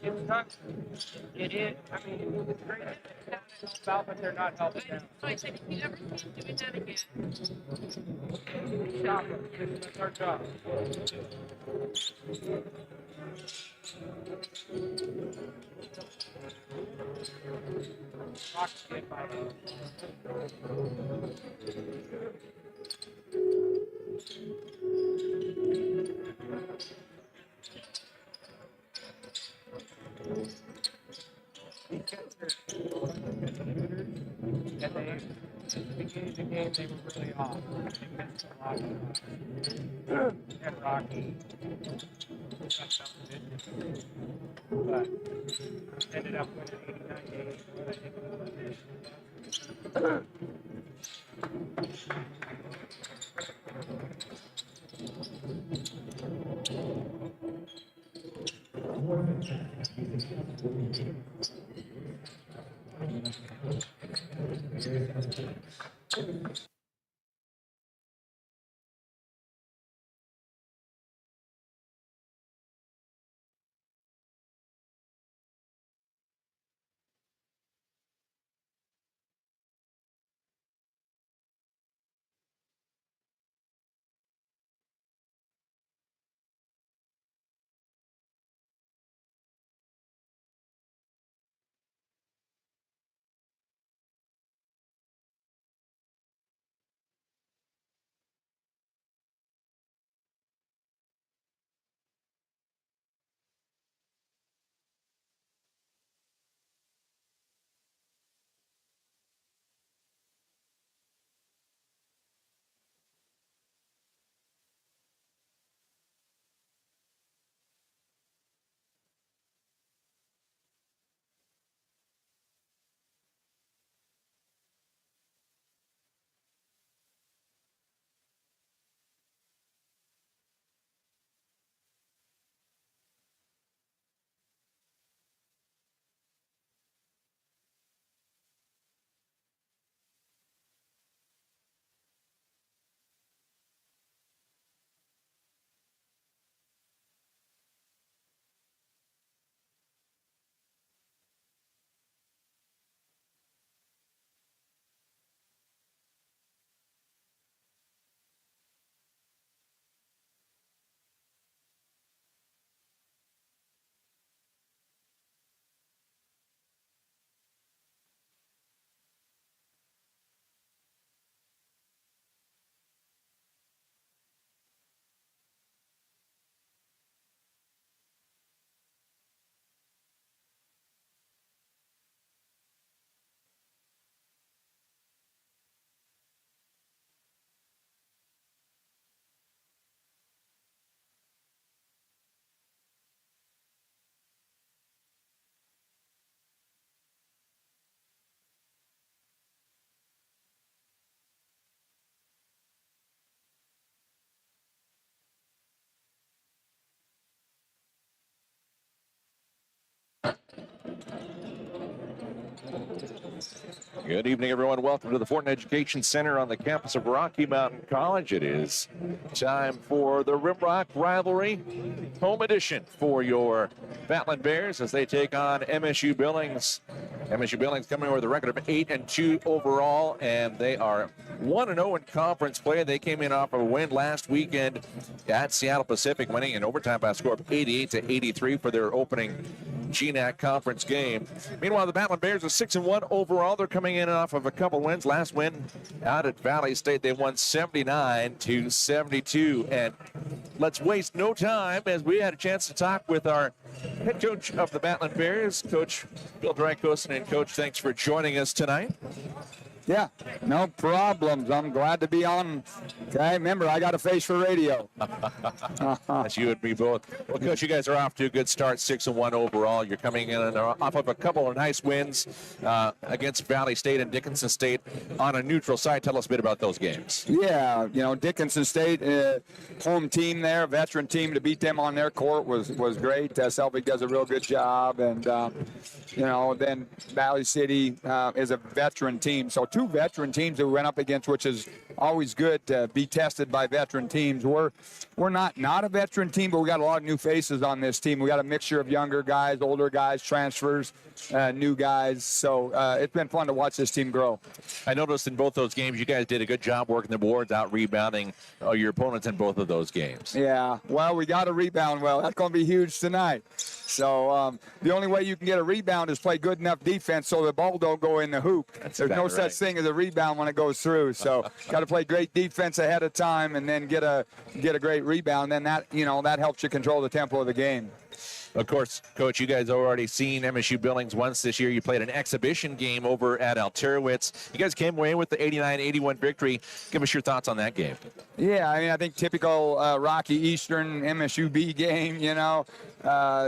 It's not. It is. I mean, it's great to help out, but they're not helping out. I said, if you ever see him doing that again. Stop them. That's our job. Rock's get by them. And they, at the beginning of the game, they were really off. They missed a lot of and Rocky. But ended up winning 89 games. I think it was. Good evening, everyone. Welcome to the Fortin Education Center on the campus of Rocky Mountain College. It is time for the Rimrock Rivalry home edition for your Battlin Bears as they take on MSU Billings. MSU Billings coming with a record of 8-2 overall, and they are 1-0 in conference play. They came in off of a win last weekend at Seattle Pacific, winning in overtime by a score of 88-83 for their opening GNAC conference game. Meanwhile, the Battlin Bears are 6-1 overall. They're coming in off of a couple wins. Last win out at Valley State, they won 79-72. And let's waste no time as we had a chance to talk with our head coach of the Battlin Bears, Coach Bill Drykosen. And Coach, thanks for joining us tonight. Yeah, no problems. I'm glad to be on. Okay, remember, I got a face for radio. That's you and me both. Well, Coach, you guys are off to a good start, 6-1 overall. You're coming in off of a couple of nice wins against Valley State and Dickinson State on a neutral site. Tell us a bit about those games. Yeah, you know, Dickinson State, home team there, veteran team, to beat them on their court was great. Selvig does a real good job. And, you know, then Valley City is a veteran team. So two veteran teams that we went up against, which is always good to be tested by veteran teams. We're not a veteran team, but we got a lot of new faces on this team. We got a mixture of younger guys, older guys, transfers, new guys. So it's been fun to watch this team grow. I noticed in both those games, you guys did a good job working the boards, out rebounding your opponents in both of those games. Yeah, well, we got to rebound well. That's going to be huge tonight. So the only way you can get a rebound is play good enough defense so the ball don't go in the hoop. There's no such thing as a rebound when it goes through. So got to play great defense ahead of time and then get a great rebound. Then that helps you control the tempo of the game. Of course, Coach, you guys have already seen MSU Billings once this year. You played an exhibition game over at Alterowitz. You guys came away with the 89-81 victory. Give us your thoughts on that game. Yeah, I mean, I think typical Rocky Eastern MSU B game,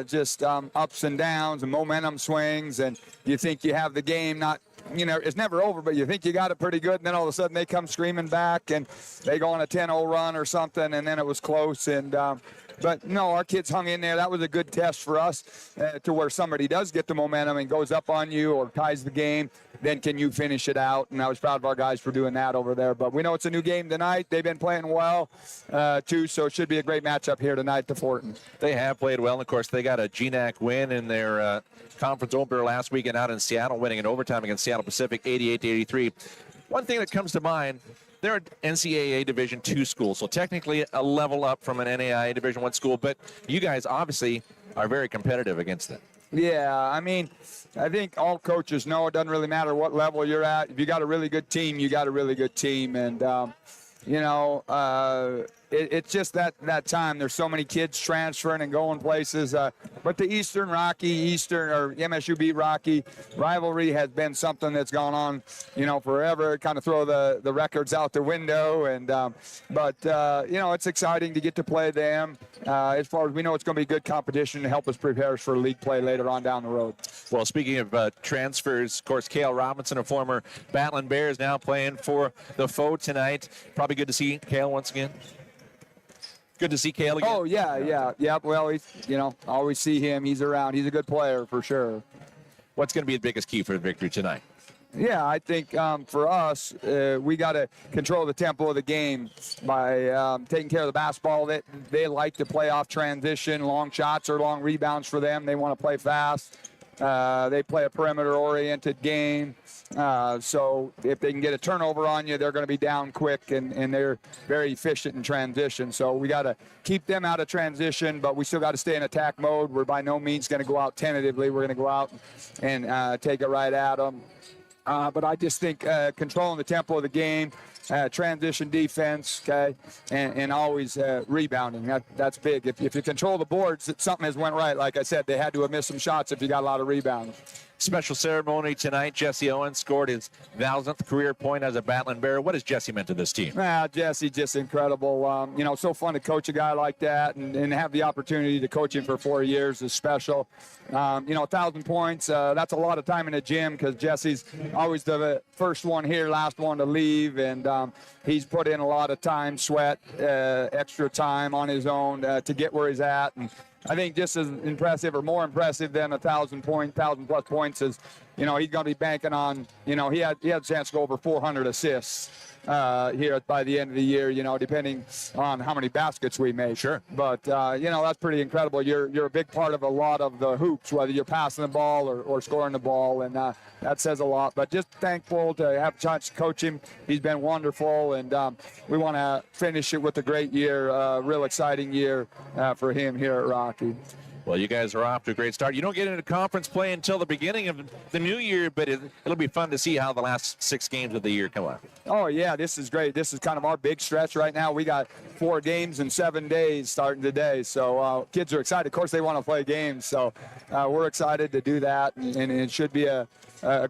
just ups and downs and momentum swings, and you think you have the game it's never over, but you think you got it pretty good, and then all of a sudden they come screaming back, and they go on a 10-0 run or something, and then it was close, and but no, our kids hung in there. That was a good test for us to where somebody does get the momentum and goes up on you or ties the game. Then can you finish it out? And I was proud of our guys for doing that over there. But we know it's a new game tonight. They've been playing well, too, so it should be a great matchup here tonight to Fortin. They have played well. And, of course, they got a GNAC win in their conference opener last weekend out in Seattle, winning in overtime against Seattle Pacific 88-83. One thing that comes to mind, they're an NCAA Division II school, so technically a level up from an NAIA Division I school, but you guys obviously are very competitive against them. Yeah, I mean, I think all coaches know it doesn't really matter what level you're at. If you got a really good team, you got a really good team. And, it's just that time. There's so many kids transferring and going places. But the Eastern or MSU beat Rocky rivalry has been something that's gone on, forever. Kind of throw the records out the window. And it's exciting to get to play them. As far as we know, it's going to be good competition to help us prepare us for league play later on down the road. Well, speaking of transfers, of course, Cale Robinson, a former Battlin Bears, now playing for the Foe tonight. Probably good to see Cale once again. Good to see Cale again. Oh, yeah. Well, I always see him. He's around. He's a good player for sure. What's going to be the biggest key for the victory tonight? Yeah, I think for us, we got to control the tempo of the game by taking care of the basketball. They like to play off transition, long shots or long rebounds for them. They want to play fast. They play a perimeter-oriented game. So if they can get a turnover on you, they're going to be down quick, and they're very efficient in transition. So we got to keep them out of transition, but we still got to stay in attack mode. We're by no means going to go out tentatively. We're going to go out and take it right at them. But I just think controlling the tempo of the game, transition defense, okay, and always rebounding. That's big. If you control the boards, something has went right. Like I said, they had to have missed some shots if you got a lot of rebounds. Special ceremony tonight. Jesse Owens scored his 1,000th career point as a Battlin Bear. What has Jesse meant to this team? Jesse, just incredible. So fun to coach a guy like that and have the opportunity to coach him for 4 years is special. 1,000 points, that's a lot of time in the gym because Jesse's always the first one here, last one to leave, and he's put in a lot of time, sweat, extra time on his own to get where he's at. And I think just as impressive or more impressive than 1,000+ points is, he's going to be banking on, he had a chance to go over 400 assists here by the end of the year, depending on how many baskets we make. Sure. But, that's pretty incredible. You're a big part of a lot of the hoops, whether you're passing the ball or scoring the ball, and that says a lot. But just thankful to have a chance to coach him. He's been wonderful, and we want to finish it with a great year, real exciting year for him here at Rocky. Well, you guys are off to a great start. You don't get into conference play until the beginning of the new year, but it'll be fun to see how the last 6 games of the year come out. Oh, yeah, this is great. This is kind of our big stretch right now. We got 4 games in 7 days starting today, so kids are excited. Of course, they want to play games, so we're excited to do that, and it should be a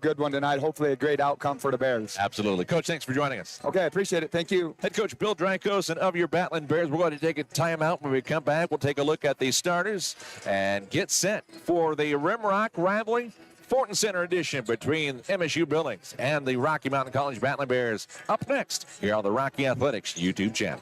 good one tonight. Hopefully a great outcome for the Bears. Absolutely. Coach, thanks for joining us. Okay, appreciate it. Thank you. Head coach Bill Drankosen of your Battlin Bears. We're going to take a timeout. When we come back, we'll take a look at the starters and get set for the Rimrock rivalry. Fortin Center edition between MSU Billings and the Rocky Mountain College Battlin Bears. Up next here on the Rocky Athletics YouTube channel.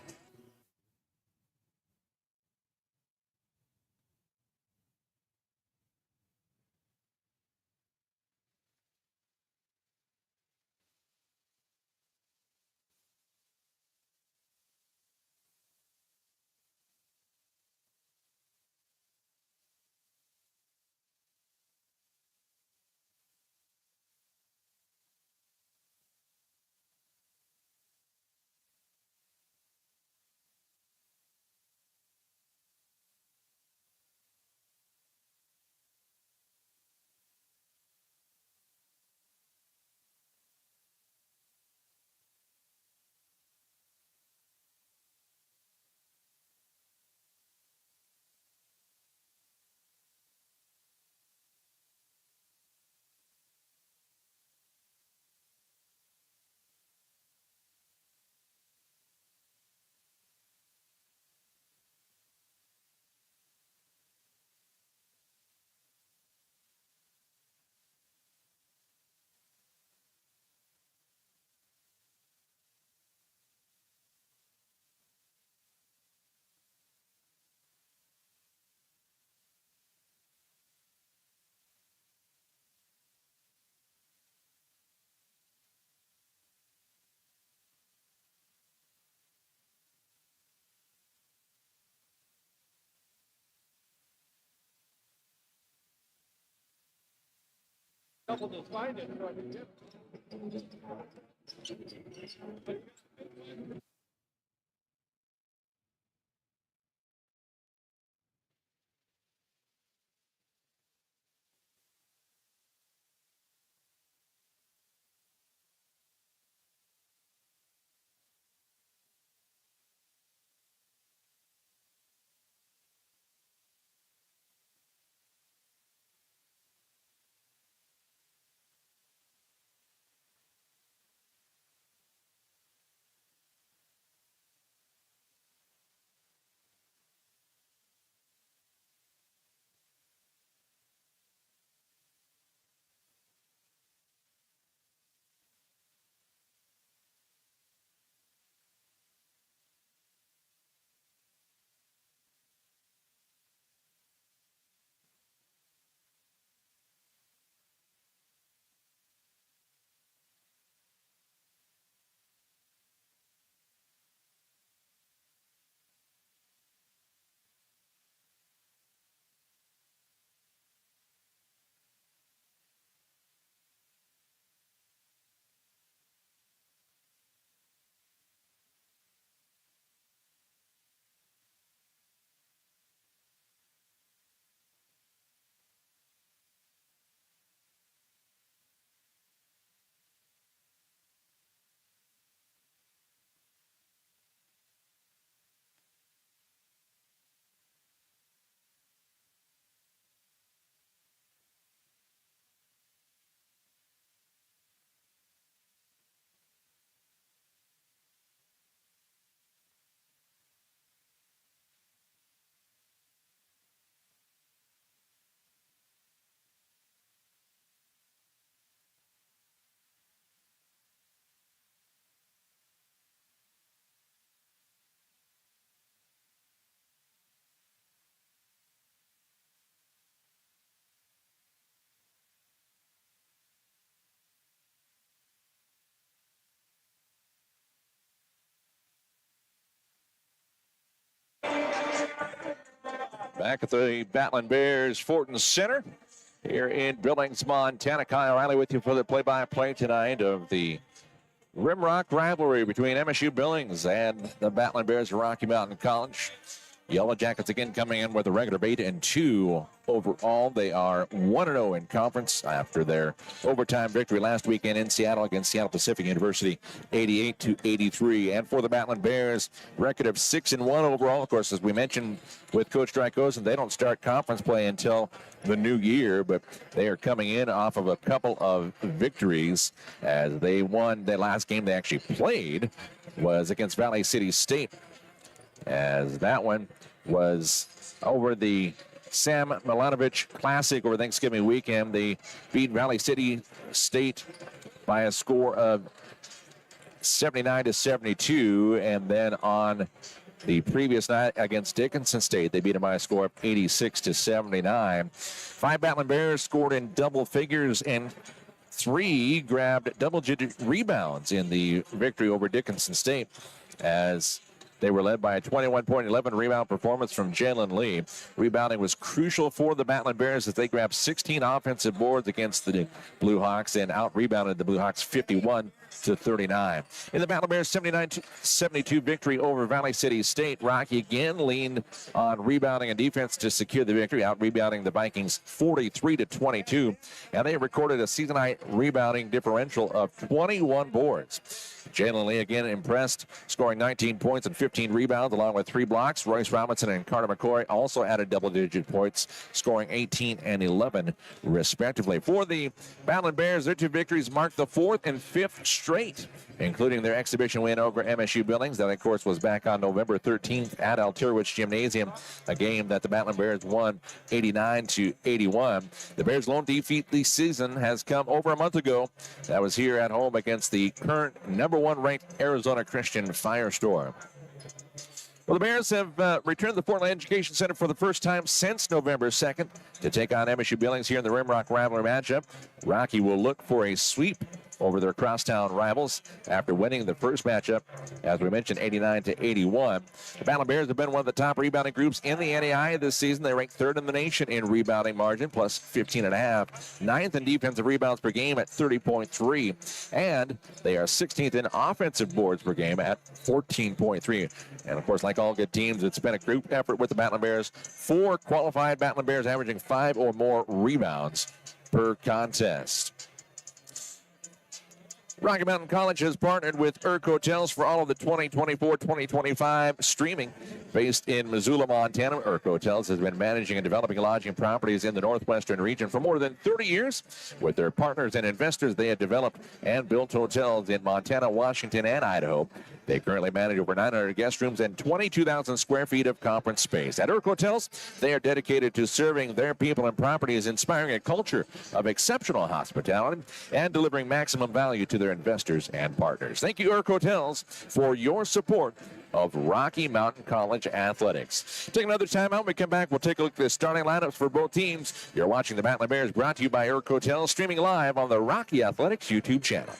Couple to find it, so I can get Back at the Battlin Bears Fortin Center here in Billings, Montana. Kyle Riley with you for the play-by-play tonight of the Rimrock rivalry between MSU Billings and the Battlin Bears of Rocky Mountain College. Yellowjackets again coming in with a regular 8-2 overall. They are 1-0 in conference after their overtime victory last weekend in Seattle against Seattle Pacific University, 88-83. And for the Battlin Bears, record of 6-1 overall. Of course, as we mentioned with Coach Drykosen, they don't start conference play until the new year, but they are coming in off of a couple of victories as they won. The last game they actually played was against Valley City State, as that one was over the Sam Milanovic Classic over Thanksgiving weekend. They beat Valley City State by a score of 79-72, and then on the previous night against Dickinson State, they beat them by a score of 86-79. 5 Battlin Bears scored in double figures, and 3 grabbed double-digit rebounds in the victory over Dickinson State, as they were led by a 21-11 rebound performance from Jalen Lee. Rebounding was crucial for the Battlin Bears as they grabbed 16 offensive boards against the Blue Hawks and out-rebounded the Blue Hawks 51-39. In the Battlin Bears 79-72 victory over Valley City State, Rocky again leaned on rebounding and defense to secure the victory, out-rebounding the Vikings 43-22. And they recorded a season-high rebounding differential of 21 boards. Jalen Lee again impressed, scoring 19 points and 15 rebounds along with 3 blocks. Royce Robinson and Carter McCoy also added double-digit points, scoring 18 and 11 respectively. For the Battlin Bears, their 2 victories marked the 4th and 5th straight, including their exhibition win over MSU Billings. That, of course, was back on November 13th at Altirowicz Gymnasium, a game that the Battlin Bears won 89-81. The Bears' lone defeat this season has come over a month ago. That was here at home against the current number 1 ranked Arizona Christian Firestorm. Well, the Bears have returned to the Fortin Education Center for the first time since November 2nd to take on MSU Billings here in the Rimrock Rivalry matchup. Rocky will look for a sweep over their crosstown rivals after winning the first matchup, as we mentioned, 89-81. The Battlin Bears have been one of the top rebounding groups in the NAI this season. They ranked third in the nation in rebounding margin, plus 15.5. Ninth in defensive rebounds per game at 30.3. And they are 16th in offensive boards per game at 14.3. And, of course, like all good teams, it's been a group effort with the Battlin Bears. 4 qualified Battlin Bears averaging 5 or more rebounds per contest. Rocky Mountain College has partnered with Urk Hotels for all of the 2024-2025 streaming. Based in Missoula, Montana, Urk Hotels has been managing and developing lodging properties in the northwestern region for more than 30 years. With their partners and investors, they have developed and built hotels in Montana, Washington, and Idaho. They currently manage over 900 guest rooms and 22,000 square feet of conference space. At Urk Hotels, they are dedicated to serving their people and properties, inspiring a culture of exceptional hospitality and delivering maximum value to their investors and partners. Thank you, Urk Hotels, for your support of Rocky Mountain College athletics. Take another time out. When we come back, we'll take a look at the starting lineups for both teams. You're watching the Battlin Bears, brought to you by Urk Hotels, streaming live on the Rocky Athletics YouTube channel.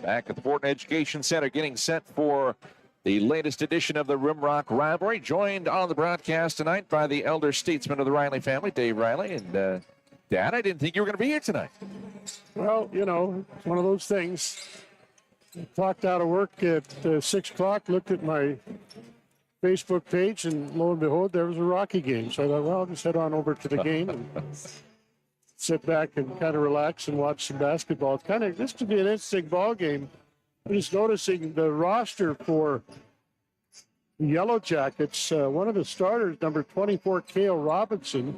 Back at the Fortin Education Center, getting set for the latest edition of the Rimrock Rivalry. Joined on the broadcast tonight by the elder statesman of the Riley family, Dave Riley. And, Dad, I didn't think you were going to be here tonight. Well, you know, it's one of those things. I clocked out of work at 6 o'clock, looked at my Facebook page, and lo and behold, there was a Rocky game. So I thought, well, I'll just head on over to the game and sit back and kind of relax and watch some basketball. It's kind of, this could be an interesting ball game. I'm just noticing the roster for the Yellowjackets. One of the starters, number 24, Cale Robinson,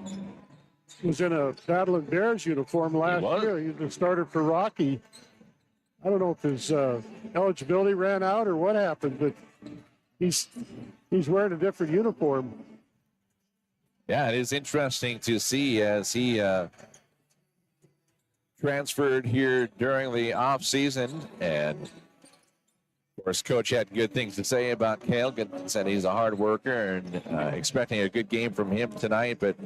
was in a Battlin Bears uniform last year. He was the starter for Rocky. I don't know if his eligibility ran out or what happened, but he's wearing a different uniform. Yeah, it is interesting to see as he transferred here during the off season, and course, Coach had good things to say about Cale. Said he's a hard worker and expecting a good game from him tonight. But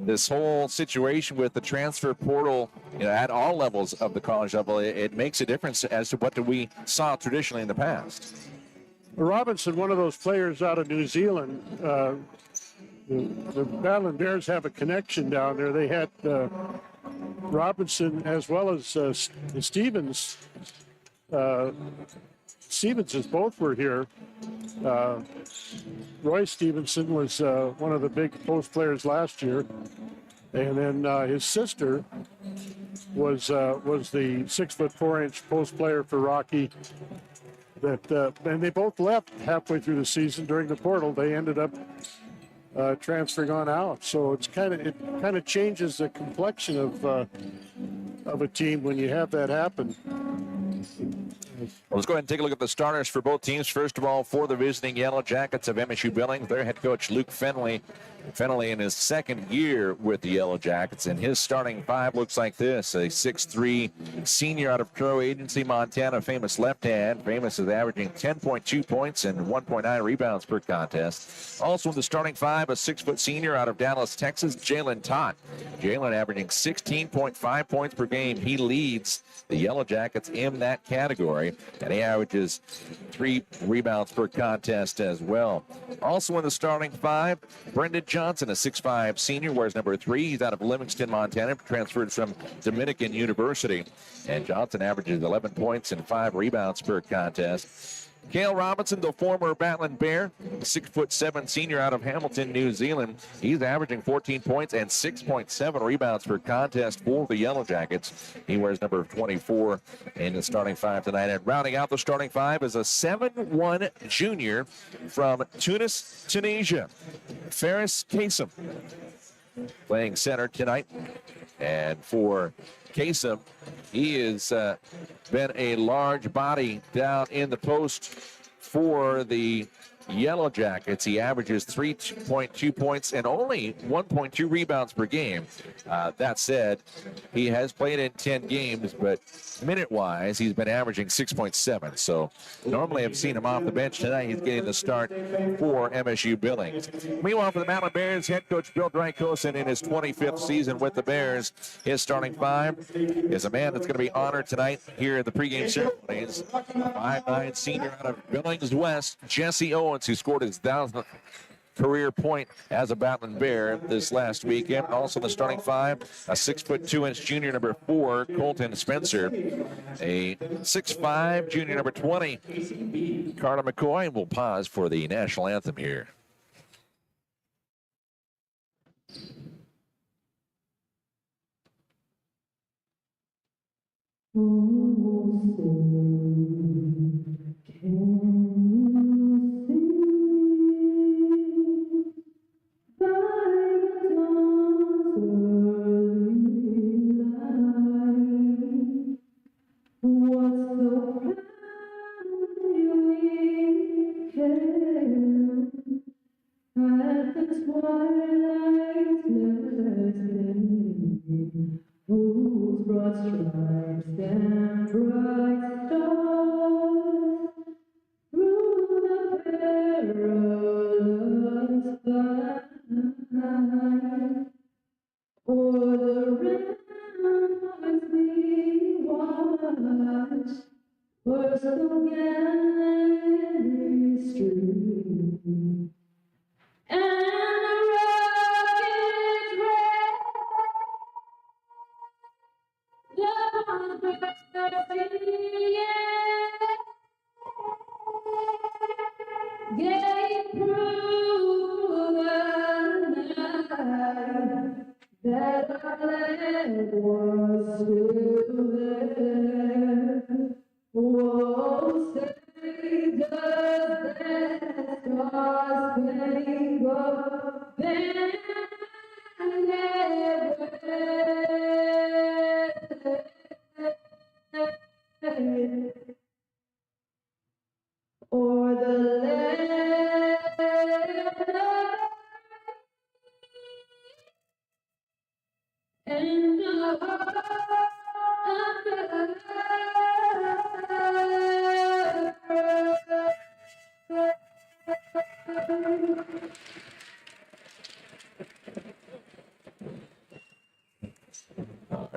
this whole situation with the transfer portal, at all levels of the college level, it makes a difference as to what we saw traditionally in the past. Robinson, one of those players out of New Zealand, the Battlin Bears have a connection down there. They had Robinson as well as Stevens. Stevenses both were here. Roy Stevenson was one of the big post players last year, and then his sister was the 6'4" post player for Rocky. And they both left halfway through the season during the portal. They ended up transferring on out. So it kind of changes the complexion of a team when you have that happen. Well, let's go ahead and take a look at the starters for both teams. First of all, for the visiting Yellowjackets of MSU Billings, their head coach Luke Fennelly. Fennelly in his second year with the Yellowjackets, and his starting five looks like this: a 6'3" senior out of Crow Agency, Montana, famous left hand. Famous is averaging 10.2 points and 1.9 rebounds per contest. Also in the starting five, a 6-foot senior out of Dallas, Texas, Jalen Tott. Jalen averaging 16.5 points per game. He leads the Yellowjackets in that category, and he averages 3 rebounds per contest as well. Also in the starting five, Brendan Johnson, a 6'5" senior, wears number 3. He's out of Livingston, Montana, transferred from Dominican University. And Johnson averages 11 points and 5 rebounds per contest. Cale Robinson, the former Battlin Bear, 6'7" senior out of Hamilton, New Zealand. He's averaging 14 points and 6.7 rebounds per contest for the Yellowjackets. He wears number 24 in the starting five tonight. And rounding out the starting five is a 7'1" junior from Tunis, Tunisia, Faris Kasem, playing center tonight. And for Kasem, he has been a large body down in the post for the Yellowjackets. He averages 3.2 points and only 1.2 rebounds per game. That said, he has played in 10 games, but minute-wise, he's been averaging 6.7. So normally I've seen him off the bench. Tonight he's getting the start for MSU Billings. Meanwhile, for the Battlin Bears, head coach Bill Drykosen in his 25th season with the Bears. His starting five is a man that's going to be honored tonight here at the pregame ceremonies. 5'9" senior out of Billings West, Jesse Owens, who scored his 1,000th career point as a Battlin Bear this last weekend. Also in the starting five, a 6'2" junior, number 4, Colton Spencer. A 6'5" junior, number 20, Carter McCoy. We'll pause for the national anthem here.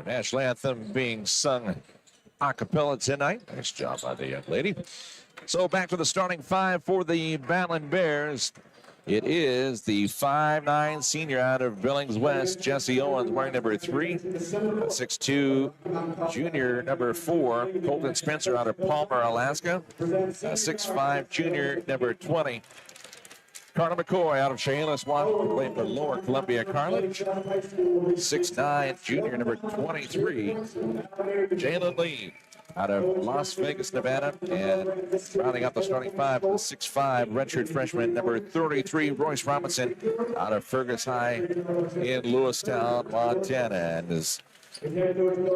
national anthem being sung a cappella tonight. Nice job by the young lady. So back to the starting five for the Battlin Bears. It is the 5'9" senior out of Billings West, Jesse Owens, wearing number 3. 6'2" junior, number 4, Colton Spencer out of Palmer, Alaska. 6'5" junior, number 20. Carter McCoy out of Chehalis, Washington, playing for Lower Columbia Cartilage. 6'9" junior, number 23. Jalen Lee out of Las Vegas, Nevada, and rounding out the starting five, the 6'5" redshirt freshman, number 33, Royce Robinson, out of Fergus High in Lewistown, Montana. And as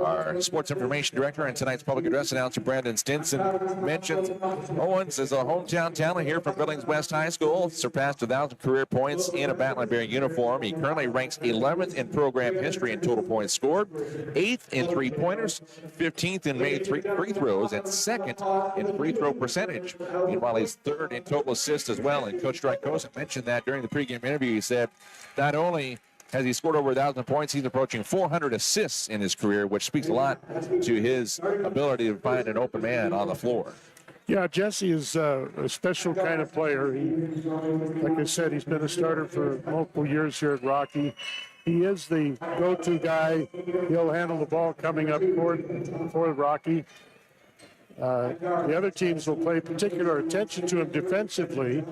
our sports information director and tonight's public address announcer, Brandon Stinson, mentioned, Owens is a hometown talent here from Billings West High School, surpassed 1,000 career points in a Battlin Bear uniform. He currently ranks 11th in program history in total points scored, 8th in three-pointers, 15th in made free throws, and 2nd in free throw percentage. Meanwhile, he's 3rd in total assists as well. And Coach Strykosa mentioned that during the pregame interview. He said not only has he scored over 1,000 points, he's approaching 400 assists in his career, which speaks a lot to his ability to find an open man on the floor. Yeah, Jesse is a special kind of player. Like I said, he's been a starter for multiple years here at Rocky. He is the go-to guy. He'll handle the ball coming up court for Rocky. The other teams will pay particular attention to him defensively,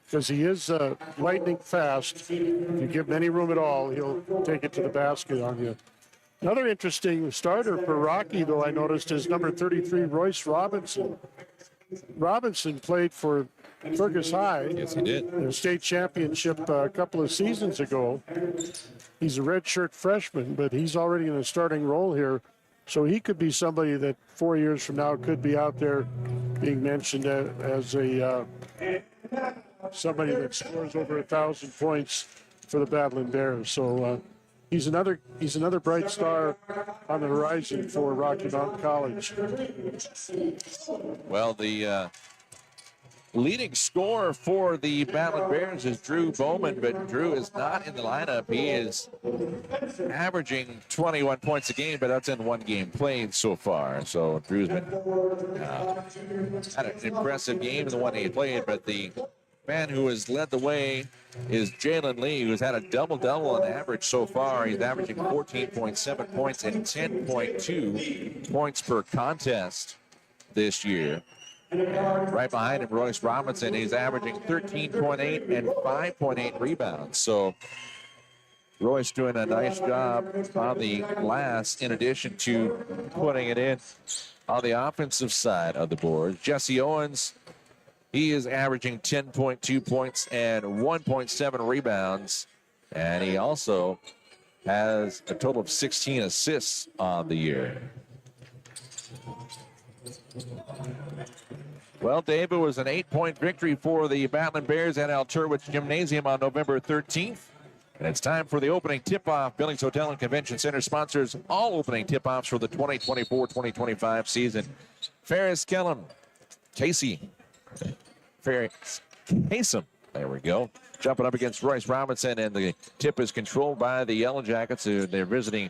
because he is lightning fast. If you give him any room at all, he'll take it to the basket on you. Another interesting starter for Rocky, though, I noticed, is number 33, Royce Robinson. Robinson played for Fergus High. Yes, he did. In a state championship a couple of seasons ago. He's a redshirt freshman, but he's already in a starting role here. So he could be somebody that 4 years from now could be out there being mentioned as a somebody that scores over 1,000 points for the Battlin Bears. So he's another bright star on the horizon for Rocky Mountain College. Well, the leading scorer for the Battlin Bears is Drew Bowman, but Drew is not in the lineup. He is averaging 21 points a game, but that's in one game played so far. So Drew's been had an impressive game in the one he played, but the man who has led the way is Jalen Lee, who's had a double-double on average so far. He's averaging 14.7 points and 10.2 points per contest this year. And right behind him, Royce Robinson, he's averaging 13.8 and 5.8 rebounds. So Royce doing a nice job on the glass in addition to putting it in on the offensive side of the board. Jesse Owens, he is averaging 10.2 points and 1.7 rebounds. And he also has a total of 16 assists on the year. Well, Dave, it was an 8-point victory for the Battlin Bears at Alturwitz Gymnasium on November 13th. And it's time for the opening tip-off. Billings Hotel and Convention Center sponsors all opening tip-offs for the 2024-2025 season. Ferris Kellum, Kasem, there we go, jumping up against Royce Robinson, and the tip is controlled by the Yellowjackets. They're visiting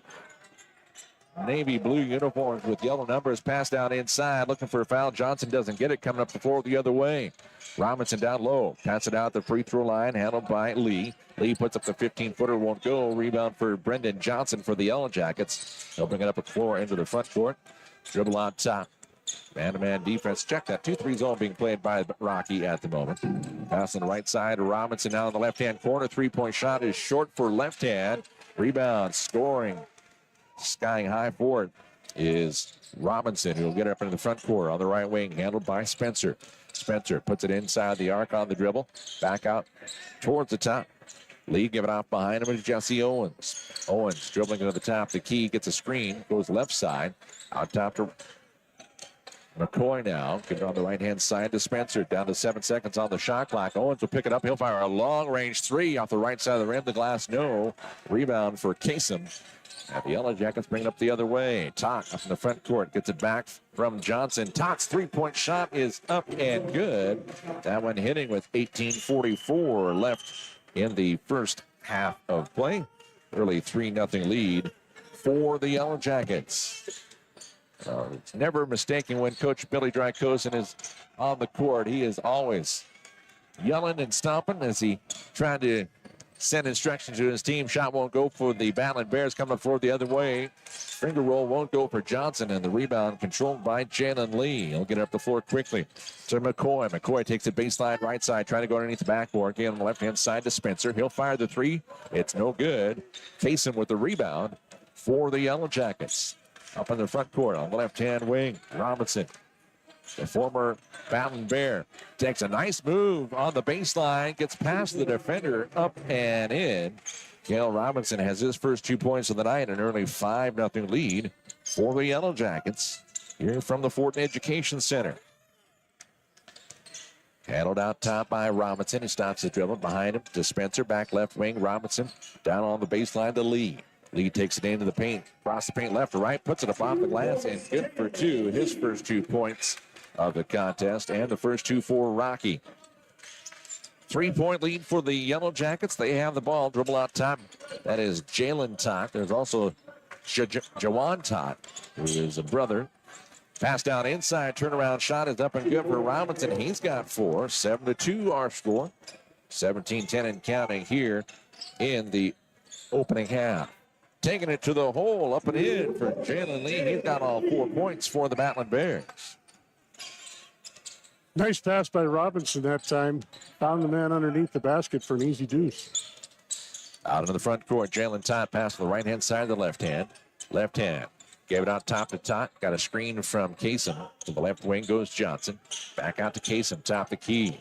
navy blue uniforms with yellow numbers. Passed out inside, looking for a foul. Johnson doesn't get it, coming up the floor the other way. Robinson down low, pass it out the free throw line, handled by Lee. Lee puts up the 15-footer, won't go. Rebound for Brendan Johnson for the Yellowjackets. They'll bring it up the floor into the front court. Dribble on top. Man-to-man defense. Check that 2-3 zone being played by Rocky at the moment. Pass on the right side. Robinson now in the left-hand corner. Three-point shot is short for left hand. Rebound, scoring, skying high for it is Robinson, who will get it up into the front court on the right wing, handled by Spencer. Spencer puts it inside the arc on the dribble. Back out towards the top. Lee giving off behind him is Jesse Owens. Owens dribbling to the top. The key gets a screen, goes left side. Out top to McCoy now. Give it on the right-hand side to Spencer. Down to 7 seconds on the shot clock. Owens will pick it up. He'll fire a long-range three off the right side of the rim. The glass, no. Rebound for Kasem. And the Yellowjackets bring it up the other way. Tock up in the front court. Gets it back from Johnson. Tock's three-point shot is up and good. That one hitting with 18:44 left in the first half of play. Early 3-0 lead for the Yellowjackets. It's never mistaken when Coach Billy Drykosen is on the court. He is always yelling and stomping as he tried to send instructions to his team. Shot won't go for the Battlin Bears, coming up forward the other way. Finger roll won't go for Johnson, and the rebound controlled by Jalen Lee. He'll get it up the floor quickly to McCoy. McCoy takes it baseline right side, trying to go underneath the backboard. Again on the left-hand side to Spencer. He'll fire the three. It's no good. Casem with the rebound for the Yellowjackets. Up in the front court on the left-hand wing, Robinson, the former Battlin Bear, takes a nice move on the baseline, gets past the defender, up and in. Cale Robinson has his first 2 points of the night, an early 5-0 lead for the Yellowjackets here from the Fortin Education Center. Handled out top by Robinson. He stops the dribble behind him to Spencer, back left wing. Robinson down on the baseline to Lee. Lee takes it into the paint, across the paint left to right, puts it up off the glass, and good for two. His first 2 points of the contest, and the first 2 for Rocky. 3-point lead for the Yellowjackets. They have the ball, dribble out top. That is Jalen Tot. There's also Jawan Tot, who is a brother. Pass down inside, turnaround shot is up and good for Robinson. He's got 4. 7-2 our score. 17-10 and counting here in the opening half. Taking it to the hole, up and in for Jalen Lee. He's got all 4 points for the Battlin Bears. Nice pass by Robinson that time. Found the man underneath the basket for an easy deuce. Out into the front court, Jalen Tot passed to the right-hand side of the left hand. Left hand. Gave it out top to Tot. Got a screen from Kasem. To the left wing goes Johnson. Back out to Kasem, top the key.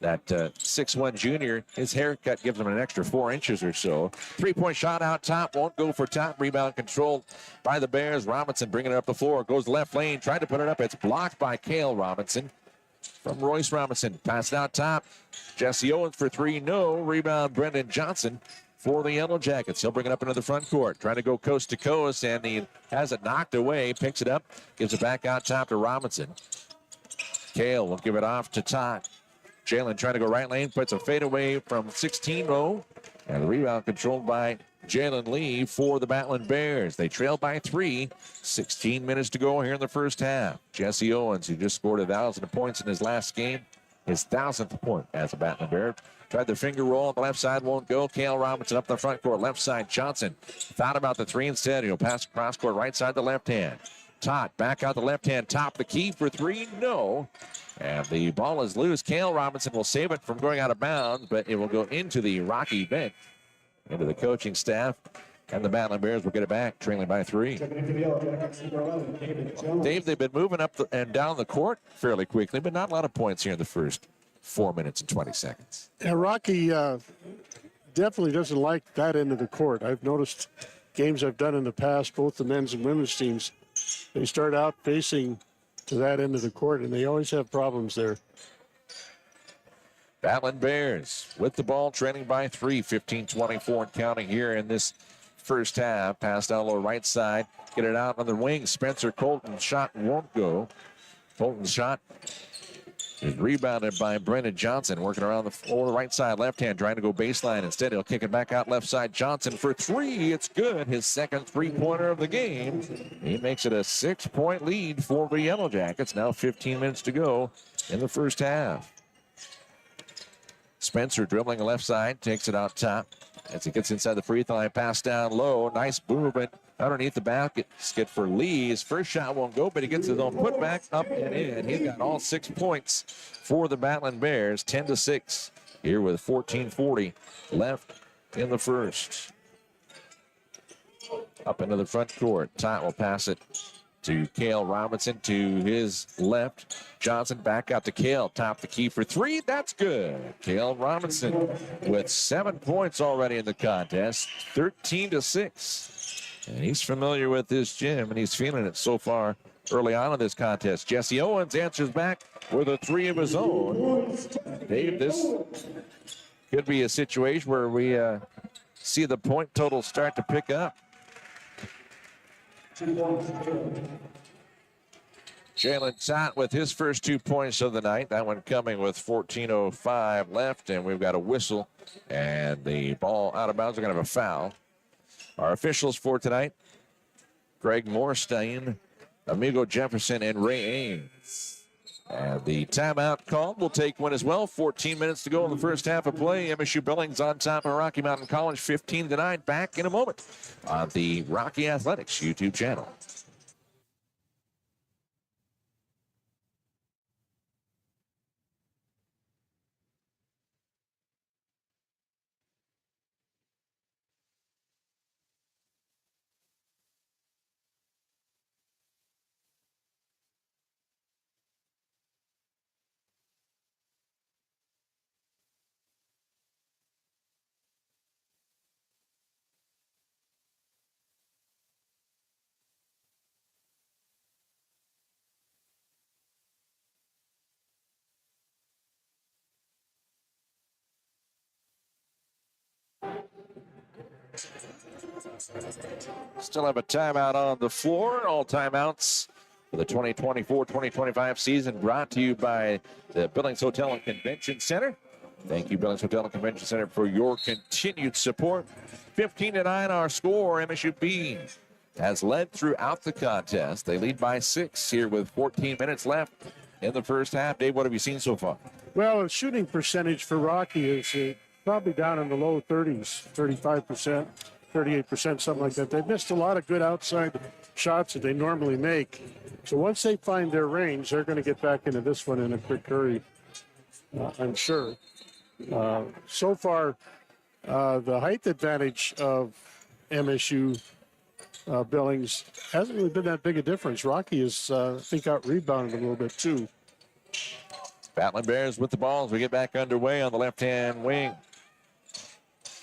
That 6'1 junior, his haircut gives him an extra 4 inches or so. 3-point shot out top, won't go for top. Rebound controlled by the Bears. Robinson bringing it up the floor. Goes left lane, tried to put it up. It's blocked by Cale Robinson. From Royce Robinson, passed out top. Jesse Owens for 3, no. Rebound Brendan Johnson for the Yellowjackets. He'll bring it up into the front court. Trying to go coast to coast, and he has it knocked away. Picks it up, gives it back out top to Robinson. Cale will give it off to Todd. Jalen trying to go right lane, puts a fadeaway from 16 row. And the rebound controlled by Jalen Lee for the Battlin Bears. They trail by 3. 16 minutes to go here in the first half. Jesse Owens, who just scored 1,000 points in his last game, his 1,000th point as a Battlin Bear. Tried the finger roll on the left side, won't go. Cale Robinson up the front court, left side. Johnson thought about the 3 instead. He'll pass across court, right side, the left hand. Todd back out the left hand, top the key for 3, no. And the ball is loose. Cale Robinson will save it from going out of bounds, but it will go into the Rocky bench, into the coaching staff, and the Battlin Bears will get it back, trailing by 3. Dave, they've been moving up and down the court fairly quickly, but not a lot of points here in the first 4 minutes and 20 seconds. Yeah, Rocky definitely doesn't like that end of the court. I've noticed games I've done in the past, both the men's and women's teams, they start out facing to that end of the court, and they always have problems there. Battlin Bears with the ball, trailing by 3, 15-24 and counting here in this first half. Pass down low right side, get it out on the wing. Spencer Colton shot won't go. Colton's shot is rebounded by Brendan Johnson, working around the floor, right side, left hand, trying to go baseline. Instead, he'll kick it back out left side. Johnson for 3. It's good. His second 3-pointer of the game. He makes it a 6-point lead for the Yellowjackets. Now 15 minutes to go in the first half. Spencer dribbling the left side, takes it out top. As he gets inside the free throw line, pass down low. Nice movement underneath the basket for Lee. His first shot won't go, but he gets his own putback up and in. He's got all 6 points for the Battlin Bears, 10-6 here with 14:40 left in the first. Up into the front court. Tot will pass it to Cale Robinson to his left. Johnson back out to Cale. Top the key for 3. That's good. Cale Robinson with 7 points already in the contest. 13-6. And he's familiar with this gym, and he's feeling it so far early on in this contest. Jesse Owens answers back with a 3 of his own. Dave, this could be a situation where we see the point total start to pick up. Jalen Tot with his first 2 points of the night. That one coming with 14:05 left, and we've got a whistle, and the ball out of bounds. We're going to have a foul. Our officials for tonight, Greg Morstein, Amigo Jefferson, and Ray Ames. And the timeout call will take one as well. 14 minutes to go in the first half of play. MSU Billings on top of Rocky Mountain College, 15-9. Back in a moment on the Rocky Athletics YouTube channel. Still have a timeout on the floor. All timeouts for the 2024-2025 season brought to you by the Billings Hotel and Convention Center. Thank you, Billings Hotel and Convention Center, for your continued support. 15-9 our score. MSU has led throughout the contest. They lead by 6 here with 14 minutes left in the first half. Dave, what have you seen so far? Well, the shooting percentage for Rocky is probably down in the low 30s, 35%. 38%, something like that. They've missed a lot of good outside shots that they normally make. So once they find their range, they're going to get back into this one in a quick hurry, I'm sure. So far, the height advantage of MSU Billings hasn't really been that big a difference. Rocky is, I think, out-rebounded a little bit, too. Battlin Bears with the ball as we get back underway on the left-hand wing.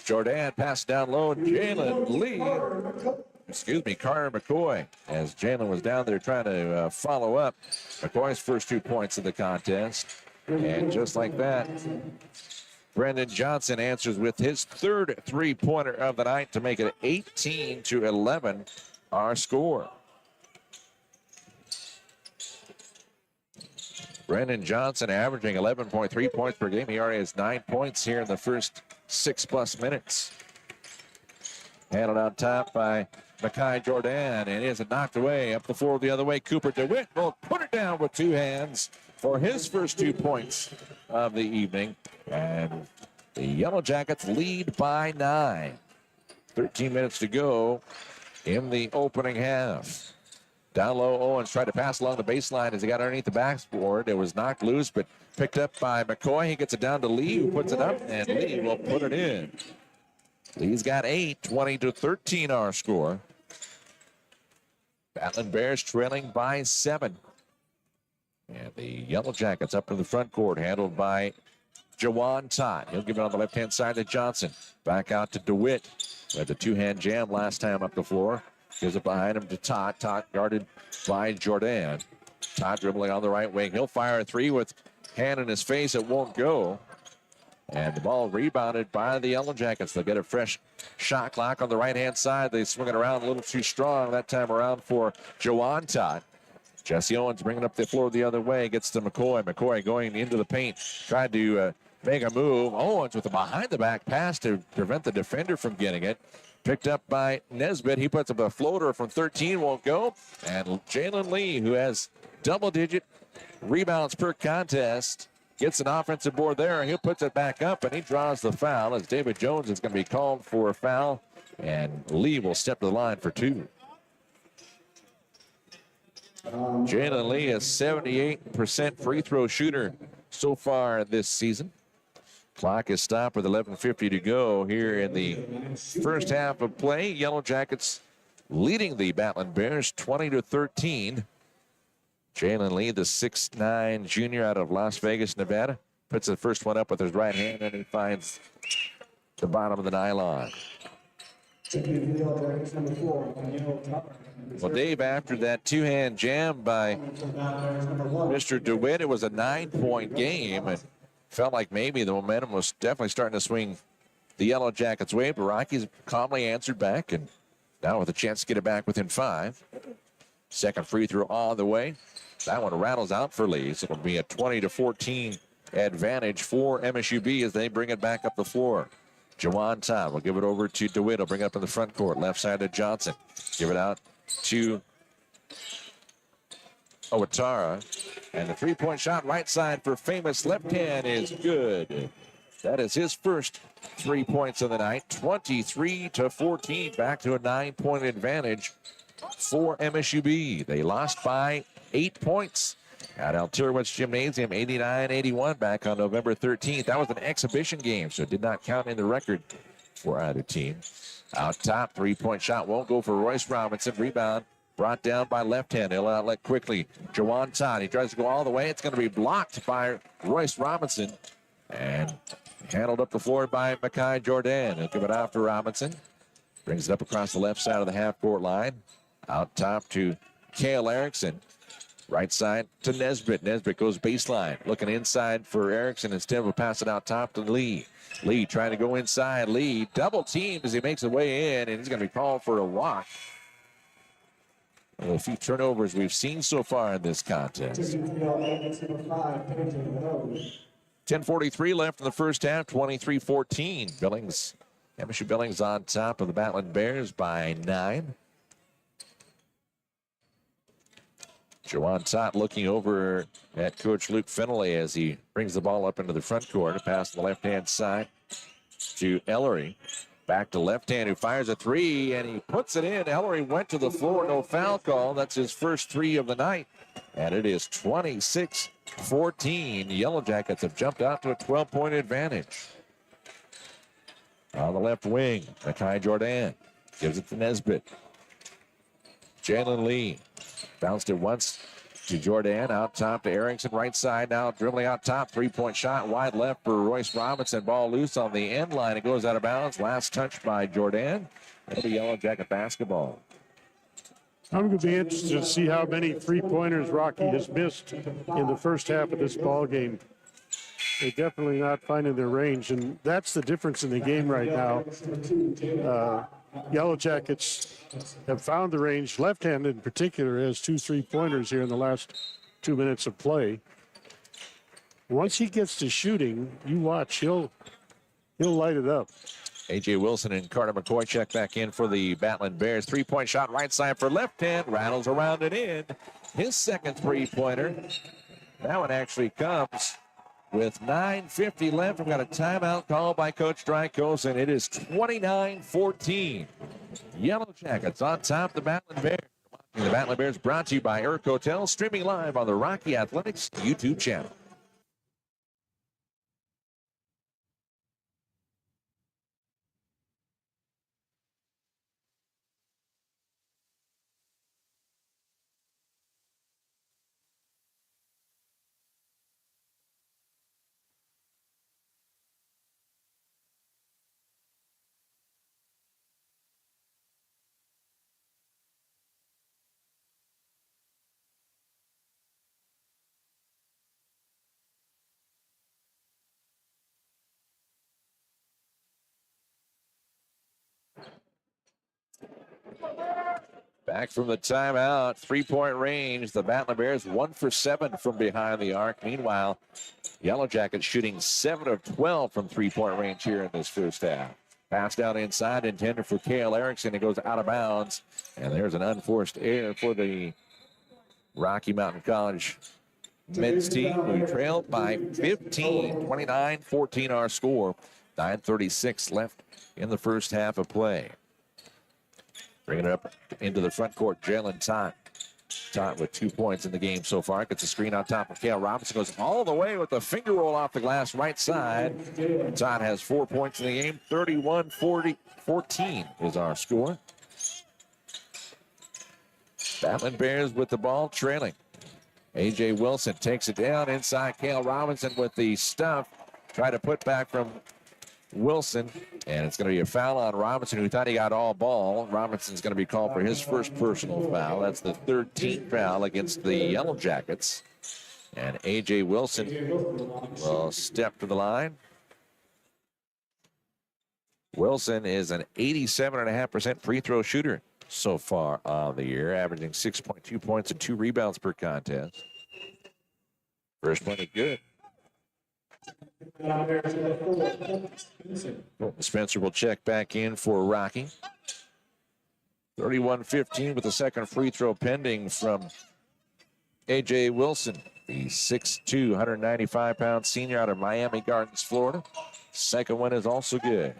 Jordan passed down low. Jalen Lee. Carter McCoy. As Jalen was down there trying to follow up McCoy's first 2 points of the contest. And just like that, Brendan Johnson answers with his third three-pointer of the night to make it 18-11 our score. Brendan Johnson averaging 11.3 points per game. He already has 9 points here in the first 6+ minutes. Handled on top by Makai Jordan, and is knocked away up the floor the other way. Cooper DeWitt will put it down with 2 hands for his first 2 points of the evening. And the Yellowjackets lead by 9. 13 minutes to go in the opening half. Down low, Owens tried to pass along the baseline as he got underneath the backboard. It was knocked loose, but picked up by McCoy. He gets it down to Lee, who puts it up, and Lee will put it in. Lee's got 8, 20-13 our score. Battlin Bears trailing by 7. And the Yellowjackets up in the front court, handled by Jawan Todd. He'll give it on the left-hand side to Johnson. Back out to DeWitt. We had the 2-hand jam last time up the floor. Gives it behind him to Todd. Todd guarded by Jordan. Todd dribbling on the right wing. He'll fire a 3 with hand in his face. It won't go. And the ball rebounded by the Yellowjackets. They'll get a fresh shot clock on the right-hand side. They swing it around a little too strong that time around for Jawan Todd. Jesse Owens bringing up the floor the other way. Gets to McCoy. McCoy going into the paint. Tried to make a move. Owens with a behind-the-back pass to prevent the defender from getting it. Picked up by Nesbitt. He puts up a floater from 13, won't go. And Jalen Lee, who has double-digit rebounds per contest, gets an offensive board there, and he puts it back up, and he draws the foul as David Jones is going to be called for a foul, and Lee will step to the line for 2. Jalen Lee is 78% free throw shooter so far this season. Clock is stopped with 11:50 to go here in the first half of play. Yellowjackets leading the Battlin Bears 20-13. Jalen Lee, the 6'9" junior out of Las Vegas, Nevada, puts the first one up with his right hand, and he finds the bottom of the nylon. Well, Dave, after that 2-hand jam by Mr. DeWitt, it was a 9-point game, and felt like maybe the momentum was definitely starting to swing the Yellowjackets' way, but Rockies calmly answered back, and now with a chance to get it back within 5. Second free throw on the way. That one rattles out for Lee, so it'll be a 20-14 advantage for MSUB as they bring it back up the floor. Jawan Todd will give it over to DeWitt. He'll bring it up in the front court. Left side to Johnson. Give it out to Owatara. And the three-point shot right side for famous left hand is good. That is his first 3 points of the night. 23-14, back to a 9-point advantage for MSUB. They lost by 8 points at Altirowitz's Gymnasium, 89-81 back on November 13th. That was an exhibition game, so it did not count in the record for either team. Out top, three-point shot won't go for Royce Robinson. Rebound brought down by left hand. He'll outlet quickly. Jawan Todd, he tries to go all the way. It's going to be blocked by Royce Robinson and handled up the floor by Makai Jordan. He'll give it out to Robinson. Brings it up across the left side of the half-court line. Out top to Cale Erickson. Right side to Nesbitt. Nesbitt goes baseline. Looking inside for Erickson instead of passing out top to Lee. Lee trying to go inside. Lee double teamed as he makes his way in, and he's going to be called for a walk. Well, a few turnovers we've seen so far in this contest. 10:43 left in the first half, 23-14. Billings, MSU Billings on top of the Battlin Bears by 9. Jawan Tott looking over at Coach Luke Fennelly as he brings the ball up into the front court. A pass to the left-hand side to Ellery. Back to left-hand, who fires a three, and he puts it in. Ellery went to the floor, no foul call. That's his first three of the night. And it is 26-14. Yellowjackets have jumped out to a 12-point advantage. On the left wing, Makai Jordan gives it to Nesbitt. Jalen Lee bounced it once to Jordan, out top to Erickson, right side now, dribbling out top, three-point shot, wide left for Royce Robinson, ball loose on the end line, it goes out of bounds, last touch by Jordan. It'll be Yellow Jacket basketball. I'm going to be interested to see how many three-pointers Rocky has missed in the first half of this ball game. They're definitely not finding their range, and that's the difference in the game right now. Yellow Jackets have found the range. Left-hand in particular has 2 3-pointers here in the last 2 minutes of play. Once he gets to shooting, you watch, he'll light it up. A.J. Wilson and Carter McCoy check back in for the Battlin Bears. Three-point shot right side for left hand. Rattles around and in. His second three-pointer. That one actually comes with 9:50 left. We've got a timeout call by Coach Drykos, and it is 29-14. Yellow Jackets on top of the Battlin Bears. The Battlin Bears brought to you by Urk Hotel, streaming live on the Rocky Athletics YouTube channel. Back from the timeout, three-point range. The Battlin Bears 1 for 7 from behind the arc. Meanwhile, Yellow Jackets shooting 7 of 12 from three-point range here in this first half. Pass down inside, intended for Cale Erickson. It goes out of bounds, and there's an unforced error for the Rocky Mountain College men's team, who trailed by 15, 29-14 our score. 9:36 left in the first half of play. Bringing it up into the front court, Jalen Tott. Tott with 2 points in the game so far. Gets a screen on top of Cale Robinson. Goes all the way with the finger roll off the glass right side. Tott has 4 points in the game. 31-14 is our score. Battlin Bears with the ball trailing. A.J. Wilson takes it down inside. Cale Robinson with the stuff. Try to put back from Wilson, and it's going to be a foul on Robinson, who thought he got all ball. Robinson's going to be called for his first personal foul. That's the 13th foul against the Yellow Jackets. And A.J. Wilson will step to the line. Wilson is an 87.5% free throw shooter so far on the year, averaging 6.2 points and 2 rebounds per contest. First one is good. Spencer will check back in for Rocky. 31-15 with the second free throw pending from A.J. Wilson, the 6'2", 195-pound senior out of Miami Gardens, Florida. Second one is also good.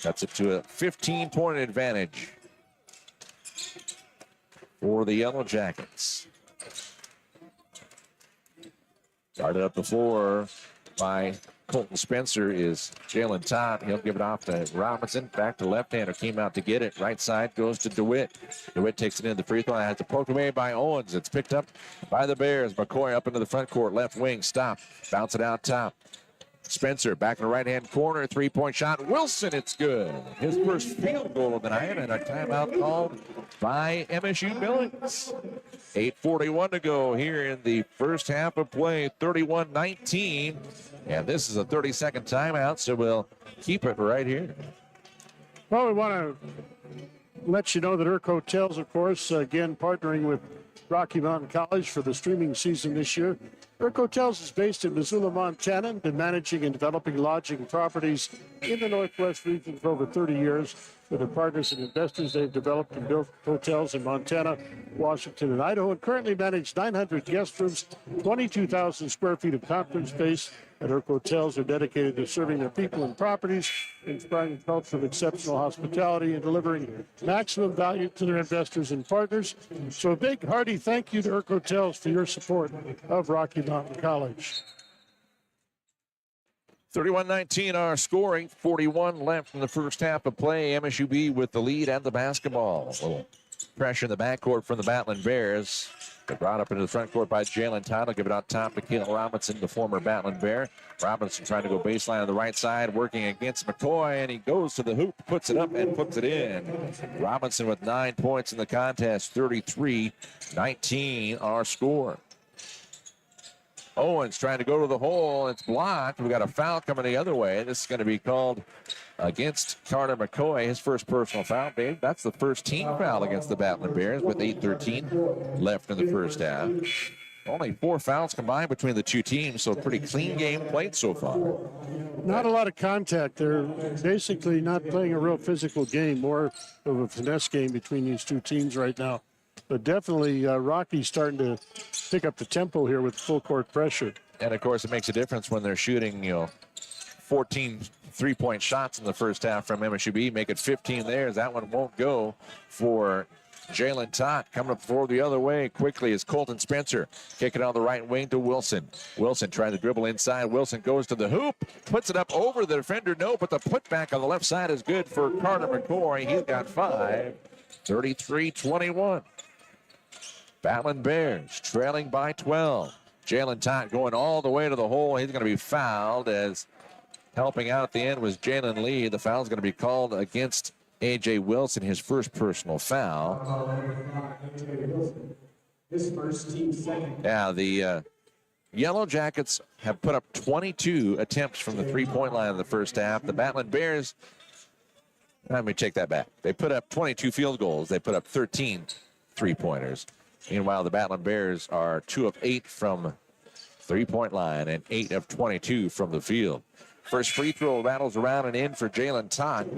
Cuts it to a 15-point advantage for the Yellowjackets. Started up the floor by Colton Spencer is Jalen Todd. He'll give it off to Robinson. Back to left-hander. Came out to get it. Right side goes to DeWitt. DeWitt takes it into the free throw line. Has it poked away by Owens. It's picked up by the Bears. McCoy up into the front court. Left wing. Stop. Bounce it out top. Spencer back in the right-hand corner. Three-point shot. Wilson, it's good. His first field goal of the night, and a timeout called by MSU Billings. 8:41 to go here in the first half of play. 31-19. And this is a 30-second timeout, so we'll keep it right here. Well, we want to let you know that Irk Hotels, of course, again, partnering with Rocky Mountain College for the streaming season this year. Irk Hotels is based in Missoula, Montana, and been managing and developing lodging properties in the Northwest region for over 30 years. With their partners and investors, they've developed and built hotels in Montana, Washington, and Idaho, and currently manage 900 guest rooms, 22,000 square feet of conference space. And Irk Hotels are dedicated to serving their people and properties, inspiring a culture of exceptional hospitality, and delivering maximum value to their investors and partners. So a big, hearty thank you to Irk Hotels for your support of Rocky Mountain College. 31-19 our scoring. 41 left in the first half of play. MSUB with the lead and the basketball. A little pressure in the backcourt from the Battlin Bears. They're brought up into the front court by Jalen Todd. Will give it out top to Caleb Robinson, the former Battlin Bear. Robinson trying to go baseline on the right side, working against McCoy, and he goes to the hoop, puts it up, and puts it in. Robinson with 9 points in the contest. 33-19 our score. Owens trying to go to the hole. It's blocked. We got a foul coming the other way. This is going to be called against Carter McCoy, his first personal foul. Babe, that's the first team foul against the Battlin Bears with 8:13 left in the first half. Only 4 fouls combined between the two teams, so a pretty clean game played so far. Not a lot of contact. They're basically not playing a real physical game, more of a finesse game between these two teams right now. But definitely Rocky's starting to pick up the tempo here with full court pressure. And, of course, it makes a difference when they're shooting, 14 three-point shots in the first half from MSUB. Make it 15 there. That one won't go for Jalen Todd. Coming up forward the other way quickly is Colton Spencer. Kicking on the right wing to Wilson. Wilson trying to dribble inside. Wilson goes to the hoop. Puts it up over the defender. No, but the putback on the left side is good for Carter McCoy. He's got 5. 33-21. Battlin Bears trailing by 12. Jalen Todd going all the way to the hole. He's going to be fouled, as helping out at the end was Jalen Lee. The foul is going to be called against A.J. Wilson, his first personal foul. His first team second. Now, the Yellowjackets have put up 22 attempts from the three-point line in the first half. The Battlin Bears, let me take that back. They put up 22 field goals. They put up 13 three-pointers. Meanwhile, the Battlin Bears are 2 of 8 from three-point line and 8 of 22 from the field. First free throw rattles around and in for Jalen Todd.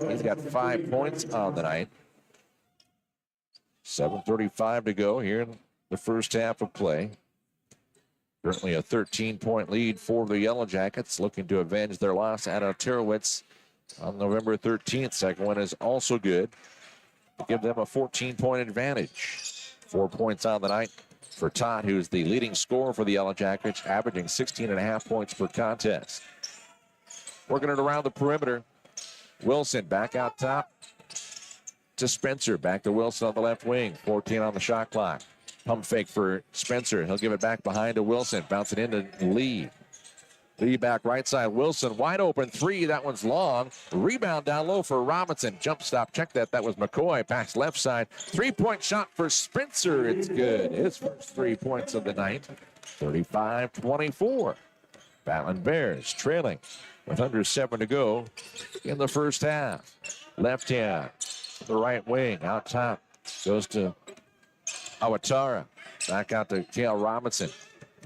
He's got 5 points on the night. 7:35 to go here in the first half of play. Currently a 13-point lead for the Yellowjackets, looking to avenge their loss at Oterowitz on November 13th. Second one is also good to give them a 14-point advantage. 4 points on the night for Todd, who's the leading scorer for the Yellowjackets, averaging 16.5 points per contest. Working it around the perimeter. Wilson back out top to Spencer. Back to Wilson on the left wing. 14 on the shot clock. Pump fake for Spencer. He'll give it back behind to Wilson. Bounce it into Lee. Lee back right side. Wilson wide open 3. That one's long. Rebound down low for Robinson. Jump stop. Check that. That was McCoy. Backs left side. 3-point shot for Spencer. It's good. His first 3 points of the night. 35-24. Battlin Bears trailing with under 7 to go in the first half. Left hand. The right wing. Out top. Goes to Awatara. Back out to Cale Robinson.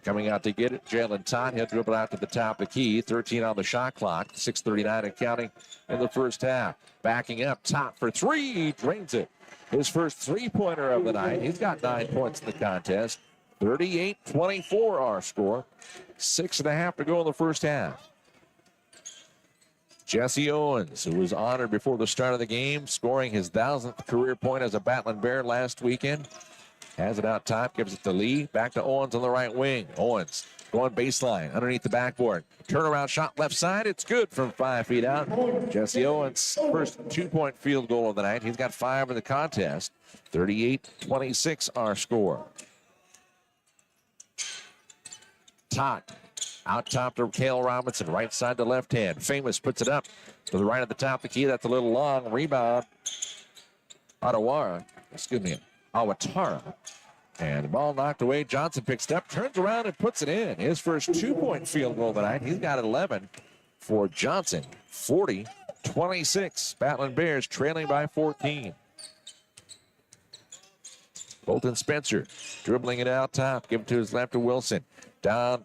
Coming out to get it, Jalen Todd. He'll dribble out to the top of the key. 13 on the shot clock. 6:39 and counting in the first half. Backing up, top for three. Drains it. His first three-pointer of the night. He's got 9 points in the contest. 38-24 our score. 6.5 to go in the first half. Jesse Owens, who was honored before the start of the game, scoring his 1,000th career point as a Battlin Bear last weekend. Has it out top, gives it to Lee. Back to Owens on the right wing. Owens going baseline, underneath the backboard. Turnaround shot left side. It's good from 5 feet out. Jesse Owens' first 2-point field goal of the night. He's got 5 in the contest. 38-26 our score. Todd out top to Cale Robinson, right side to left hand. Famous puts it up to the right of the top of the key. That's a little long. Rebound. Awatara. And the ball knocked away. Johnson picks it up, turns around and puts it in. His first 2-point field goal tonight. He's got 11 for Johnson. 40-26. Battlin Bears trailing by 14. Bolton Spencer dribbling it out top. Give it to his left to Wilson. Down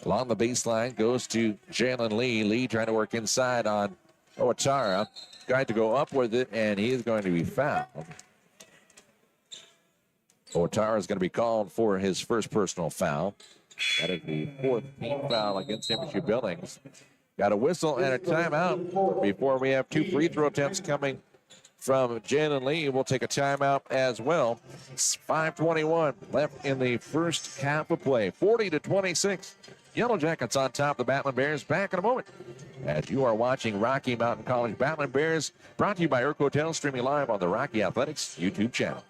along the baseline goes to Jalen Lee. Lee trying to work inside on Awatara. Tried to go up with it, and he is going to be fouled. Awatara is going to be called for his first personal foul. That is the 4th team foul against MSU Billings. Got a whistle and a timeout before we have 2 free throw attempts coming from Jalen Lee. We'll take a timeout as well. 5:21 left in the first half of play. 40-26. Yellowjackets on top of the Battlin Bears. Back in a moment as you are watching Rocky Mountain College Battlin Bears, brought to you by Urk Hotel, streaming live on the Rocky Athletics YouTube channel.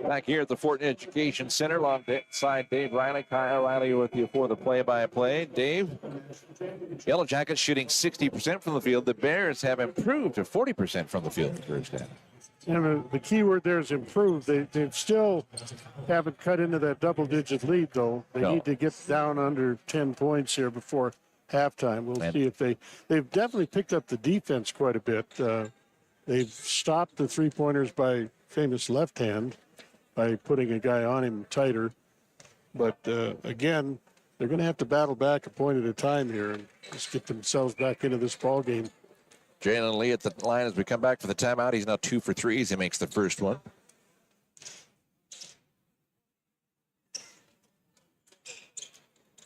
Back here at the Fortin Education Center, alongside Dave Riley. Kyle Riley with you for the play-by-play. Dave, Yellowjackets shooting 60% from the field. The Bears have improved to 40% from the field in the first half. And the key word there is improved. They still haven't cut into that double-digit lead, though. They need to get down under 10 points here before halftime. We'll see if they've definitely picked up the defense quite a bit. They've stopped the three-pointers by famous left hand by putting a guy on him tighter. But, again, they're going to have to battle back a point at a time here and just get themselves back into this ball game. Jalen Lee at the line as we come back for the timeout. He's now 2 for 3 as he makes the first one.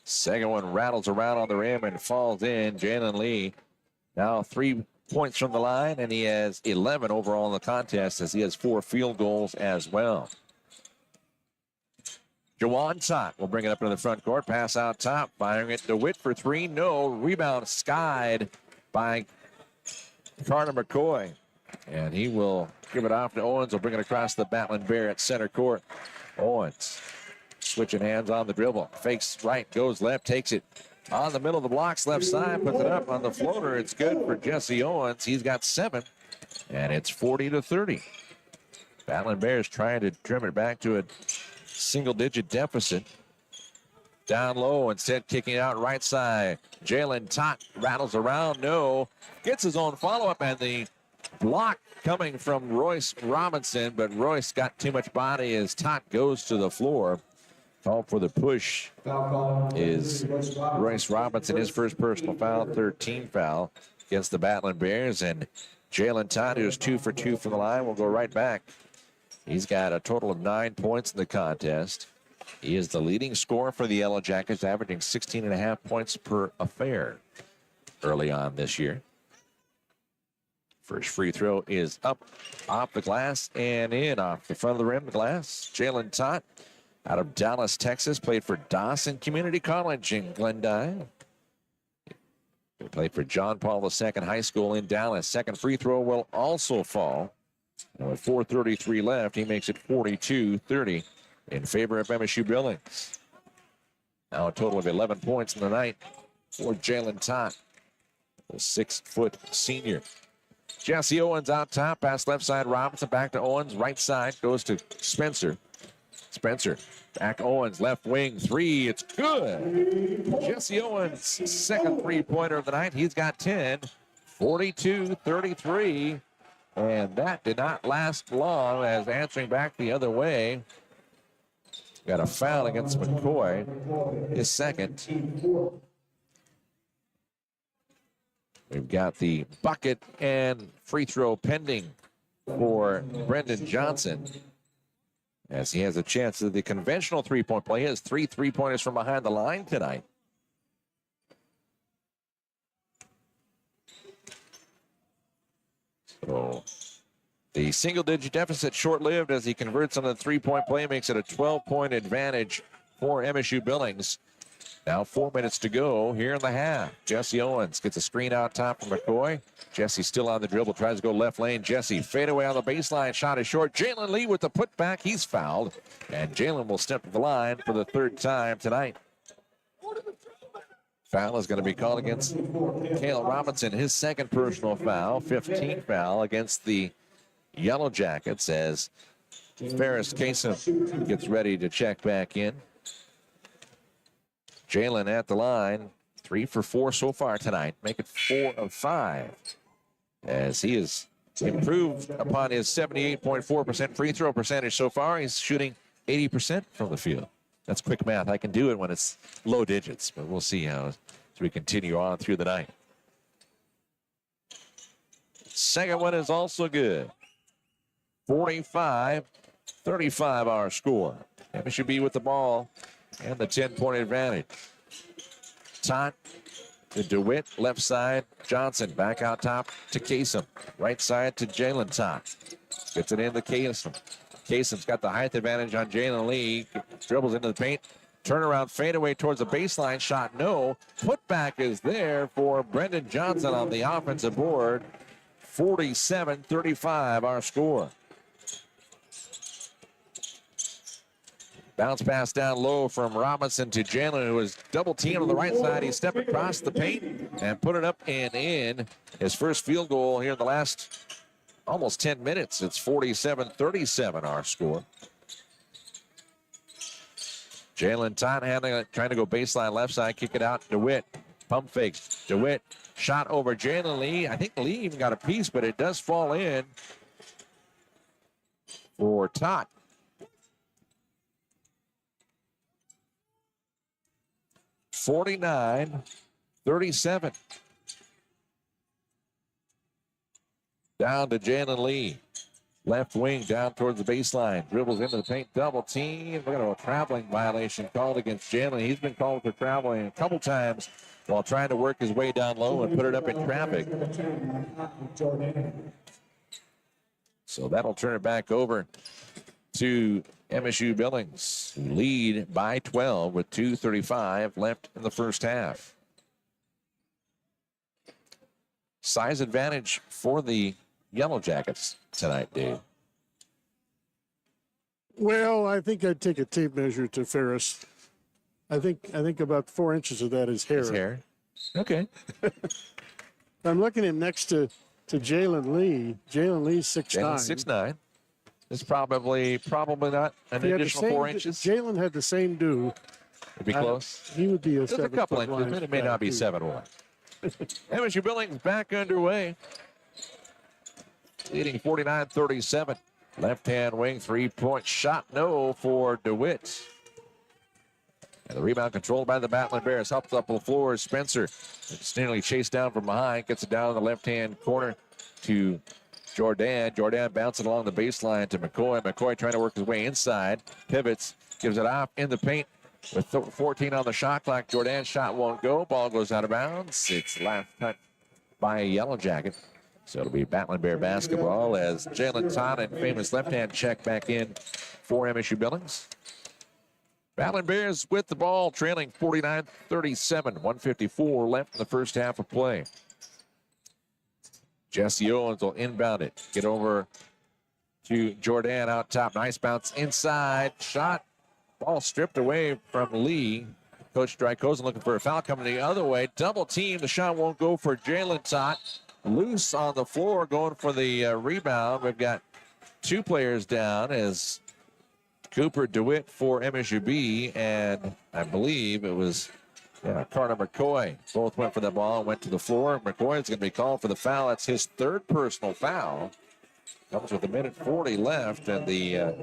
Second one rattles around on the rim and falls in. Jalen Lee now 3 points from the line, and he has 11 overall in the contest as he has 4 field goals as well. Jawan Tot will bring it up into the front court. Pass out top, firing it to Witt for 3. No. Rebound skied by Carter McCoy. And he will give it off to Owens. Will bring it across the Battlin Bear at center court. Owens switching hands on the dribble. Fakes right, goes left, takes it on the middle of the blocks, left side, puts it up on the floater. It's good for Jesse Owens. He's got 7, and it's 40-30. Battlin Bears trying to trim it back to a single-digit deficit. Down low, instead kicking it out right side. Jalen Tot rattles around, no. Gets his own follow-up, and the block coming from Royce Robinson, but Royce got too much body as Tot goes to the floor. Call for the push is Royce Robinson, his first personal foul, 13 foul against the Battlin Bears. And Jalen Todd, who's 2 for 2 from the line, will go right back. He's got a total of 9 points in the contest. He is the leading scorer for the Yellowjackets, averaging 16.5 points per affair early on this year. First free throw is up off the glass and in off the front of the rim, the glass. Jalen Tott out of Dallas, Texas, played for Dawson Community College in Glendive. He played for John Paul II High School in Dallas. Second free throw will also fall. And with 4:33 left, he makes it 42-30 in favor of MSU Billings. Now a total of 11 points in the night for Jalen Tott, the 6-foot senior. Jesse Owens out top, pass left side, Robinson back to Owens, right side goes to Spencer. Spencer, back Owens, left wing, three, it's good. Jesse Owens, second three-pointer of the night, he's got 10, 42-33, and that did not last long as answering back the other way. Got a foul against McCoy, his second. We've got the bucket and free throw pending for Brendan Johnson, as he has a chance of the conventional three-point play. He has 3 three-pointers from behind the line tonight. So the single-digit deficit short-lived as he converts on the three-point play, makes it a 12-point advantage for MSU Billings. Now 4 minutes to go here in the half. Jesse Owens gets a screen out top from McCoy. Jesse still on the dribble, tries to go left lane. Jesse fade away on the baseline, shot is short. Jalen Lee with the putback, he's fouled. And Jalen will step to the line for the third time tonight. Foul is going to be called against Cale Robinson, his second personal foul, 15th foul against the Yellowjackets as Ferris Kasem gets ready to check back in. Jalen at the line, 3 for 4 so far tonight. Make it 4 of 5 as he has improved upon his 78.4% free throw percentage so far. He's shooting 80% from the field. That's quick math. I can do it when it's low digits, but we'll see how as we continue on through the night. Second one is also good. 45-35 our score. MSU with the ball and the 10-point advantage. Tott to DeWitt, left side. Johnson back out top to Kasem. Right side to Jalen Tott. Gets it into Kasem. Kasem's got the height advantage on Jalen Lee. Dribbles into the paint. Turnaround fadeaway towards the baseline. Shot no. Putback is there for Brendan Johnson on the offensive board. 47-35 our score. Bounce pass down low from Robinson to Jalen, who was double teamed on the right side. He stepped across the paint and put it up and in. His first field goal here in the last almost 10 minutes. It's 47-37 our score. Jalen Tott handling it, trying to go baseline left side, kick it out. DeWitt, pump fakes. DeWitt, shot over Jalen Lee. I think Lee even got a piece, but it does fall in for Tott. (49-37). Down to Jalen Lee. Left wing down towards the baseline. Dribbles into the paint. Double team. Look at a traveling violation called against Jalen. He's been called for traveling a couple times while trying to work his way down low and put it up in traffic. So that'll turn it back over to MSU Billings, who lead by 12 with 2:35 left in the first half. Size advantage for the Yellowjackets tonight, Dave. Well, I think I'd take a tape measure to Ferris. I think about 4 inches of that is hair. His hair. Okay. I'm looking at him next to Jalen Lee. Jalen Lee's 6'9". Jalen 6'9". It's probably not an additional 4 inches. Jalen had the same do. It'd be close. He would be a There's a 7 couple foot inches, but it may not be 7'1". MSU Billings back underway. Leading 49-37. Left-hand wing, three-point shot, no for DeWitt. And the rebound controlled by the Battlin Bears. Helps up the floor. Spencer. It's nearly chased down from behind. Gets it down in the left-hand corner to Jordan. Jordan bouncing along the baseline to McCoy. McCoy trying to work his way inside. Pivots. Gives it off in the paint. With 14 on the shot clock. Jordan's shot won't go. Ball goes out of bounds. It's last touch by a Yellowjacket. So it'll be Battlin Bear basketball as Jalen Todd and famous left-hand check back in for MSU Billings. Battlin Bears with the ball, trailing 49-37. 154 left in the first half of play. Jesse Owens will inbound it. Get over to Jordan out top. Nice bounce inside. Shot. Ball stripped away from Lee. Coach Drykosen looking for a foul coming the other way. Double team. The shot won't go for Jalen Todd. Loose on the floor going for the rebound. We've got two players down as Cooper DeWitt for MSUB, and I believe it was Carter McCoy. Both went for the ball and went to the floor. McCoy is going to be called for the foul. That's his third personal foul. Comes with 1:40 left, and the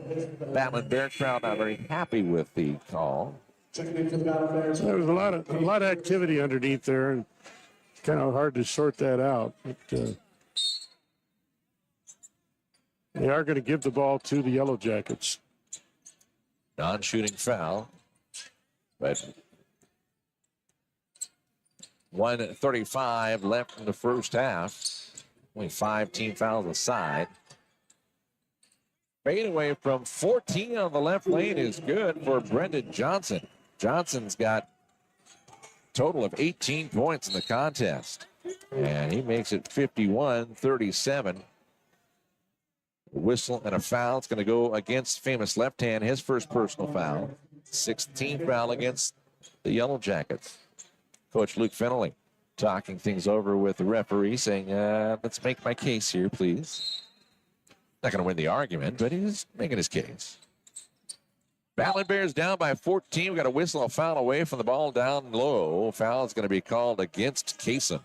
Battlin Bear crowd not very happy with the call. There was a lot of activity underneath there, and kind of hard to sort that out. But, they are going to give the ball to the Yellowjackets. Non-shooting foul, but 1:35 left in the first half. Only 5 team fouls aside. Fade away from 14 on the left lane is good for Brendan Johnson. Johnson's got a total of 18 points in the contest, and he makes it 51-37. Whistle and a foul. It's going to go against famous left hand, his first personal foul. 16th foul against the Yellowjackets. Coach Luke Fennelly talking things over with the referee, saying, let's make my case here, please. Not going to win the argument, but he's making his case. Battlin Bears down by 14. We've got a whistle, a foul away from the ball down low. Foul is going to be called against Kasem.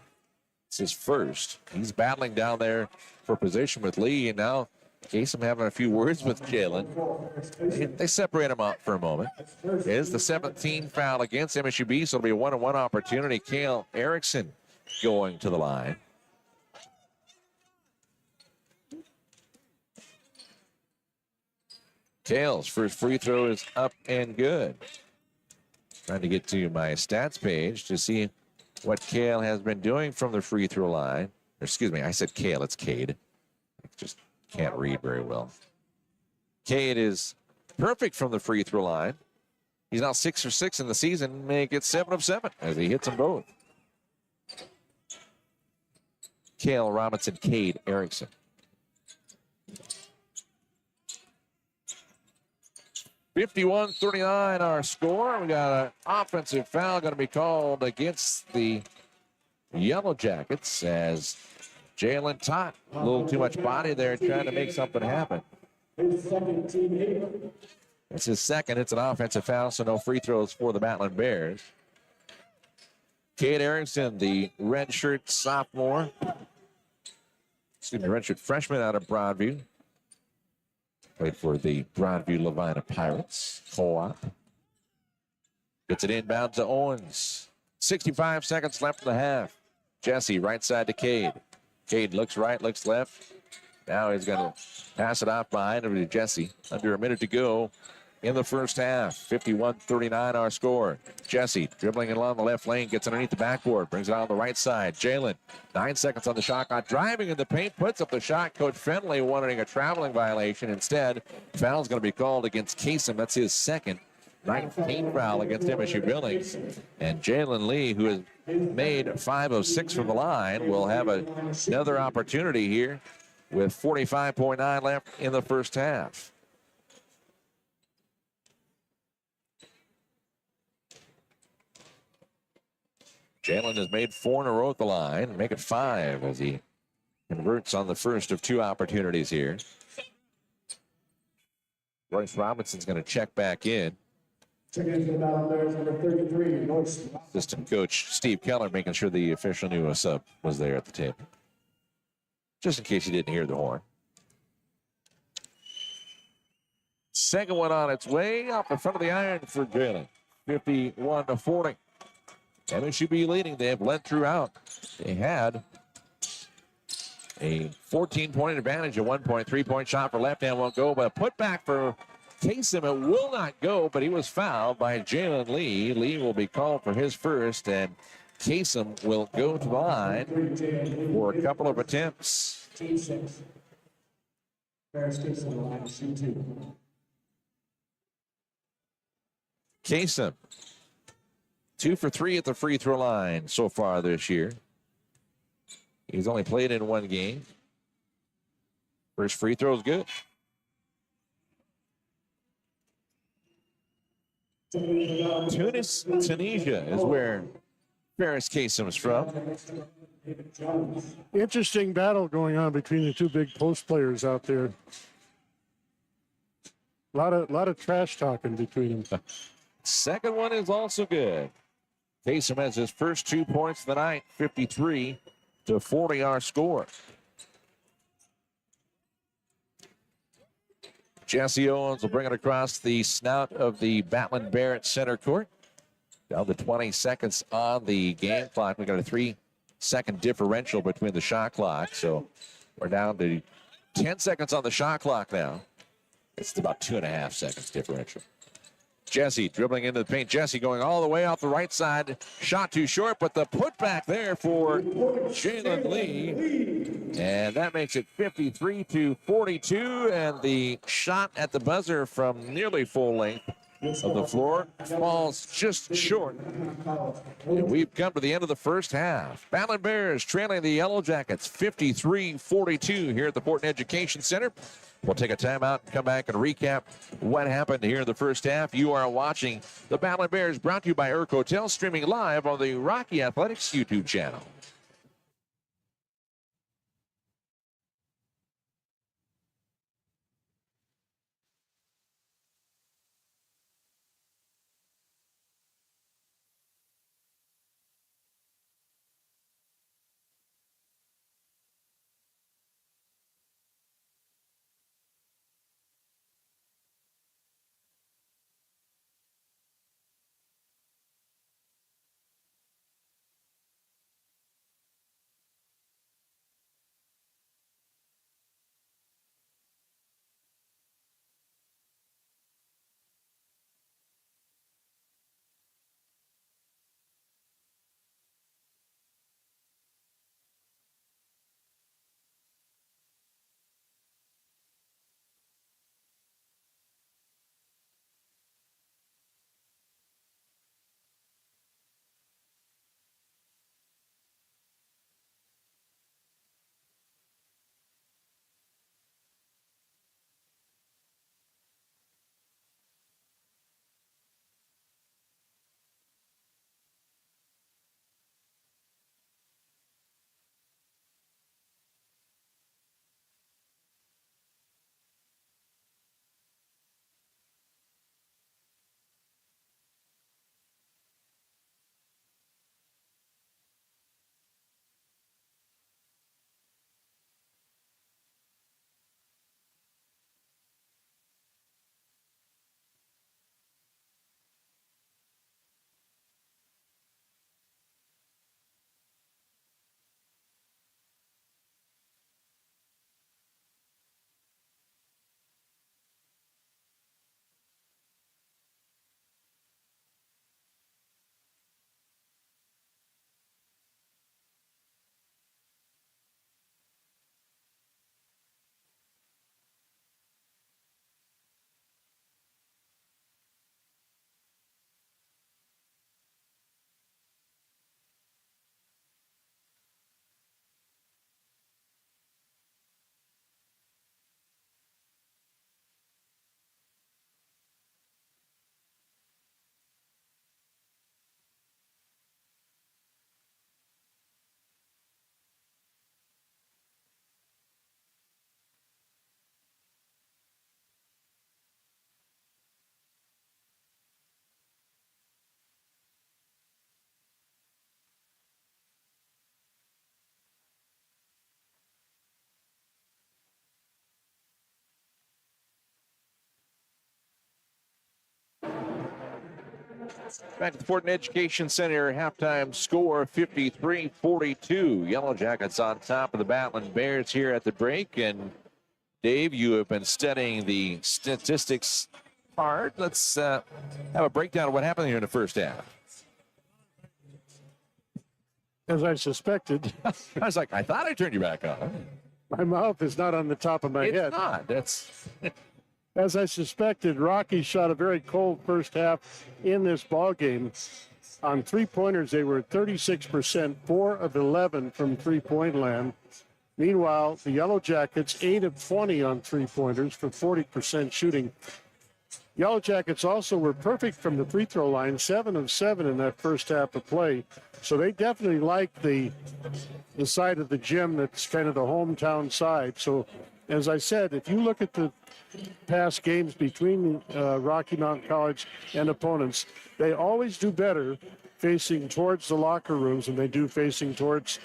It's his first. He's battling down there for position with Lee, and now Kasem having a few words with Jalen. They separate him out for a moment. It is the 17th foul against MSUB, so it'll be a one-on-one opportunity. Cale Erickson going to the line. Cale's first free throw is up and good. Trying to get to my stats page to see what Cale has been doing from the free throw line. Or, excuse me, I said Cale, it's Cade. Just can't read very well. Cade is perfect from the free throw line. He's now 6 for 6 in the season, make it 7 of 7 as he hits them both. Cale Robinson, Cade Erickson. (51-39) our score. We got an offensive foul going to be called against the Yellowjackets as Jalen Todd, a little too much body there trying to make something happen. It's his second. It's an offensive foul, so no free throws for the Battlin Bears. Cade Erickson, the redshirt sophomore. Excuse me, redshirt freshman out of Broadview. Played for the Broadview Levina Pirates co-op. Gets it inbound to Owens. 65 seconds left in the half. Jesse, right side to Cade. Cade looks right, looks left. Now he's going to pass it off behind him to Jesse. Under a minute to go in the first half. 51-39 our score. Jesse dribbling along the left lane, gets underneath the backboard, brings it out on the right side. Jalen, 9 seconds on the shot clock, driving in the paint, puts up the shot. Coach Fenley wanting a traveling violation. Instead, foul's going to be called against Kasem. That's his second. 19th foul against MSU Billings. And Jalen Lee, who has made 5 of 6 from the line, will have another opportunity here with 45.9 left in the first half. Jalen has made 4 in a row at the line, make it 5 as he converts on the first of 2 opportunities here. Royce Robinson's going to check back in. Assistant coach Steve Keller making sure the official knew a sub was there at the table, just in case you didn't hear the horn. Second one on its way up in front of the iron for Jalen. 51-40. MSUB leading. They have led throughout. They had a 14-point advantage. A 1-point, 3-point shot for left hand won't go, but a putback for Kasem. It will not go, but he was fouled by Jalen Lee. Lee will be called for his first, and Kasem will go to the line for a couple of attempts. Team 6. Ferris Kasem on the line, shoot 2. Kasem, 2 for 3 at the free throw line so far this year. He's only played in 1 game. First free throw is good. Tunis, Tunisia is where Ferris Kasem is from. Interesting battle going on between the 2 big post players out there. A lot of trash talking between them. Second one is also good. Kasem has his first 2 points of the night, 53-40 our score. Jesse Owens will bring it across the snout of the Battlin Bears center court. Down to 20 seconds on the game clock. We got a 3-second differential between the shot clock. So we're down to 10 seconds on the shot clock now. It's about 2.5 seconds differential. Jesse dribbling into the paint. Jesse going all the way off the right side. Shot too short, but the putback there for Jalen Lee. And that makes it 53-42. And the shot at the buzzer from nearly full length of the floor falls just short. And we've come to the end of the first half. Battlin Bears trailing the Yellowjackets 53-42 here at the Fortin Education Center. We'll take a timeout and come back and recap what happened here in the first half. You are watching the Battlin Bears, brought to you by Urk Hotel, streaming live on the Rocky Athletics YouTube channel. Back to the Fortin Education Center, halftime score 53-42. Yellowjackets on top of the Battlin Bears here at the break. And Dave, you have been studying the statistics hard. Let's have a breakdown of what happened here in the first half. As I suspected, I was like, I thought I turned you back on. my mouth is not on the top of my It's head. not. That's As I suspected, Rocky shot a very cold first half in this ball game. On three-pointers, they were 36%, 4 of 11 from three-point land. Meanwhile, the Yellowjackets, 8 of 20 on three-pointers for 40% shooting. Yellowjackets also were perfect from the free throw line, 7 of 7 in that first half of play. So they definitely like the side of the gym that's kind of the hometown side. So, as I said, if you look at the past games between Rocky Mountain College and opponents, they always do better facing towards the locker rooms than they do facing towards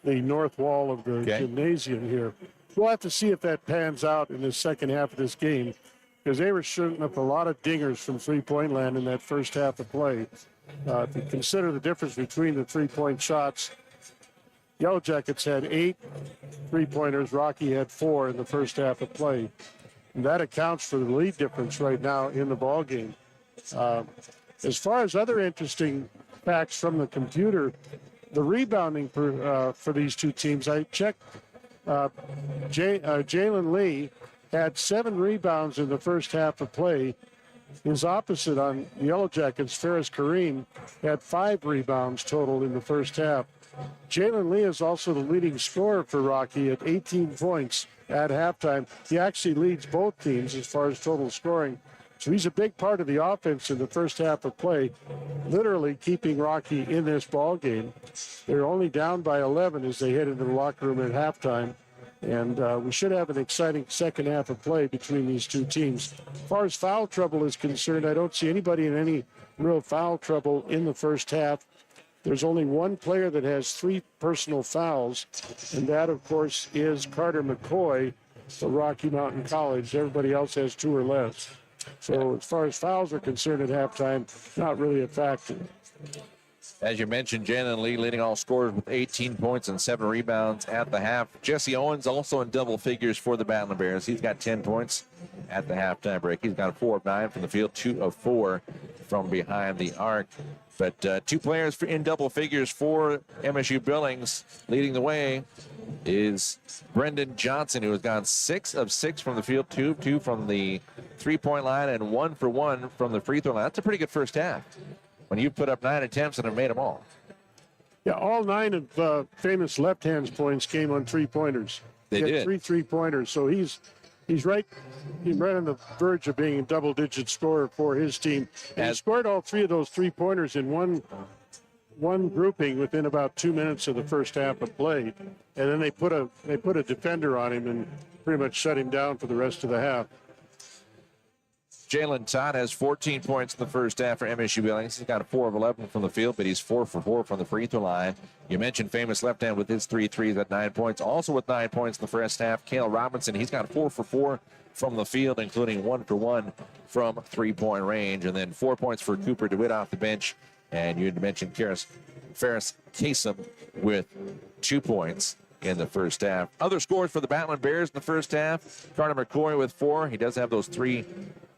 the north wall of the gymnasium here. We'll have to see if that pans out in the second half of this game, because they were shooting up a lot of dingers from three-point land in that first half of play. If you consider the difference between the three-point shots, Yellowjackets had 8 three-pointers, Rocky had 4 in the first half of play. And that accounts for the lead difference right now in the ball game. As far as other interesting facts from the computer, the rebounding for these two teams, I checked. Jalen Lee had 7 rebounds in the first half of play. His opposite on the Yellowjackets, Ferris Kareem, had 5 rebounds total in the first half. Jalen Lee is also the leading scorer for Rocky at 18 points at halftime. He actually leads both teams as far as total scoring. So he's a big part of the offense in the first half of play, literally keeping Rocky in this ball game. They're only down by 11 as they head into the locker room at halftime. And we should have an exciting second half of play between these two teams. As far as foul trouble is concerned, I don't see anybody in any real foul trouble in the first half. There's only one player that has 3 personal fouls, and that, of course, is Carter McCoy for Rocky Mountain College. Everybody else has 2 or less. So as far as fouls are concerned at halftime, not really a factor. As you mentioned, Jalen Lee leading all scorers with 18 points and 7 rebounds at the half. Jesse Owens also in double figures for the Battlin Bears. He's got 10 points at the halftime break. He's got 4 of 9 from the field, 2 of 4 from behind the arc. But 2 players in double figures for MSU Billings. Leading the way is Brendan Johnson, who has gone 6 of 6 from the field, 2 of 2 from the three-point line, and 1 for 1 from the free throw line. That's a pretty good first half when you put up 9 attempts and have made them all. Yeah, all 9 of famous left-hand points came on three-pointers. They had did. 3 three-pointers, so he's right on the verge of being a double-digit scorer for his team. And he scored all 3 of those three-pointers in one grouping within about 2 minutes of the first half of play, and then they put a defender on him and pretty much shut him down for the rest of the half. Jalen Todd has 14 points in the first half for MSU Billings. He's got 4 of 11 from the field, but he's 4 for 4 from the free throw line. You mentioned famous left hand with his 3 threes at 9 points. Also with 9 points in the first half, Cale Robinson. He's got 4 for 4 from the field, including 1 for 1 from three-point range. And then 4 points for Cooper DeWitt off the bench. And you had mentioned Ferris Kasem with 2 points in the first half. Other scores for the Battlin Bears in the first half. Carter McCoy with 4. He does have those 3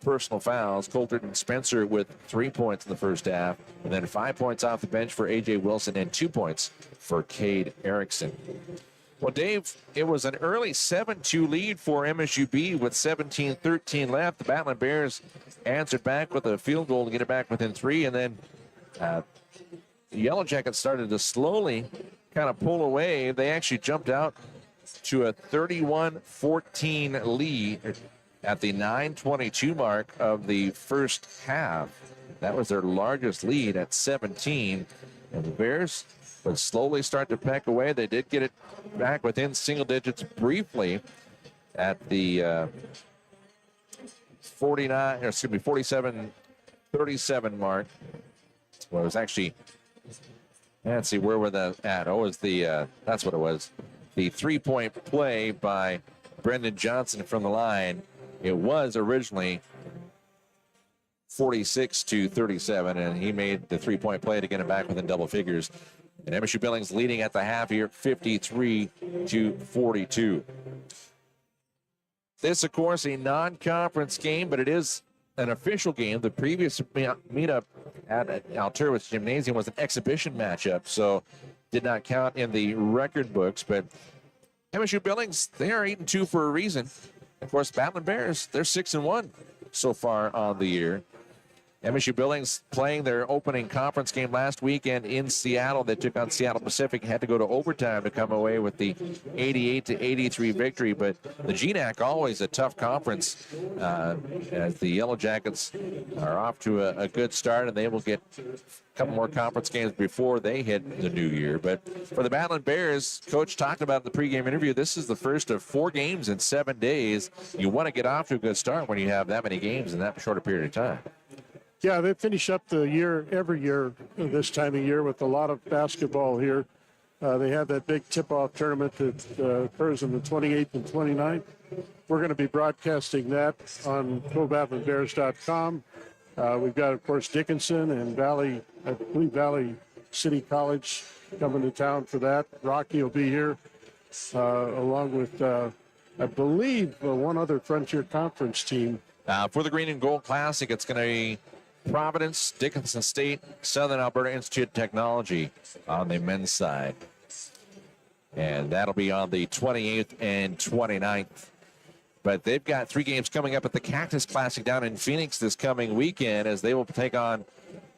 personal fouls. Colton Spencer with 3 points in the first half, and then 5 points off the bench for A.J. Wilson and 2 points for Cade Erickson. Well, Dave, it was an early 7-2 lead for MSUB with 17-13 left. The Battlin Bears answered back with a field goal to get it back within 3, and then the Yellowjackets started to slowly kind of pull away. They actually jumped out to a 31-14 lead at the 9:22 mark of the first half. That was their largest lead at 17. And the Bears would slowly start to peck away. They did get it back within single digits briefly at the 47-37 mark. Well, it was actually, let's see, where were the at? Oh, it was the, that's what it was. The 3-point play by Brendan Johnson from the line. It was originally 46-37, and he made the 3-point play to get it back within double figures. And MSU Billings leading at the half here, 53-42. This, of course, a non-conference game, but it is an official game. The previous meetup at Alturas Gymnasium was an exhibition matchup, so did not count in the record books. But MSU Billings, they are 8-2 for a reason. Of course, Battlin Bears, they're 6-1 so far on the year. MSU Billings playing their opening conference game last weekend in Seattle. They took on Seattle Pacific, had to go to overtime to come away with the 88-83 victory. But the GNAC, always a tough conference, as the Yellowjackets are off to a good start, and they will get a couple more conference games before they hit the new year. But for the Battlin Bears, Coach talked about in the pregame interview, this is the first of 4 games in 7 days. You want to get off to a good start when you have that many games in that short a period of time. Yeah, they finish up the year every year this time of year with a lot of basketball here. They have that big tip-off tournament that occurs on the 28th and 29th. We're going to be broadcasting that on GoBatlinBears.com. We've got, of course, Dickinson and Valley City College coming to town for that. Rocky will be here along with, I believe, one other Frontier Conference team. For the Green and Gold Classic, it's going to be Providence, Dickinson State, Southern Alberta Institute of Technology on the men's side. And that'll be on the 28th and 29th. But they've got 3 games coming up at the Cactus Classic down in Phoenix this coming weekend, as they will take on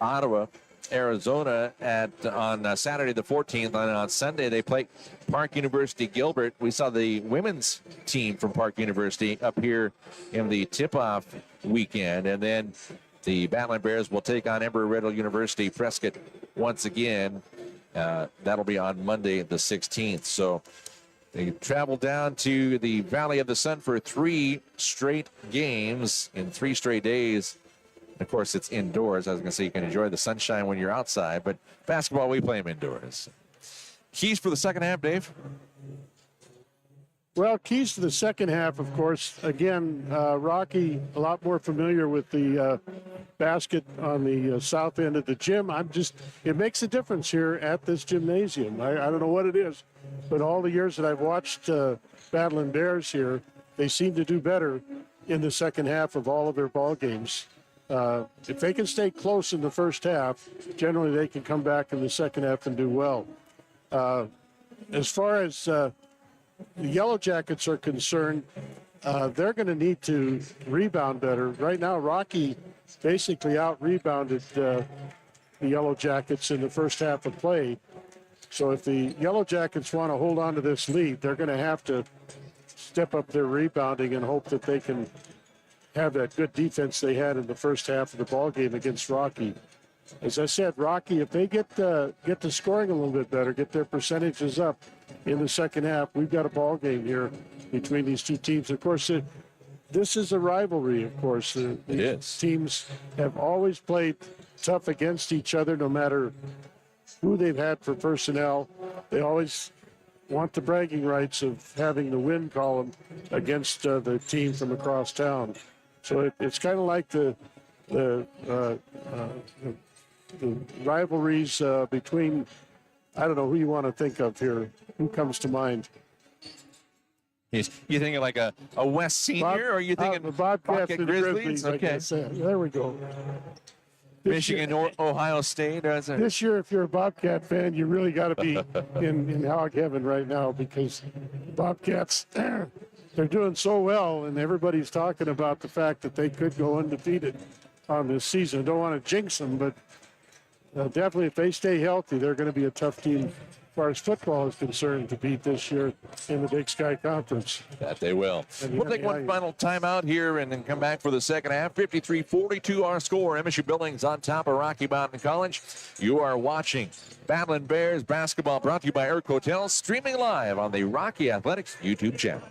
Ottawa, Arizona on Saturday the 14th. And on Sunday, they play Park University Gilbert. We saw the women's team from Park University up here in the tip-off weekend. And then the Battlin Bears will take on Embry-Riddle University Prescott once again. That'll be on Monday the 16th. So they travel down to the Valley of the Sun for 3 straight games in 3 straight days. Of course, it's indoors. I was going to say you can enjoy the sunshine when you're outside, but basketball, we play them indoors. Keys for the second half, Dave? Well, keys to the second half, of course. Again, Rocky, a lot more familiar with the basket on the south end of the gym. It makes a difference here at this gymnasium. I don't know what it is, but all the years that I've watched Battlin Bears here, they seem to do better in the second half of all of their ball games. If they can stay close in the first half, generally they can come back in the second half and do well. As far as the Yellowjackets are concerned, they're going to need to rebound better. Right now, Rocky basically out-rebounded the Yellowjackets in the first half of play. So if the Yellowjackets want to hold on to this lead, they're going to have to step up their rebounding and hope that they can have that good defense they had in the first half of the ball game against Rocky. As I said, Rocky, if they get to scoring a little bit better, get their percentages up in the second half, we've got a ball game here between these two teams. Of course, this is a rivalry, of course. These teams have always played tough against each other, no matter who they've had for personnel. They always want the bragging rights of having the win column against the team from across town. So it's kind of like the rivalries between, I don't know who you want to think of here. Who comes to mind? You thinking like a West Senior, or you thinking Bobcat Grizzlies? Okay, there we go. Michigan or Ohio State? This year, if you're a Bobcat fan, you really got to be in hog heaven right now, because Bobcats, they're doing so well, and everybody's talking about the fact that they could go undefeated on this season. I don't want to jinx them, but definitely if they stay healthy, they're going to be a tough team as far as football is concerned to beat this year in the Big Sky Conference. That they will. We'll take one final timeout here and then come back for the second half. 53-42 our score. MSU Billings on top of Rocky Mountain College. You are watching Battlin Bears basketball, brought to you by Eric Hotels, streaming live on the Rocky Athletics YouTube channel.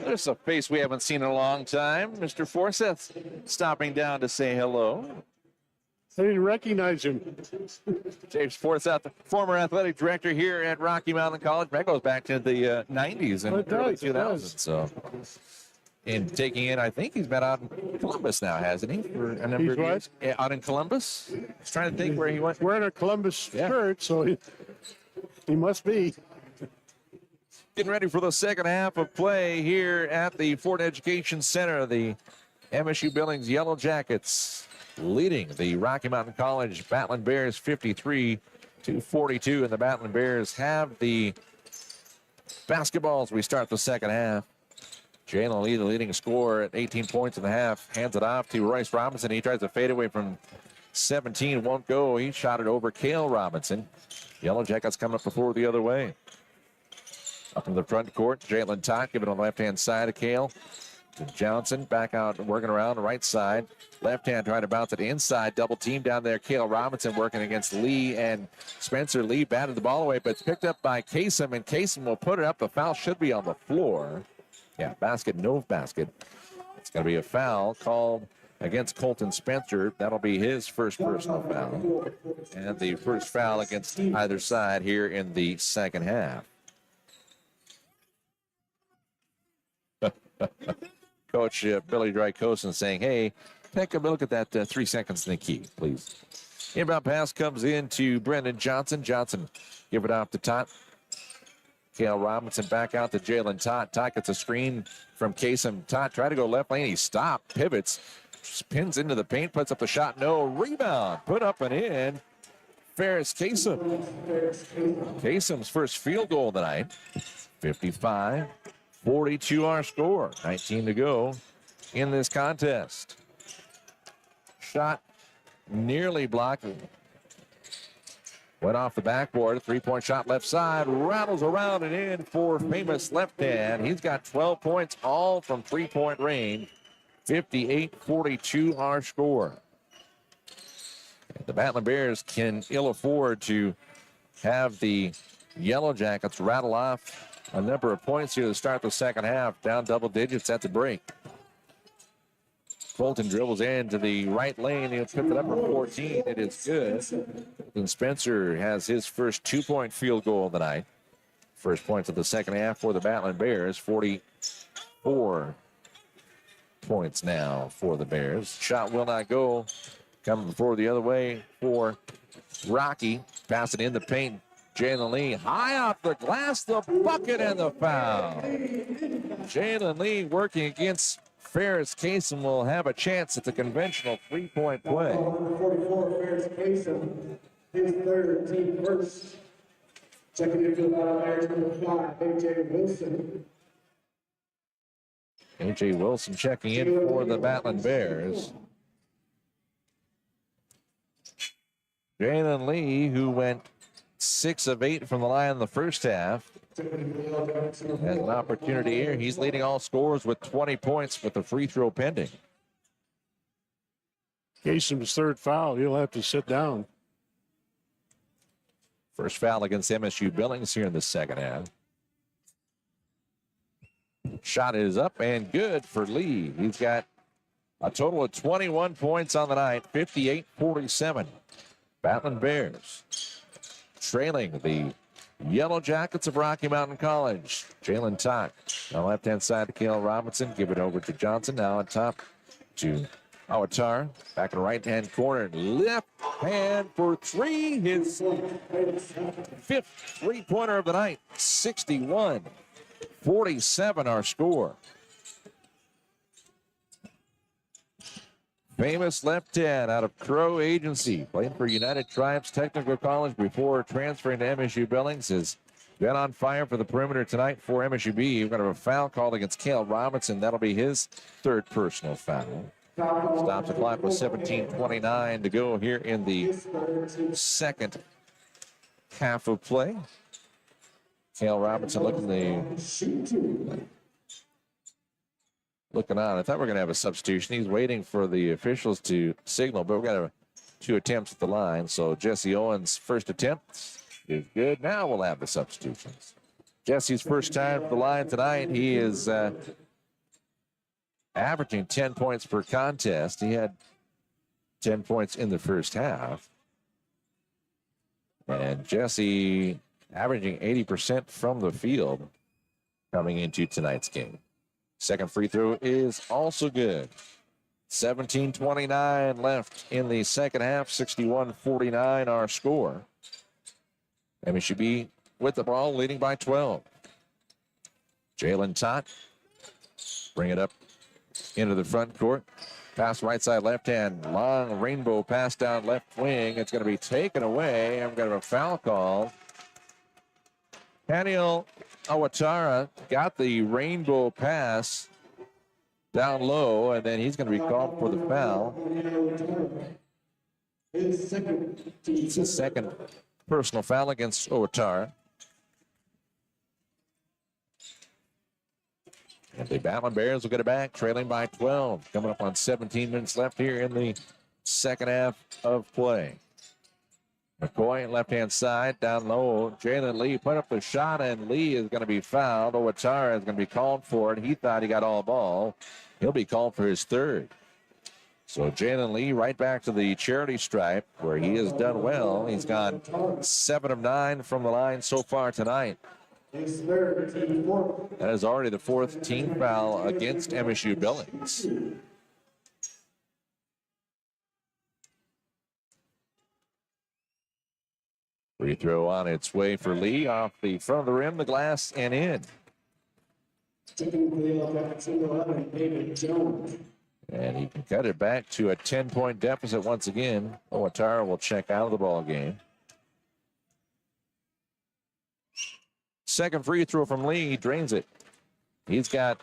There's a face we haven't seen in a long time. Mr. Forsyth stopping down to say hello. I didn't recognize him. James Forsyth, the former athletic director here at Rocky Mountain College. That goes back to the 90s and early 2000s. So, and taking in, I think he's been out in Columbus now, hasn't he? For a number of years. Yeah, out in Columbus. He's trying to think where he went. Wearing a Columbus shirt, so he must be. Getting ready for the second half of play here at the Fortin Education Center. The MSU Billings Yellowjackets leading the Rocky Mountain College Battlin Bears 53-42. And the Battlin Bears have the basketball as we start the second half. Jalen Lee, the leading scorer at 18 points in the half, hands it off to Royce Robinson. He tries to fade away from 17, won't go. He shot it over Cale Robinson. Yellowjackets coming up the floor the other way. Up in the front court, Jalen Todd, give it on the left-hand side of Cale. Johnson back out working around the right side. Left hand trying to bounce it inside. Double team down there. Cale Robinson working against Lee and Spencer. Lee batted the ball away, but it's picked up by Kasem, and Kasem will put it up. The foul should be on the floor. Yeah, basket, no basket. It's going to be a foul called against Colton Spencer. That'll be his first personal foul. And the first foul against either side here in the second half. Coach Billy Drykosen saying, hey, take a look at that 3 seconds in the key, please. Inbound pass comes in to Brendan Johnson. Johnson give it off the top. Cale Robinson back out to Jalen Todd. Todd gets a screen from Kasem. Todd tried to go left lane. He stopped, pivots, spins into the paint, puts up the shot. No rebound. Put up and in. Ferris Kasem. Kasem's first field goal tonight. 55-42 our score. 19 to go in this contest. Shot nearly blocked. Went off the backboard. 3-point shot left side. Rattles around and in for famous left hand. He's got 12 points, all from 3-point range. 58-42 our score. The Battlin Bears can ill afford to have the Yellowjackets rattle off a number of points here to start the second half. Down double digits at the break. Colton dribbles into the right lane. He'll pick it up for 14. It is good. And Spencer has his first 2-point field goal of the night. First points of the second half for the Battlin Bears. 44 points now for the Bears. Shot will not go. Coming forward the other way for Rocky. Pass it in the paint. Jalen Lee high off the glass, the bucket and the foul. Jalen Lee working against Ferris Kasem will have a chance at the conventional 3-point play. Number 44, Ferris Kasem, his third, team first. Checking in for the Battlin Bears, number 5, A.J. Wilson. A.J. Wilson checking in for the Battlin Bears. Jalen Lee, who went 6 of 8 from the line in the first half, has an opportunity here. He's leading all scorers with 20 points with the free throw pending. Kasem's third foul. He'll have to sit down. First foul against MSU Billings here in the second half. Shot is up and good for Lee. He's got a total of 21 points on the night, 58-47. Battlin Bears trailing the Yellowjackets of Rocky Mountain College. Jalen Todd on the left-hand side to Cale Robinson. Give it over to Johnson. Now on top to Awatar. Back in the right-hand corner. Left hand for 3. His 5th three-pointer of the night. 61-47 our score. Famous left hand out of Crow Agency, playing for United Tribes Technical College before transferring to MSU Billings, has been on fire for the perimeter tonight for MSUB. We're going to have a foul called against Cale Robinson. That'll be his third personal foul. Stops the clock with 17:29 to go here in the second half of play. Cale Robinson looking on. I thought we were going to have a substitution. He's waiting for the officials to signal, but we've got 2 attempts at the line. So Jesse Owens' first attempt is good. Now we'll have the substitutions. Jesse's first time at the line tonight. He is averaging 10 points per contest. He had 10 points in the first half. And Jesse averaging 80% from the field coming into tonight's game. Second free throw is also good. 17:29 left in the second half. 61-49 our score. MSU with the ball, leading by 12. Jalen Tott bring it up into the front court. Pass right side, left hand, long rainbow pass down left wing. It's going to be taken away. I'm going to have a foul call. Daniel Awatara got the rainbow pass down low, and then he's going to be called for the foul. It's his second personal foul against Awatara. And the Battlin Bears will get it back, trailing by 12. Coming up on 17 minutes left here in the second half of play. McCoy, left-hand side, down low. Jalen Lee put up the shot, and Lee is going to be fouled. Owatara is going to be called for it. He thought he got all ball. He'll be called for his third. So Jalen Lee right back to the charity stripe, where he has done well. He's gone 7 of 9 from the line so far tonight. That is already the fourth team foul against MSU Billings. Free throw on its way for Lee, off the front of the rim, the glass, and in. And he can cut it back to a 10-point deficit once again. Owatara will check out of the ball game. Second free throw from Lee, he drains it. He's got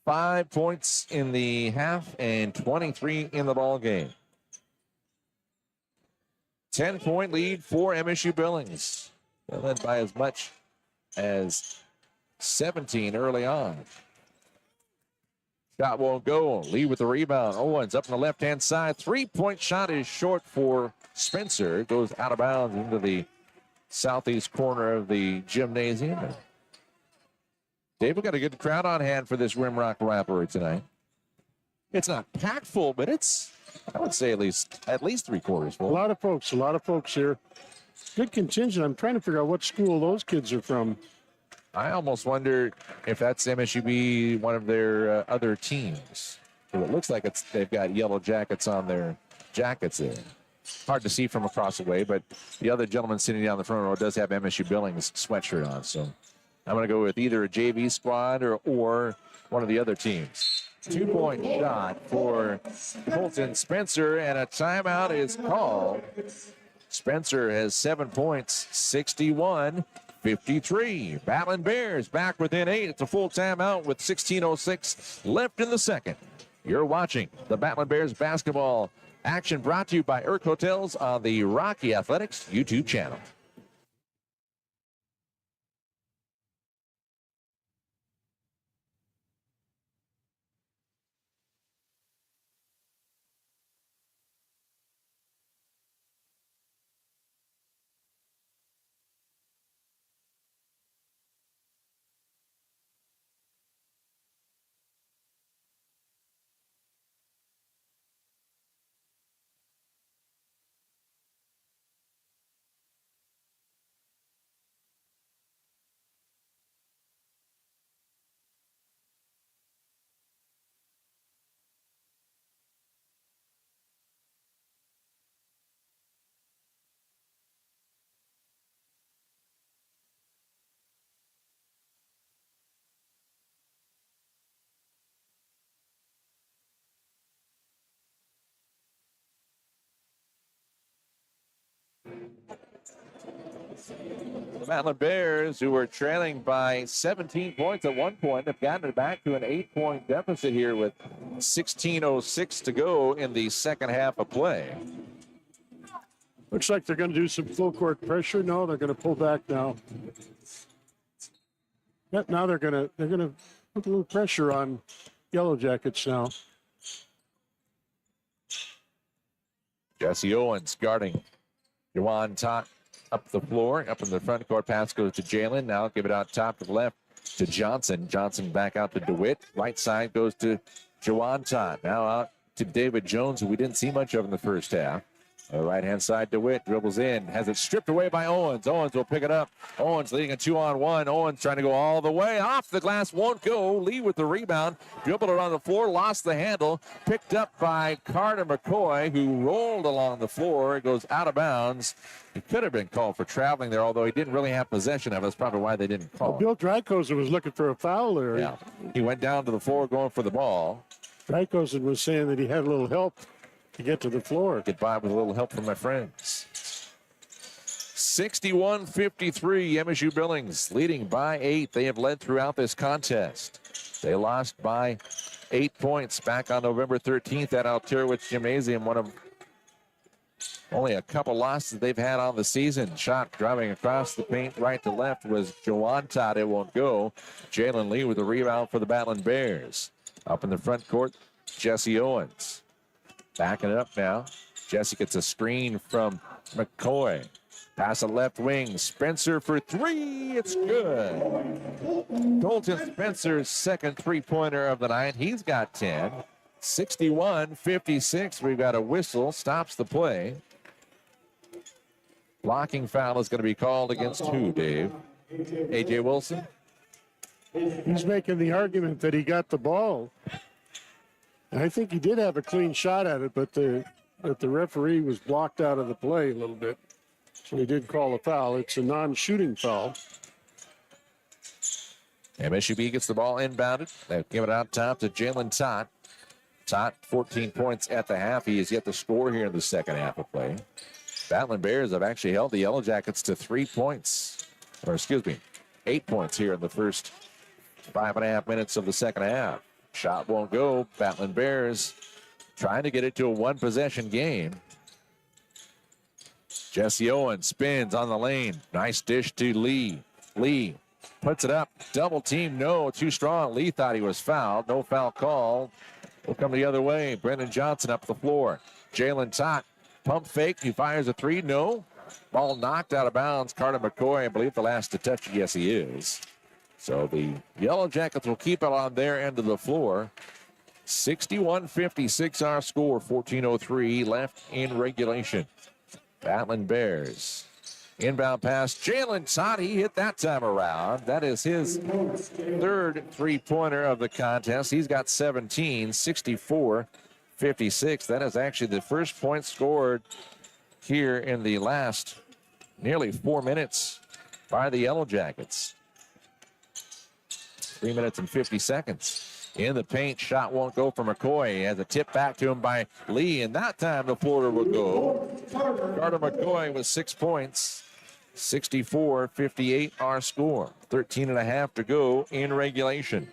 5 points in the half and 23 in the ball game. 10-point lead for MSU Billings. They're led by as much as 17 early on. Shot won't go. Lee with the rebound. Owens up on the left-hand side. Three-point shot is short for Spencer. It goes out of bounds into the southeast corner of the gymnasium. Dave, we've got a good crowd on hand for this Rimrock rivalry tonight. It's not packed full, but it's, I would say, at least 3/4 full. A lot of folks here. Good contingent. I'm trying to figure out what school those kids are from. I almost wonder if that's MSUB, one of their other teams. It looks like they've got Yellowjackets on their jackets there. Hard to see from across the way, but the other gentleman sitting down the front row does have MSU Billings sweatshirt on. So I'm going to go with either a JV squad or one of the other teams. 2-point shot for Colton Spencer, and a timeout is called. Spencer has 7 points, 61-53. Battlin Bears back within 8. It's a full timeout with 16:06 left in the second. You're watching the Battlin Bears basketball action, brought to you by Irk Hotels on the Rocky Athletics YouTube channel. The Battlin Bears, who were trailing by 17 points at one point, have gotten it back to an 8-point deficit here with 16:06 to go in the second half of play. Looks like they're going to do some full court pressure. No, they're going to pull back now. Yep, now they're going to put a little pressure on Yellowjackets now. Jesse Owens guarding Juwan Tott up the floor, up in the front court. Pass goes to Jalen. Now give it out top to the left to Johnson. Johnson back out to DeWitt. Right side goes to Jawan Todd now out to David Jones, who we didn't see much of in the first half. Right-hand side, DeWitt dribbles in, has it stripped away by Owens. Owens will pick it up. Owens leading a 2-on-1. Owens trying to go all the way. Off the glass, won't go. Lee with the rebound. Dribbled it on the floor, lost the handle. Picked up by Carter McCoy, who rolled along the floor. It goes out of bounds. He could have been called for traveling there, although he didn't really have possession of it. That's probably why they didn't call. Well, Bill Drykosen was looking for a foul there. Yeah, he went down to the floor going for the ball. Drykosen was saying that he had a little help to get to the floor. Get by with a little help from my friends. 61-53, MSU Billings leading by 8. They have led throughout this contest. They lost by 8 points back on November 13th at Alterowitz Gymnasium, one of only a couple losses they've had on the season. Shot driving across the paint right to left was Jawan Todd. It won't go. Jalen Lee with a rebound for the Battlin Bears. Up in the front court, Jesse Owens. Backing it up now. Jesse gets a screen from McCoy. Pass a left wing. Spencer for three. It's good. Colton Spencer's second three-pointer of the night. He's got 10. 61-56. We've got a whistle. Stops the play. Blocking foul is going to be called against who, Dave? A.J. Wilson? He's making the argument that he got the ball. And I think he did have a clean shot at it, but the referee was blocked out of the play a little bit. So he did call a foul. It's a non-shooting foul. MSUB gets the ball inbounded. They give it out top to Jalen Todd. Todd, 14 points at the half. He is yet to score here in the second half of play. Battlin Bears have actually held the Yellowjackets to 3 points. Or excuse me, 8 points here in the first 5.5 minutes of the second half. Shot won't go. Battlin Bears trying to get it to a one-possession game. Jesse Owens spins on the lane. Nice dish to Lee. Lee puts it up. Double team, no. Too strong. Lee thought he was fouled. No foul call. Will come the other way. Brendan Johnson up the floor. Jalen Todd. Pump fake. He fires a three. No. Ball knocked out of bounds. Carter McCoy, I believe the last to touch it. Yes, he is. So the Yellowjackets will keep it on their end of the floor. 61-56 our score. 14:03 left in regulation. Battlin Bears. Inbound pass. Jalen Todd, he hit that time around. That is his third three-pointer of the contest. He's got 17, 64-56. That is actually the first point scored here in the last nearly 4 minutes by the Yellowjackets. 3 minutes and 50 seconds. In the paint, shot won't go for McCoy. He has a tip back to him by Lee, and that time the floater will go. Carter McCoy with 6 points. 64-58 our score. 13.5 to go in regulation.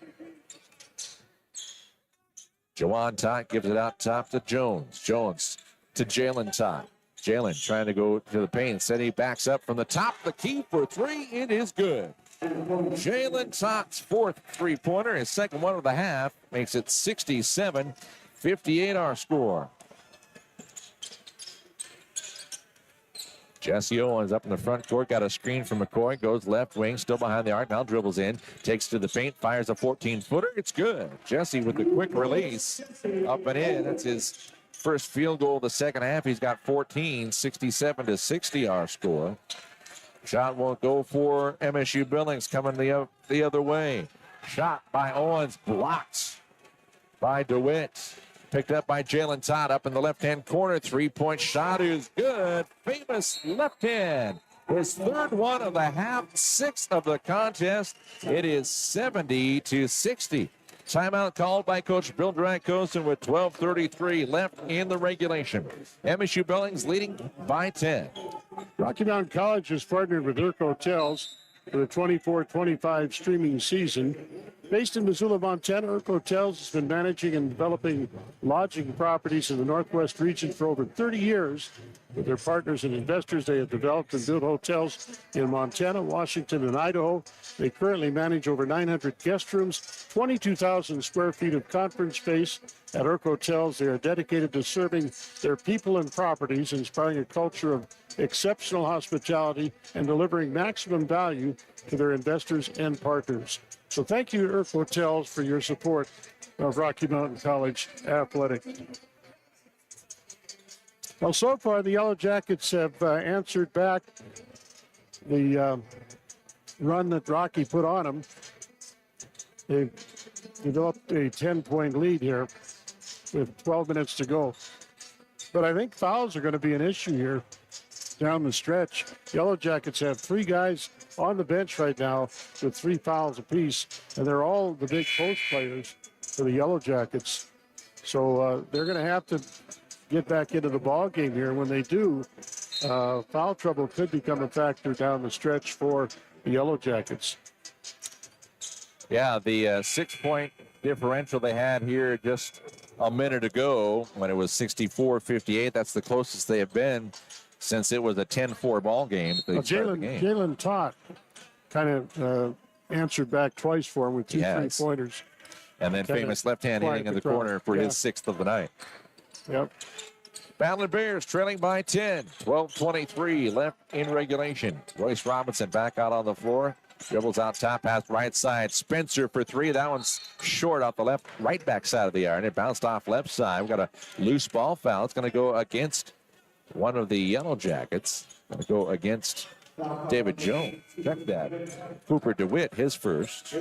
Jawan Todd gives it out top to Jones. Jones to Jalen Todd. Jalen trying to go to the paint. Said he backs up from the top. The key for three. It is good. Jalen Todd's fourth three-pointer, his second one of the half, makes it 67-58 our score. Jesse Owens up in the front court, got a screen from McCoy, goes left wing, still behind the arc, now dribbles in, takes to the paint, fires a 14-footer, it's good. Jesse with the quick release, up and in, that's his first field goal of the second half. He's got 14, 67-60 our score. Shot won't go for MSU Billings, coming the other way. Shot by Owens, blocked by DeWitt. Picked up by Jalen Todd up in the left-hand corner. Three-point shot is good. Famous left hand. His third one of the half, sixth of the contest. It is 70-60. Timeout called by Coach Bill Drykosen with 12:33 left in the regulation. MSU Billings leading by 10. Rocky Mountain College has partnered with Urk Hotels for the 24-25 streaming season. Based in Missoula, Montana, Urk Hotels has been managing and developing lodging properties in the Northwest region for over 30 years With their partners and investors, they have developed and built hotels in Montana, Washington, and Idaho. They currently manage over 900 guest rooms, 22,000 square feet of conference space. At Urk Hotels, they are dedicated to serving their people and properties, inspiring a culture of exceptional hospitality and delivering maximum value to their investors and partners. So thank you, Urk Hotels, for your support of Rocky Mountain College Athletics. Well, so far, the Yellowjackets have answered back the run that Rocky put on them. They've developed a 10-point lead here with 12 minutes to go. But I think fouls are going to be an issue here down the stretch. Yellowjackets have 3 guys on the bench right now with 3 fouls apiece, and they're all the big post players for the Yellowjackets. So they're going to have to get back into the ball game here. When they do, foul trouble could become a factor down the stretch for the Yellowjackets. Yeah, the 6-point differential they had here just a minute ago when it was 64-58. That's the closest they have been since it was a 10-4 ball game. Jalen Todd kind of answered back twice for him with 2 3-pointers. And then famous left-hand hitting in the corner for his 6th of the night. Yep. Battlin Bears trailing by 10. 12:23 left in regulation. Royce Robinson back out on the floor. Dribbles out top, pass right side. Spencer for 3. That one's short off the right back side of the iron. It bounced off left side. We've got a loose ball foul. It's going to go against one of the Yellowjackets. Going to go against David Jones. Check that. Cooper DeWitt, his first.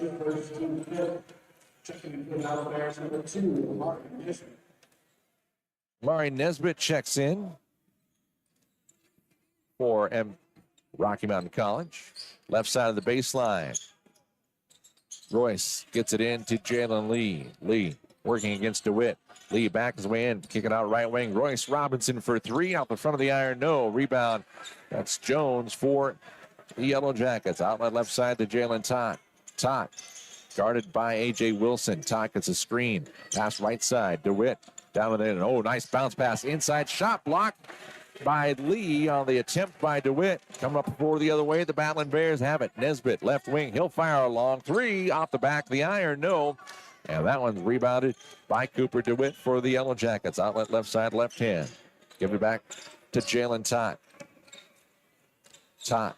Mari Nesbitt checks in for Rocky Mountain College. Left side of the baseline. Royce gets it in to Jalen Lee. Lee working against DeWitt. Lee backs his way in, kicking out right wing. Royce Robinson for 3 out the front of the iron. No rebound. That's Jones for the Yellowjackets. Outlet left side to Jalen Todd. Todd guarded by A.J. Wilson. Todd gets a screen. Pass right side. DeWitt down the end. Oh, nice bounce pass inside. Shot blocked by Lee on the attempt by DeWitt. Coming up for the other way. The Battlin Bears have it. Nesbitt, left wing. He'll fire a long 3 off the back of the iron. No. And that one's rebounded by Cooper DeWitt for the Yellowjackets. Outlet left side, left hand. Give it back to Jalen Todd. Todd,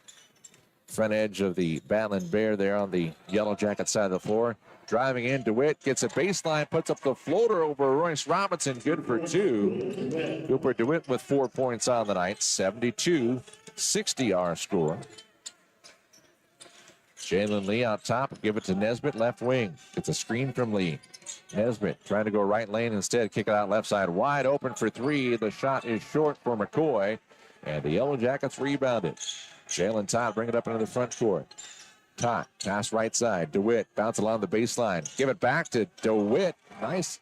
front edge of the Battlin Bear there on the Yellowjacket side of the floor. Driving in, DeWitt gets a baseline, puts up the floater over Royce Robinson. Good for 2. Cooper DeWitt with 4 points on the night. 72-60 our score. Jalen Lee out top. Give it to Nesbitt, left wing. Gets a screen from Lee. Nesbitt trying to go right lane instead. Kick it out left side. Wide open for 3. The shot is short for McCoy. And the Yellowjackets rebounded. Jalen Todd bring it up into the front court. Todd, pass right side. DeWitt, bounce along the baseline. Give it back to DeWitt. Nice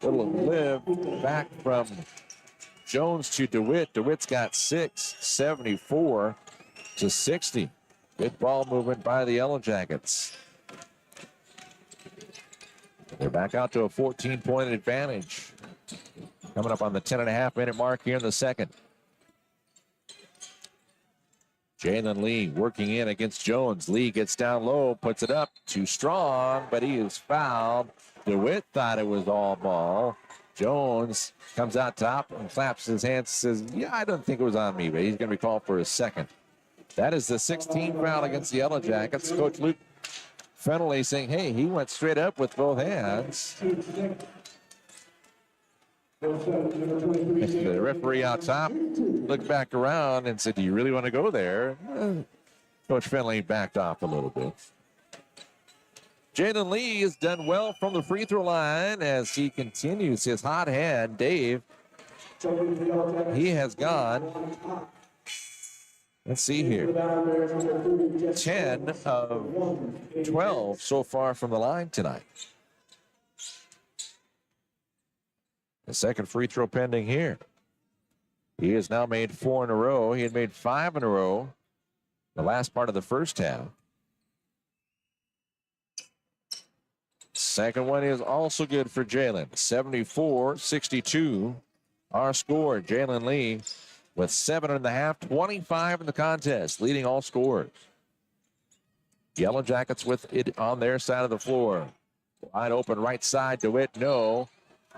little live back from Jones to DeWitt. DeWitt's got 6, 74-60. Good ball movement by the Yellowjackets. They're back out to a 14-point advantage. Coming up on the 10.5-minute mark here in the second. Jalen Lee working in against Jones. Lee gets down low, puts it up. Too strong, but he is fouled. DeWitt thought it was all ball. Jones comes out top and claps his hands, says, yeah, I don't think it was on me, but he's going to be called for a second. That is the 16th foul against the Yellowjackets. Coach Luke Fennelly saying, hey, he went straight up with both hands. The referee out top looked back around and said, do you really want to go there? Coach Fennelly backed off a little bit. Jalen Lee has done well from the free throw line as he continues his hot hand. Dave, he has gone, let's see here, 10 of 12 so far from the line tonight. The second free throw pending here. He has now made 4 in a row. He had made 5 in a row the last part of the first half. Second one is also good for Jalen. 74-62. Our score. Jalen Lee with 7.5, 25 in the contest, leading all scores. Yellowjackets with it on their side of the floor. Wide open right side, DeWitt, no.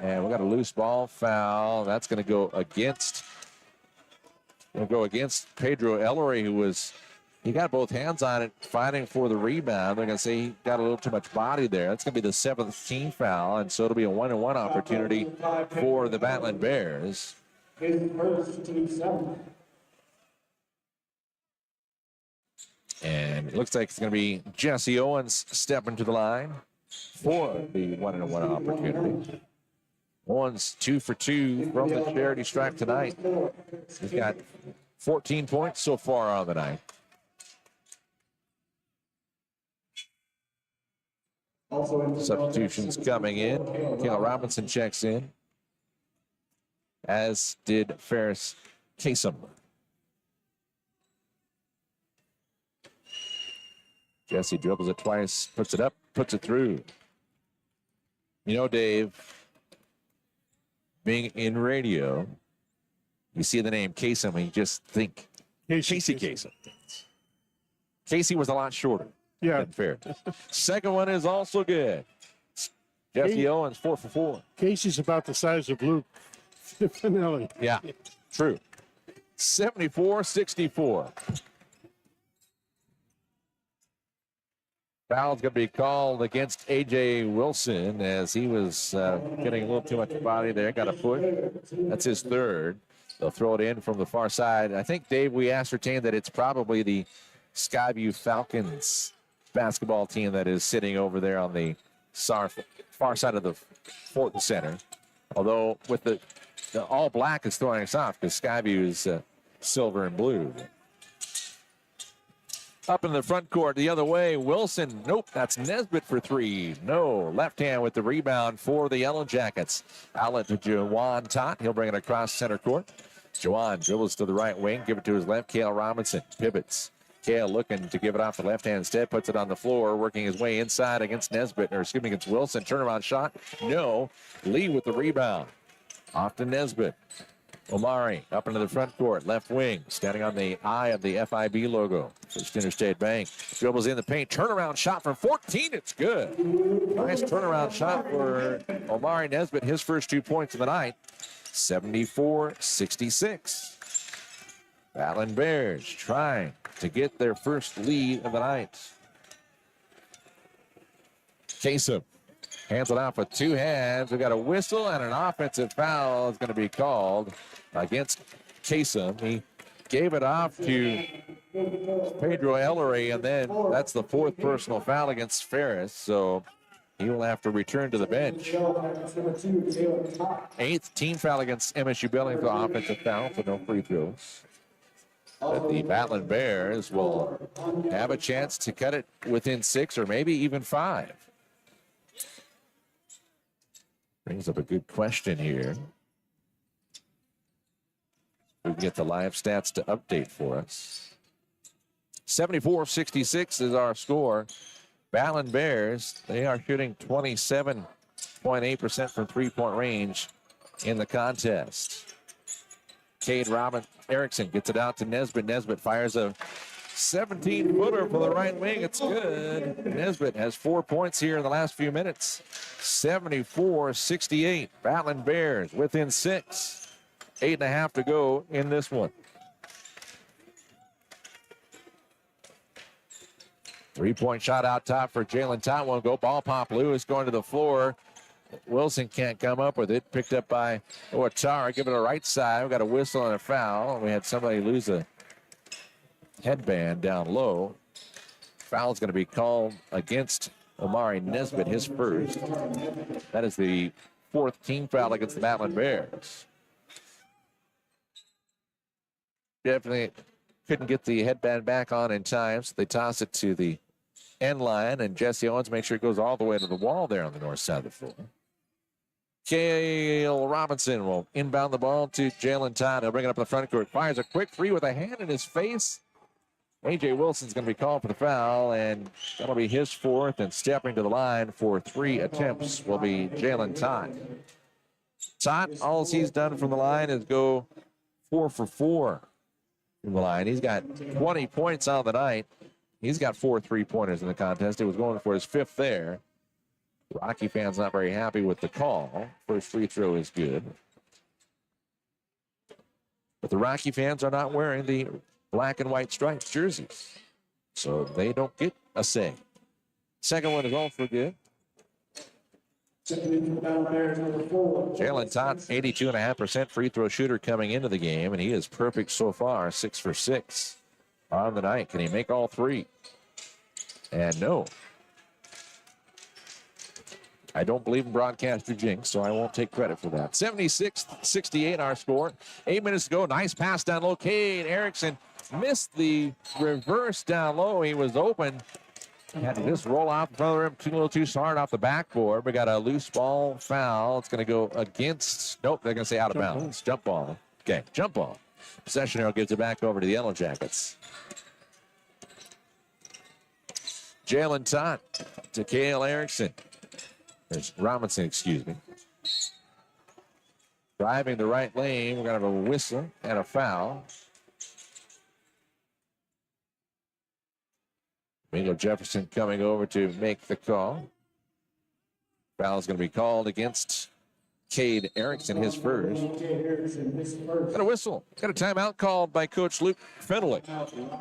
And we got a loose ball foul. That's going to go against Pedro Ellery, he got both hands on it, fighting for the rebound. They're going to say he got a little too much body there. That's going to be the 7th team foul, and so it'll be a 1-and-1 opportunity for the Battlin Bears. His first, team 7. And it looks like it's going to be Jesse Owens stepping to the line for the 1-and-1 opportunity. Owens 2 for 2 from the charity stripe tonight. He's got 14 points so far on the night. Substitutions coming in. Kale Robinson checks in, as did Ferris Kasem. Jesse dribbles it twice, puts it up, puts it through. You know, Dave, being in radio, you see the name Kasem and you just think Casey Kasem. Casey was a lot shorter. Yeah. Than Ferris. Second one is also good. Jesse Owens 4 for 4. Casey's about the size of Luke Finelli. Yeah, true. 74-64. Foul's going to be called against A.J. Wilson as he was getting a little too much body there. Got a push. That's his 3rd. They'll throw it in from the far side. I think, Dave, we ascertained that it's probably the Skyview Falcons basketball team that is sitting over there on the far side of the Fortin Center. Although with the all black is throwing us off because Skyview is silver and blue. Up in the front court, the other way, Wilson. Nope, that's Nesbitt for 3. No, left hand with the rebound for the Yellowjackets. Outlet to Jawan Tott. He'll bring it across center court. Jawan dribbles to the right wing, give it to his left. Kale Robinson pivots. Kale looking to give it off the left hand instead, puts it on the floor, working his way inside against against Wilson. Turnaround shot, no. Lee with the rebound. Off to Nesbitt. Omari up into the front court, left wing, standing on the eye of the FIB logo. First Interstate Bank. Dribbles in the paint. Turnaround shot from 14. It's good. Nice turnaround shot for Omari Nesbitt. His first 2 points of the night. 74-66. Battlin Bears trying to get their first lead of the night. Kasem hands it off with 2 hands. We got a whistle and an offensive foul is going to be called against Kasem. He gave it off to Pedro Ellery, and then that's the 4th personal foul against Ferris. So he will have to return to the bench. 8th team foul against MSU Billings, the offensive foul, so no free throws. But the Battlin Bears will have a chance to cut it within 6 or maybe even 5. Brings up a good question here. We can get the live stats to update for us. 74-66 is our score. Battlin Bears, they are shooting 27.8% from three-point range in the contest. Cade Erickson gets it out to Nesbitt. Nesbitt fires a 17-footer for the right wing. It's good. Nesbitt has 4 points here in the last few minutes. 74-68. Battlin Bears within 6. 8.5 to go in this one. 3-point shot out top for Jalen Tott. Won't go. Ball pop. Lewis going to the floor. Wilson can't come up with it. Picked up by Ouattara. Give it a right side. We got a whistle and a foul. We had somebody lose a headband down low. Foul's going to be called against Omari Nesbitt, his first. That is the 4th team foul against the Battlin Bears. Definitely couldn't get the headband back on in time, so they toss it to the end line, and Jesse Owens makes sure it goes all the way to the wall there on the north side of the floor. Cale Robinson will inbound the ball to Jalen Todd. He'll bring it up in the front court. Fires a quick 3 with a hand in his face. A.J. Wilson's going to be called for the foul, and that'll be his 4th, and stepping to the line for 3 attempts will be Jalen Todd. Todd, all he's done from the line is go 4 for 4 from the line. He's got 20 points on the night. He's got 4 3-pointers in the contest. He was going for his 5th there. Rocky fans not very happy with the call. First free throw is good. But the Rocky fans are not wearing the black and white stripes jerseys, so they don't get a say. Second one is also good. Jalen Todd, 82.5% free throw shooter coming into the game, and he is perfect so far, 6 for 6 on the night. Can he make all 3? And no. I don't believe in broadcaster jinx, so I won't take credit for that. 76-68 our score. 8 minutes to go. Nice pass down low. Cade Erickson missed the reverse down low. He was open. Had to just roll out in front of the rim a little too hard off the backboard. We got a loose ball foul. It's going to go against, nope, they're going to say out of bounds. Jump ball. Okay, jump ball. Possession arrow gives it back over to the Yellowjackets. Jalen Todd to Cale Erickson. There's Robinson, excuse me. Driving the right lane. We're going to have a whistle and a foul. Mingo Jefferson coming over to make the call. Foul is going to be called against Cade Erickson, his first. Got a whistle. Got a timeout called by Coach Luke Fenwick.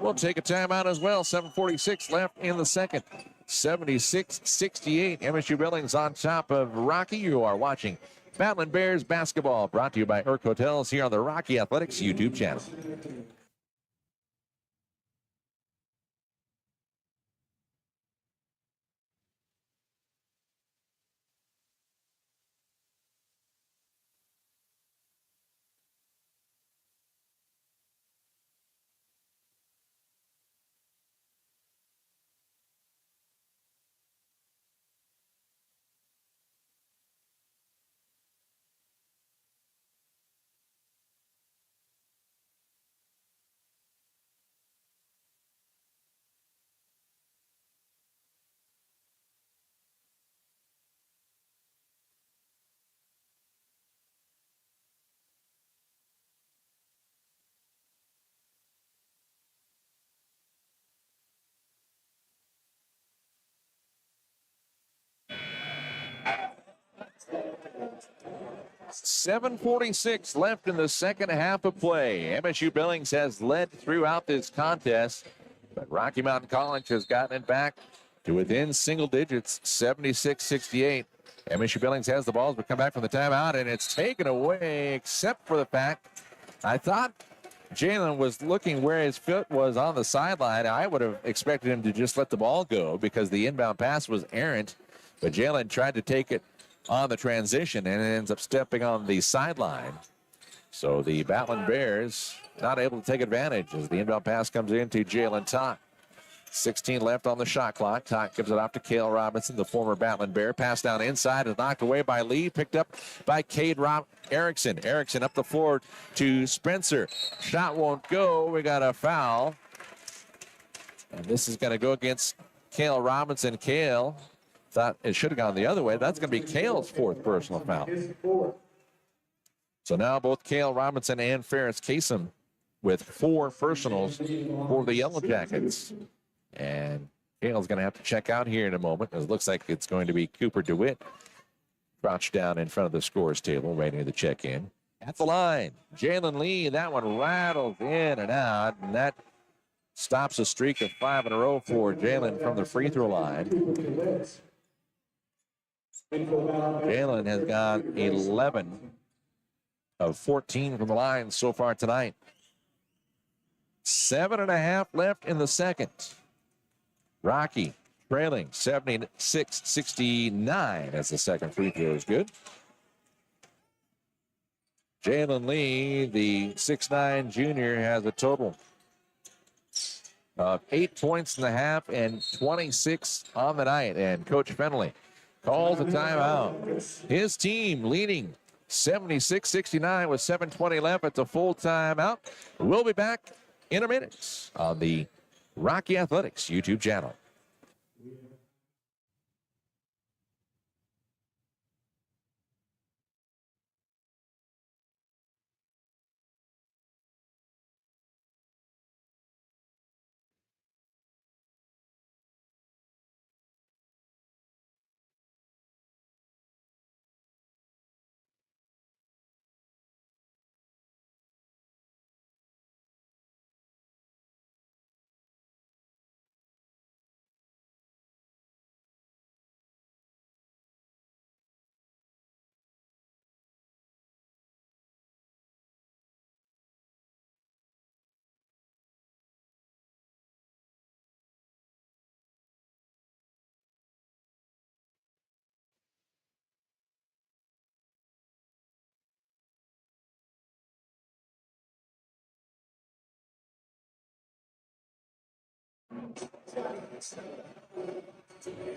We'll take a timeout as well. 7:46 left in the second. 76-68. MSU Billings on top of Rocky. You are watching Battlin Bears basketball, brought to you by Urk Hotels here on the Rocky Athletics YouTube channel. .46 left in the second half of play. MSU Billings has led throughout this contest, but Rocky Mountain College has gotten it back to within single digits, 76-68. MSU Billings has the balls, but come back from the timeout, and it's taken away, except for the fact I thought Jalen was looking where his foot was on the sideline. I would have expected him to just let the ball go because the inbound pass was errant, but Jalen tried to take it on the transition and ends up stepping on the sideline. So the Battlin Bears not able to take advantage as the inbound pass comes into Jalen Todd. 16 left on the shot clock. Todd gives it off to Cale Robinson, the former Battlin Bear. Pass down inside is knocked away by Lee, picked up by Cade Erickson. Erickson up the floor to Spencer. Shot won't go. We got a foul. And this is going to go against Cale Robinson. Cale thought it should have gone the other way. That's going to be Cale's 4th personal foul. So now both Cale Robinson and Ferris Kasem with 4 personals for the Yellowjackets. And Cale's going to have to check out here in a moment. It looks like it's going to be Cooper DeWitt crouched down in front of the scores table, ready to check in. At the line, Jalen Lee, that one rattles in and out, and that stops a streak of 5 in a row for Jalen from the free throw line. Jalen has got 11 of 14 from the line so far tonight. 7.5 left in the second. Rocky trailing 76-69 as the second free throw is good. Jalen Lee, the 6'9 junior, has a total of 8 points in the half and 26 on the night. And Coach Fenley calls a timeout. His team leading 76-69 with 7:20 left. It's a full timeout. We'll be back in a minute on the Rocky Athletics YouTube channel.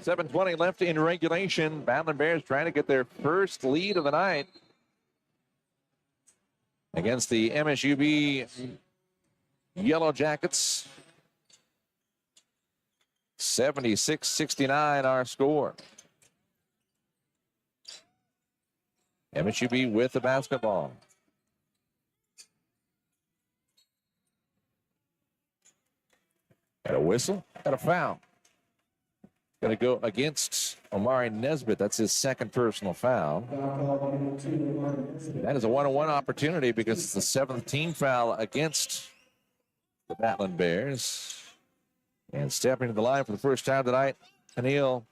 7:20 left in regulation. Battlin Bears trying to get their first lead of the night against the MSUB Yellowjackets. 76-69 our score. MSUB with the basketball. Got a whistle, got a foul. Going to go against Omari Nesbitt. That's his second personal foul. That is a one-on-one opportunity because it's the 7th team foul against the Battlin Bears. And stepping to the line for the first time tonight, Anil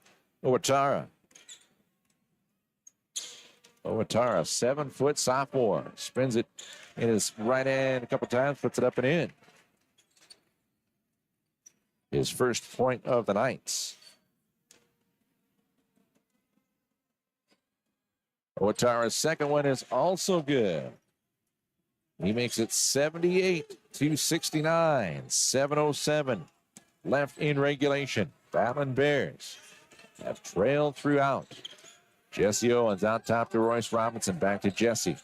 Owatara. Owatara, 7-foot sophomore. Spins it in his right hand a couple times, puts it up and in. His first point of the night. Owatara's second one is also good. He makes it 78-69, 7:07 left in regulation. Battlin Bears have trailed throughout. Jesse Owens out top to Royce Robinson, back to Jesse.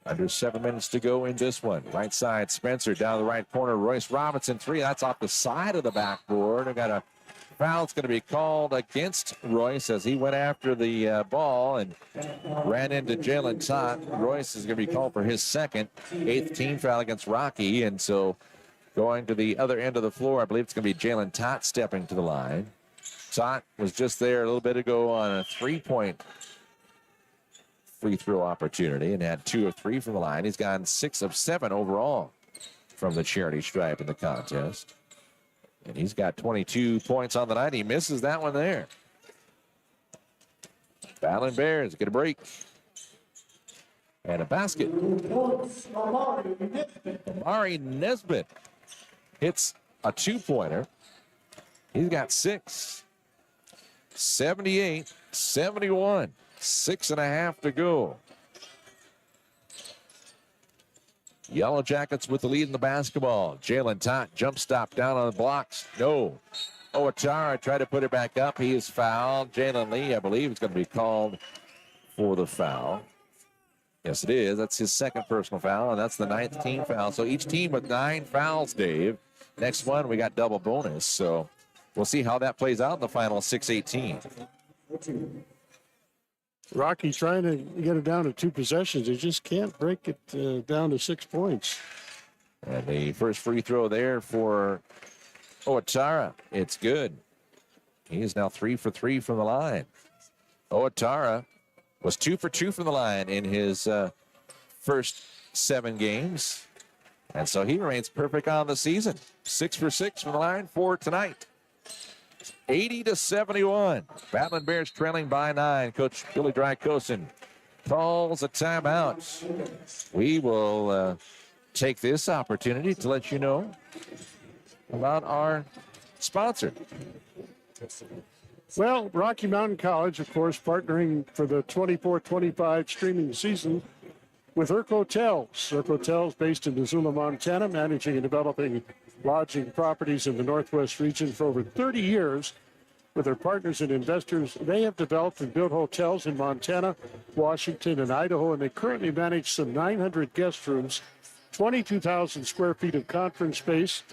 Under 7 minutes to go in this one. Right side, Spencer down the right corner. Royce Robinson, 3. That's off the side of the backboard. I got a foul. It's going to be called against Royce as he went after the ball and ran into Jalen Tott. Royce is going to be called for his second, 8th team foul against Rocky. And so going to the other end of the floor, I believe it's going to be Jalen Tott stepping to the line. Tott was just there a little bit ago on a 3-point free throw opportunity and had 2 of 3 from the line. He's gone 6 of 7 overall from the charity stripe in the contest. And he's got 22 points on the night. He misses that one there. Battlin Bears get a break. And a basket. Omari Nesbitt hits a 2-pointer. He's got 6. 78-71. 6.5 to go. Yellowjackets with the lead in the basketball. Jalen Tott jump stop down on the blocks. No. Owatara tried to put it back up. He is fouled. Jalen Lee, I believe, is going to be called for the foul. Yes, it is. That's his second personal foul, and that's the 9th team foul. So each team with 9 fouls, Dave. Next one, we got double bonus. So we'll see how that plays out in the final 6-18. Rocky trying to get it down to 2 possessions. They just can't break it down to 6 points. And the first free throw there for Owatara. It's good. He is now 3 for 3 from the line. Owatara was 2 for 2 from the line in his first 7 games. And so he remains perfect on the season. 6 for 6 from the line for tonight. 80-71. Battlin Bears trailing by 9. Coach Billy Drykosen calls a timeout. We will take this opportunity to let you know about our sponsor. Well, Rocky Mountain College, of course, partnering for the 24-25 streaming season with Urk Hotels. Urk Hotels, based in Missoula, Montana, managing and developing lodging properties in the Northwest region for over 30 years. With their partners and investors, they have developed and built hotels in Montana, Washington, and Idaho, and they currently manage some 900 guest rooms, 22,000 square feet of conference space.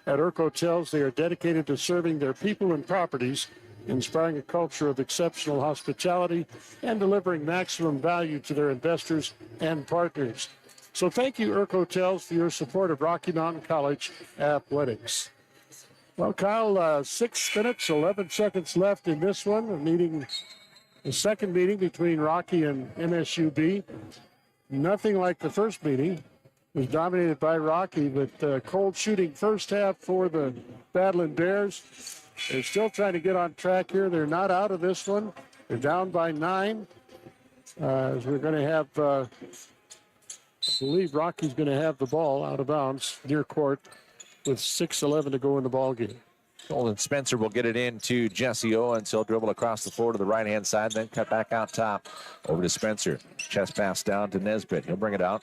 At Urk Hotels, they are dedicated to serving their people and properties, inspiring a culture of exceptional hospitality, and delivering maximum value to their investors and partners. So thank you, Urk Hotels, for your support of Rocky Mountain College athletics. Well, Kyle, 6 minutes, 11 seconds left in this one. The second meeting between Rocky and MSUB. Nothing like the first meeting. It was dominated by Rocky, but cold shooting first half for the Battlin Bears. They're still trying to get on track here. They're not out of this one. They're down by 9. As we're going to have, I believe Rocky's going to have the ball out of bounds near court with 6:11 to go in the ball game. Colin Spencer will get it in to Jesse Owens. He'll dribble across the floor to the right-hand side, then cut back out top over to Spencer. Chest pass down to Nesbitt. He'll bring it out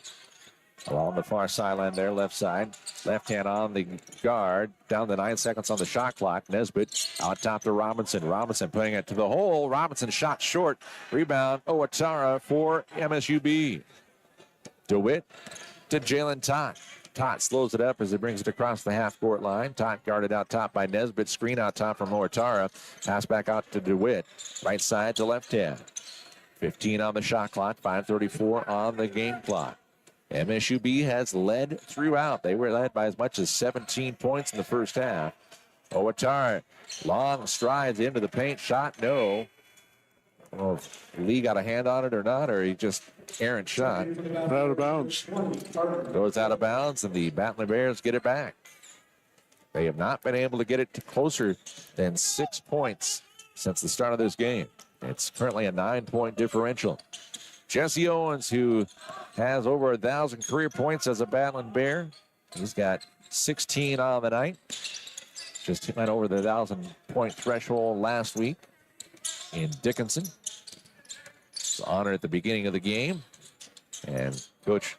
Along the far sideline there, left side. Left hand on the guard. Down to 9 seconds on the shot clock. Nesbitt out top to Robinson. Robinson putting it to the hole. Robinson shot short. Rebound, Owatara for MSUB. DeWitt to Jalen Tott. Tott slows it up as he brings it across the half-court line. Tott guarded out top by Nesbitt. Screen out top from Owatara. Pass back out to DeWitt. Right side to left hand. 15 on the shot clock. 5:34 on the game clock. MSUB has led throughout. They were led by as much as 17 points in the first half. Owatara, long strides into the paint. Shot, no. I don't know if Lee got a hand on it or not, or he just errant shot. Out of bounds. Goes out of bounds, and the Battlin Bears get it back. They have not been able to get it to closer than 6 points since the start of this game. It's currently a 9-point differential. Jesse Owens, who has over 1,000 career points as a Battlin Bear. He's got 16 on the night. Just went over the 1,000-point threshold last week in Dickinson. It's honored at the beginning of the game. And Coach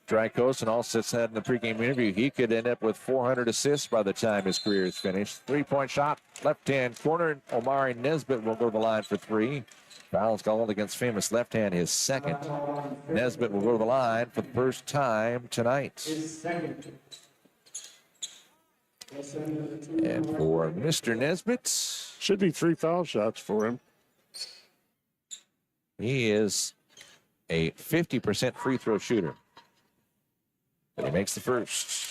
Drycoast also said in the pregame interview he could end up with 400 assists by the time his career is finished. 3-point shot, left-hand corner. Omari Nesbitt will go to the line for 3. Fouls called against famous left hand, his second. Nesbitt will go to the line for the first time tonight. And for Mr. Nesbitt, Should be 3 foul shots for him. he is a 50% free throw shooter. But he makes the first.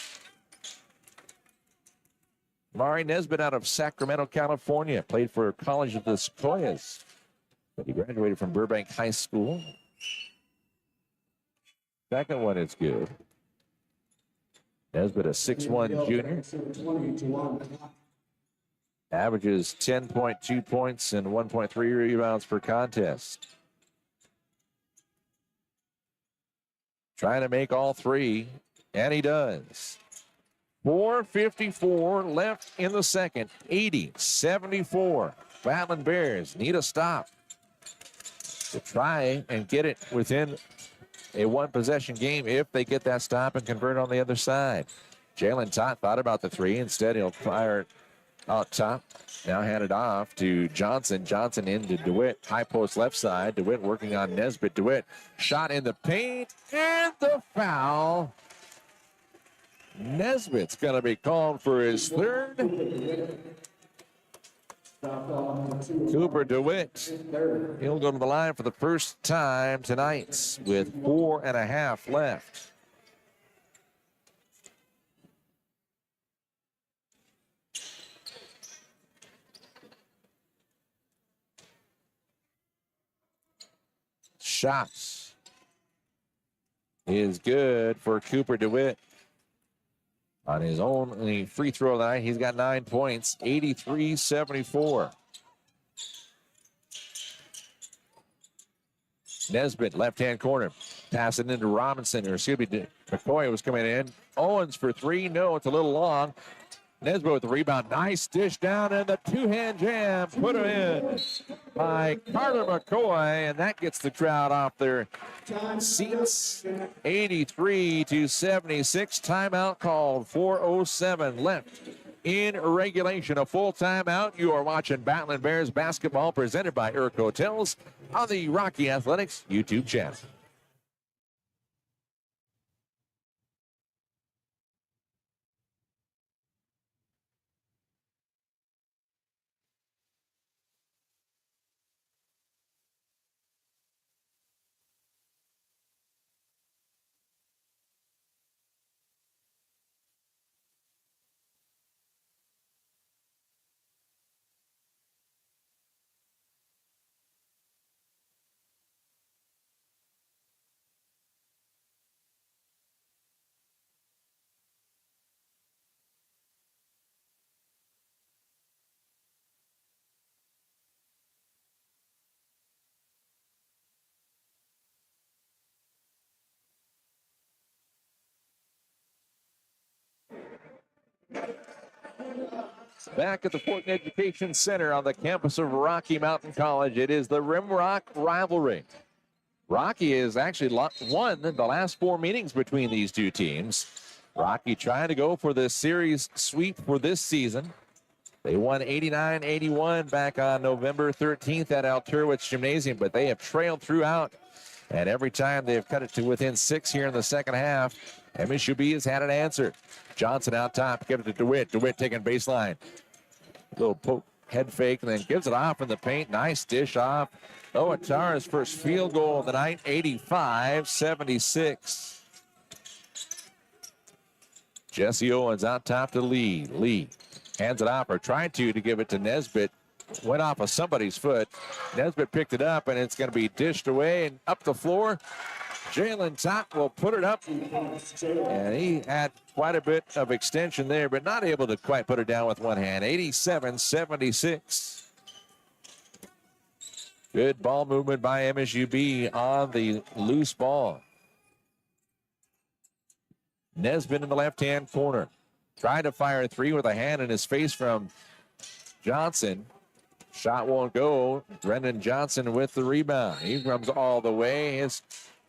Mari Nesbitt out of Sacramento, California. Played for College of the Sequoias. But he graduated from Burbank High School. Second one is good. Nesbitt, a 6'1" junior. Averages 10.2 points and 1.3 rebounds per contest. Trying to make all 3, and he does. 4:54 left in the second. 80-74. Battlin Bears need a stop to try and get it within a one-possession game if they get that stop and convert on the other side. Jalen Tott thought about the 3. Instead, he'll fire it out top. Now hand it off to Johnson. Johnson into DeWitt. High post left side. DeWitt working on Nesbitt. DeWitt shot in the paint and the foul. Nesbitt's going to be called for his 3rd. Cooper DeWitt, he'll go to the line for the first time tonight with 4.5 left. Shots is good for Cooper DeWitt. On his only free throw of the night, he's got 9 points, 83-74. Nesbitt, left-hand corner. Pass it into Robinson, or excuse me, McCoy was coming in. Owens for 3, no, it's a little long. Nesbitt with the rebound, nice dish down, and the 2-hand jam put it in by Carter McCoy, and that gets the crowd off their seats. 83-76, timeout called, 4:07 left in regulation. A full timeout. You are watching Battlin Bears basketball presented by Urk Hotels on the Rocky Athletics YouTube channel. Back at the Fortin Education Center on the campus of Rocky Mountain College, it is the Rimrock Rivalry. Rocky has actually won the last 4 meetings between these two teams. Rocky trying to go for the series sweep for this season. They won 89-81 back on November 13th at Alturwitz Gymnasium, but they have trailed throughout. And every time they've cut it to within 6 here in the second half, MSUB has had an answer. Johnson out top, give it to DeWitt. DeWitt taking baseline. Little poke, head fake, and then gives it off in the paint. Nice dish off. Owatara's first field goal of the night, 85-76. Jesse Owens out top to Lee. Lee hands it off, or tried to give it to Nesbitt. Went off of somebody's foot. Nesbitt picked it up, and it's going to be dished away and up the floor. Jalen Top will put it up, and he had quite a bit of extension there, but not able to quite put it down with one hand. 87-76. Good ball movement by MSUB on the loose ball. Nesbitt in the left-hand corner. Tried to fire a three with a hand in his face from Johnson. Shot won't go. Brendan Johnson with the rebound. He comes all the way. His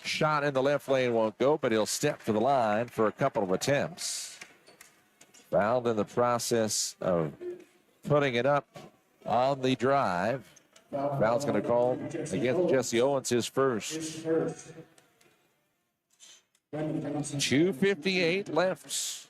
shot in the left lane won't go, but he'll step to the line for a couple of attempts. Fouled in the process of putting it up on the drive. Foul's going to call against Jesse Owens, his first. 2:58 left.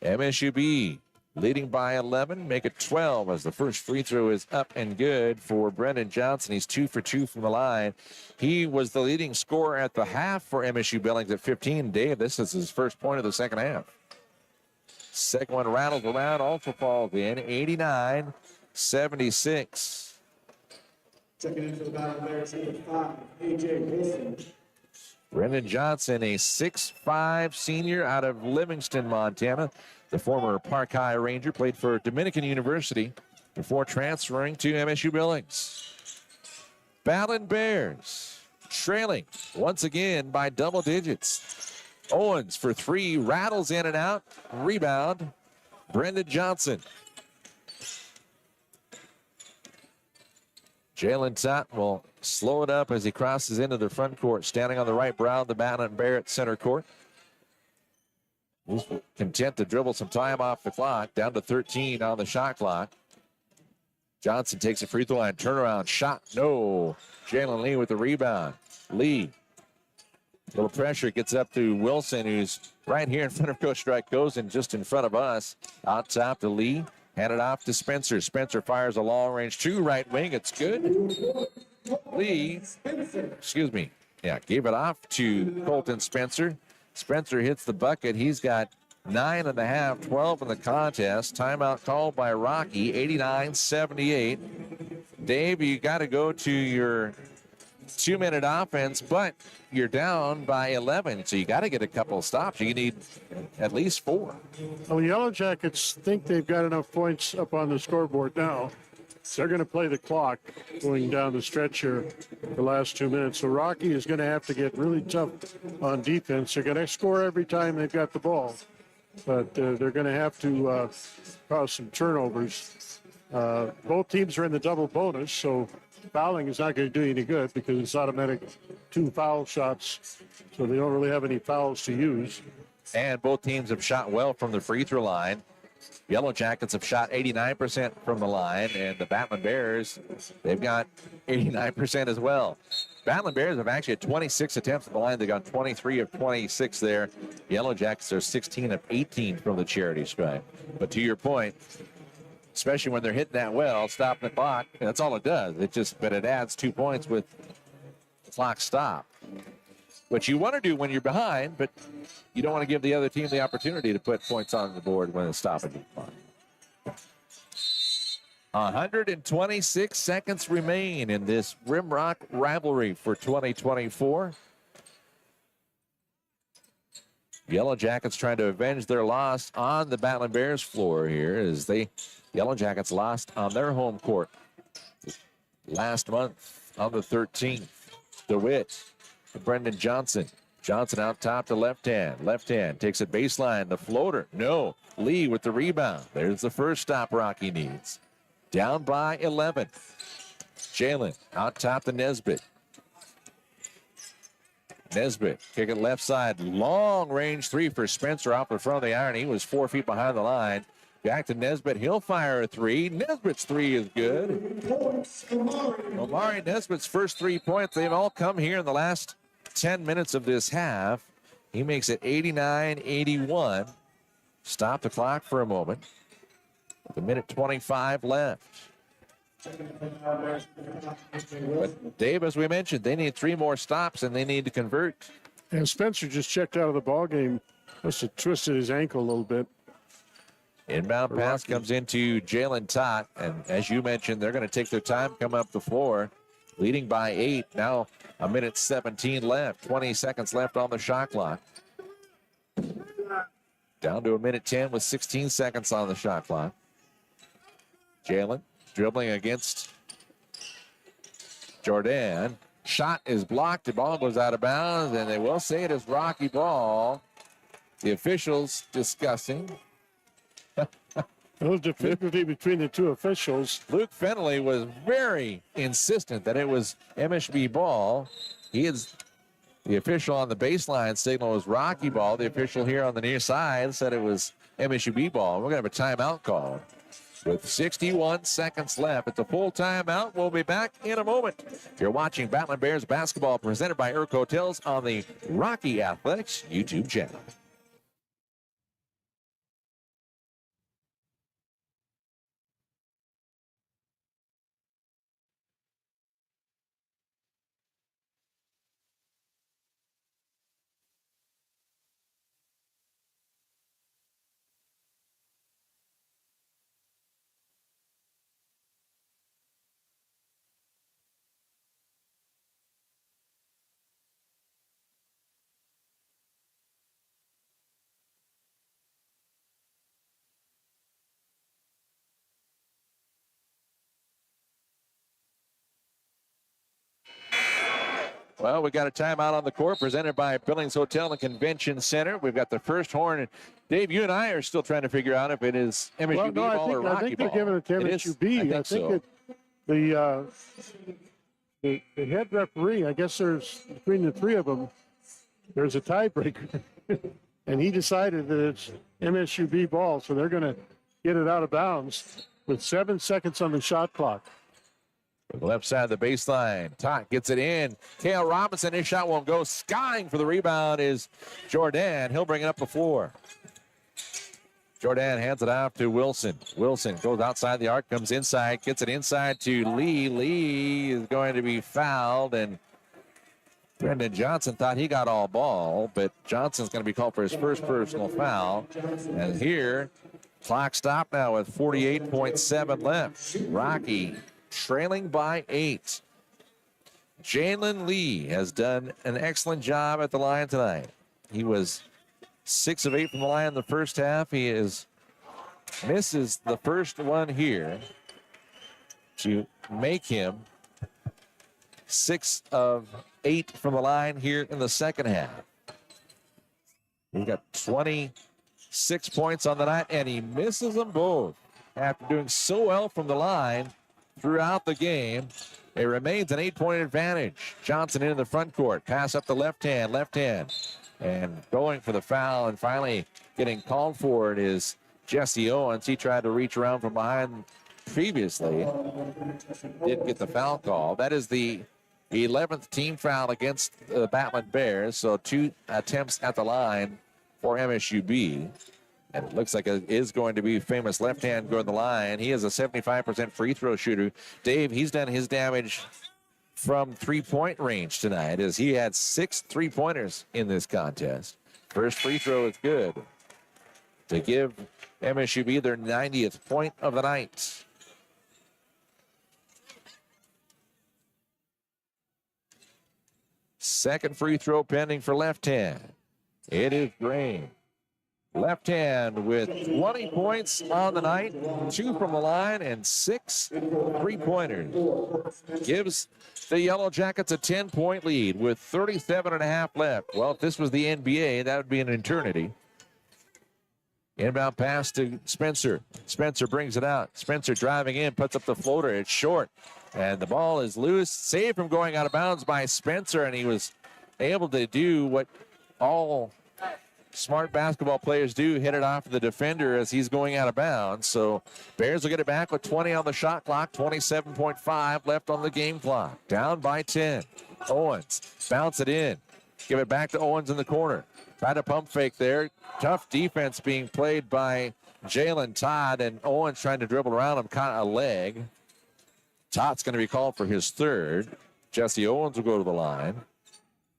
MSUB leading by 11, make it 12 as the first free throw is up and good for Brendan Johnson. He's 2 for 2 from the line. He was the leading scorer at the half for MSU Billings at 15. Dave, this is his first point of the second half. Second one rattles around, also falls in, 89-76. Checking in for the Battlin Bears, number 5, A.J. Wilson. Brendan Johnson, a 6'5 senior out of Livingston, Montana. The former Park High Ranger, played for Dominican University before transferring to MSU Billings. Battlin Bears trailing once again by double digits. Owens for three, rattles in and out. Rebound, Brendan Johnson. Jalen Tott will slow it up as he crosses into the front court, standing on the right brow of the Battlin Bear center court. He's content to dribble some time off the clock, down to 13 on the shot clock. Johnson takes a free throw line, turnaround shot, no. Jalen Lee with the rebound. Lee, little pressure, gets up to Wilson, who's right here in front of Coach Strykosen, just in front of us. Out top to Lee, hand it off to Spencer. Spencer fires a long range two, right wing, it's good. Lee, gave it off to Colton Spencer. Spencer hits the bucket. He's got 9.5, 12 in the contest. Timeout called by Rocky, 89-78. Dave, you got to go to your 2-minute offense, but you're down by 11, so you got to get a couple of stops. You need at least 4. Well, Yellowjackets think they've got enough points up on the scoreboard now. They're going to play the clock going down the stretch here the last 2 minutes. So Rocky is going to have to get really tough on defense. They're going to score every time they've got the ball, but they're going to have to cause some turnovers. Both teams are in the double bonus, so fouling is not going to do you any good because it's automatic 2 foul shots, so they don't really have any fouls to use. And both teams have shot well from the free throw line. Yellowjackets have shot 89% from the line, and the Battlin Bears, they've got 89% as well. Battlin Bears have actually had 26 attempts at the line. They've got 23 of 26 there. Yellowjackets are 16 of 18 from the charity stripe. But to your point, especially when they're hitting that well, stopping the clock, that's all it does. But it adds 2 points with the clock stop. Which you want to do when you're behind, but you don't want to give the other team the opportunity to put points on the board when it's stopping the clock. 126 seconds remain in this Rimrock rivalry for 2024. Yellowjackets trying to avenge their loss on the Battlin Bears floor here as Yellowjackets lost on their home court last month on the 13th. DeWitt to Brendan Johnson. Johnson out top to left hand. Left hand takes it baseline. The floater. No. Lee with the rebound. There's the first stop Rocky needs. Down by 11. Jalen out top to Nesbitt. Nesbitt kick it left side. Long range three for Spencer off the front of the iron. He was 4 feet behind the line. Back to Nesbitt. He'll fire a three. Nesbitt's three is good. Omari Nesbitt's first 3 points. They've all come here in the last 10 minutes of this half. He makes it 89-81. Stop the clock for a moment. With a minute 25 left. But Dave, as we mentioned, they need 3 more stops and they need to convert. And Spencer just checked out of the ball game. Must have twisted his ankle a little bit. Inbound pass comes into Jalen Tott, and as you mentioned, they're going to take their time, come up the floor, leading by 8. Now a minute 17 left, 20 seconds left on the shot clock. Down to a minute 10 with 16 seconds on the shot clock. Jalen dribbling against Jordan. Shot is blocked. The ball goes out of bounds, and they will say it is Rocky ball. The officials discussing. A little difficulty between the two officials. Luke Fennelly was very insistent that it was MSB ball. He is the official on the baseline signal was Rocky ball. The official here on the near side said it was MSUB ball. We're going to have a timeout call with 61 seconds left. It's a full timeout. We'll be back in a moment. You're watching Battlin Bears basketball presented by Urk Hotels on the Rocky Athletics YouTube channel. Well, we got a timeout on the court presented by Billings Hotel and Convention Center. We've got the first horn. And Dave, you and I are still trying to figure out if it is MSUB ball or Rocky ball. I think they're giving it to MSUB. I think the head referee, I guess there's, between the 3 of them, there's a tiebreaker. And he decided that it's MSUB ball, so they're going to get it out of bounds with 7 seconds on the shot clock. The left side of the baseline. Tot gets it in. Kale Robinson, his shot won't go. Skying for the rebound is Jordan. He'll bring it up the floor. Jordan hands it off to Wilson. Wilson goes outside the arc, comes inside, gets it inside to Lee. Lee is going to be fouled, and Brendan Johnson thought he got all ball, but Johnson's going to be called for his first personal foul. And here, clock stop now with 48.7 left. Rocky trailing by 8. Jalen Lee has done an excellent job at the line tonight. He was 6 of 8 from the line in the first half. He misses the first one here to make him 6 of 8 from the line here in the second half. He got 26 points on the night, and he misses them both after doing so well from the line throughout the game. It remains an 8-point advantage. Johnson into the front court. Pass up the left hand. And going for the foul and finally getting called for it is Jesse Owens. He tried to reach around from behind previously. Didn't get the foul call. That is the 11th team foul against the Battlin Bears. So 2 attempts at the line for MSUB. And it looks like it is going to be famous left hand going to the line. He is a 75% free throw shooter. Dave, he's done his damage from 3-point range tonight, as he had 6 3-pointers in this contest. First free throw is good to give MSUB their 90th point of the night. Second free throw pending for left hand. It is Green. Left hand with 20 points on the night, 2 from the line and 6 3-pointers. Gives the Yellowjackets a 10-point lead with 37.5 left. Well, if this was the NBA, that would be an eternity. Inbound pass to Spencer. Spencer brings it out. Spencer driving in, puts up the floater. It's short. And the ball is loose. Saved from going out of bounds by Spencer, and he was able to do what all smart basketball players do, hit it off the defender as he's going out of bounds. So Bears will get it back with 20 on the shot clock, 27.5 left on the game clock. Down by 10. Owens, bounce it in. Give it back to Owens in the corner. Try to pump fake there. Tough defense being played by Jalen Todd, and Owens trying to dribble around him, caught a leg. Todd's going to be called for his third. Jesse Owens will go to the line.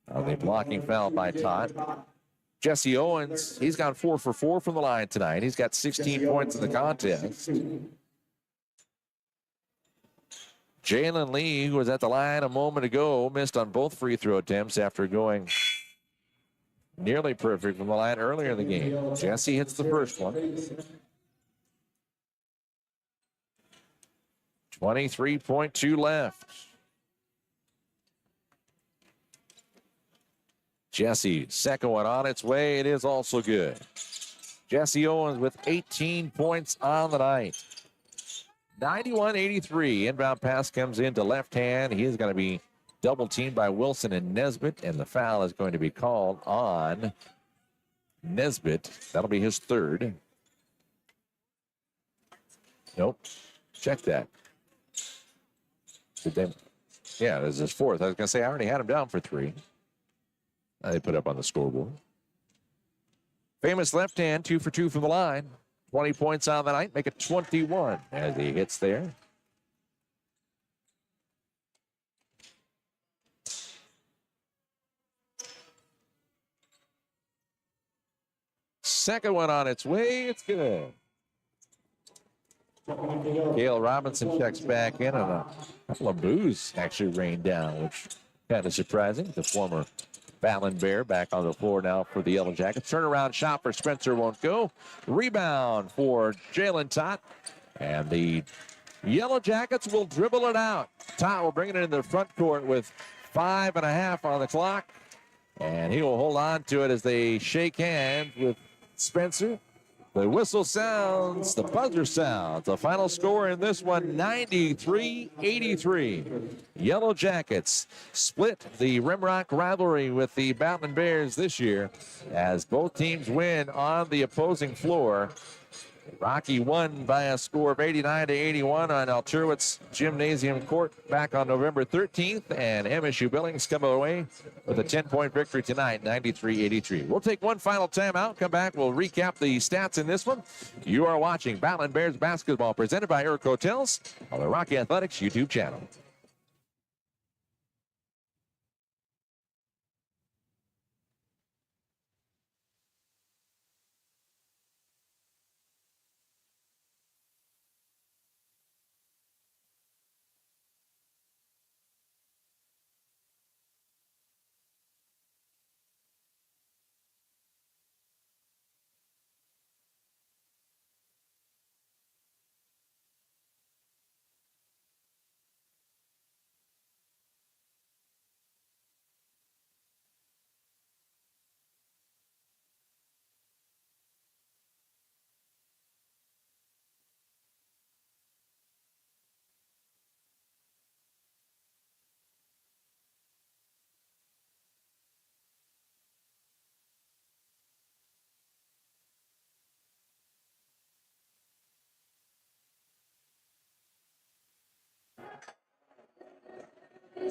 The blocking foul by Todd. Jesse Owens, he's gone 4 for 4 from the line tonight. He's got 16 points in the contest. Jalen Lee, who was at the line a moment ago, missed on both free throw attempts after going nearly perfect from the line earlier in the game. Jesse hits the first one. 23.2 left. Jesse, second one on its way. It is also good. Jesse Owens with 18 points on the night. 91-83. Inbound pass comes into left hand. He is going to be double teamed by Wilson and Nesbitt, and the foul is going to be called on Nesbitt. That'll be his third. Nope. Check that. Yeah, this is his fourth. I was going to say, I already had him down for 3. They put up on the scoreboard. Famous left hand, 2 for 2 from the line. 20 points on the night, make it 21 as he hits there. Second one on its way, it's good. Gail Robinson checks back in, and a couple of boos actually rained down, which kind of surprising. The former Battlin Bear back on the floor now for the Yellowjackets. Turnaround shot for Spencer won't go. Rebound for Jalen Tott. And the Yellowjackets will dribble it out. Tott will bring it into the front court with 5.5 on the clock. And he will hold on to it as they shake hands with Spencer. The whistle sounds, the buzzer sounds. The final score in this one, 93-83. Yellowjackets split the Rimrock rivalry with the Battlin Bears this year as both teams win on the opposing floor. Rocky won by a score of 89-81 on Alturwitz Gymnasium Court back on November 13th, and MSU Billings come away with a 10-point victory tonight, 93-83. We'll take one final timeout, come back, we'll recap the stats in this one. You are watching Battlin Bears basketball presented by Eric Hotels on the Rocky Athletics YouTube channel.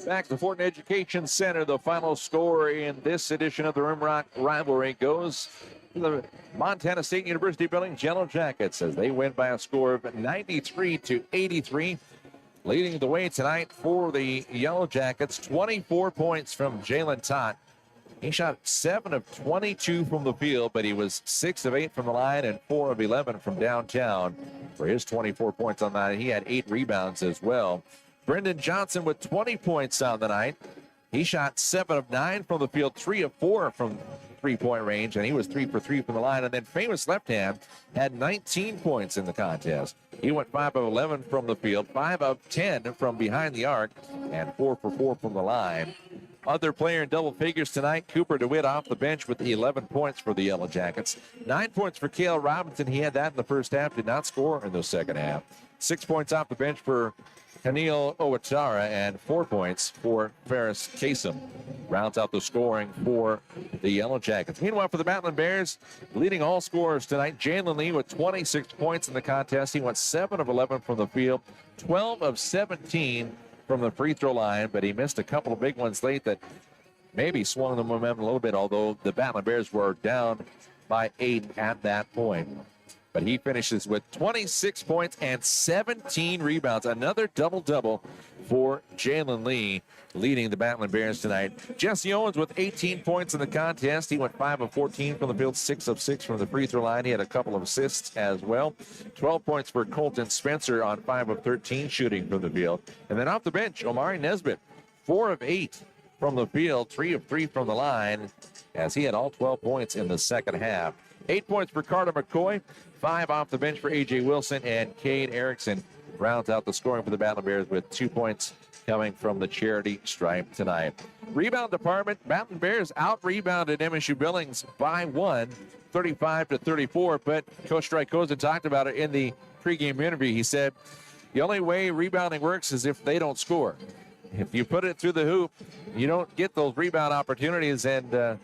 Back to Fortin Education Center. The final score in this edition of the Rimrock rivalry goes to the Montana State University Billings Yellowjackets as they win by a score of 93-83. Leading the way tonight for the Yellowjackets, 24 points from Jalen Tott. He shot 7 of 22 from the field, but he was 6 of 8 from the line and 4 of 11 from downtown for his 24 points on that. He had 8 rebounds as well. Brendan Johnson with 20 points on the night. He shot 7 of 9 from the field, 3 of 4 from three-point range, and he was 3 for 3 from the line. And then famous left hand had 19 points in the contest. He went 5 of 11 from the field, 5 of 10 from behind the arc, and 4 for 4 from the line. other player in double figures tonight. Cooper DeWitt off the bench with 11 points for the Yellowjackets. 9 points for Cale Robinson. He had that in the first half, did not score in the second half. 6 points off the bench for Hanil Owatara and 4 points for Ferris Kasem. Rounds out the scoring for the Yellowjackets. Meanwhile, for the Battlin Bears, leading all scorers tonight, Jalen Lee with 26 points in the contest. He went 7 of 11 from the field, 12 of 17 from the free throw line, but he missed a couple of big ones late that maybe swung the momentum a little bit, although the Battlin Bears were down by 8 at that point. But he finishes with 26 points and 17 rebounds. Another double-double for Jalen Lee, leading the Battlin Bears tonight. Jesse Owens with 18 points in the contest. He went 5 of 14 from the field, 6 of 6 from the free throw line. He had a couple of assists as well. 12 points for Colton Spencer on 5 of 13 shooting from the field. And then off the bench, Omari Nesbitt, 4 of 8 from the field, 3 of 3 from the line, as he had all 12 points in the second half. 8 points for Carter McCoy, 5 off the bench for A.J. Wilson, and Cade Erickson rounds out the scoring for the Battlin Bears with 2 points coming from the charity stripe tonight. Rebound department, Battlin Bears out-rebounded MSU Billings by 1, 35-34, but Coach Strykoza talked about it in the pregame interview. He said, the only way rebounding works is if they don't score. If you put it through the hoop, you don't get those rebound opportunities, and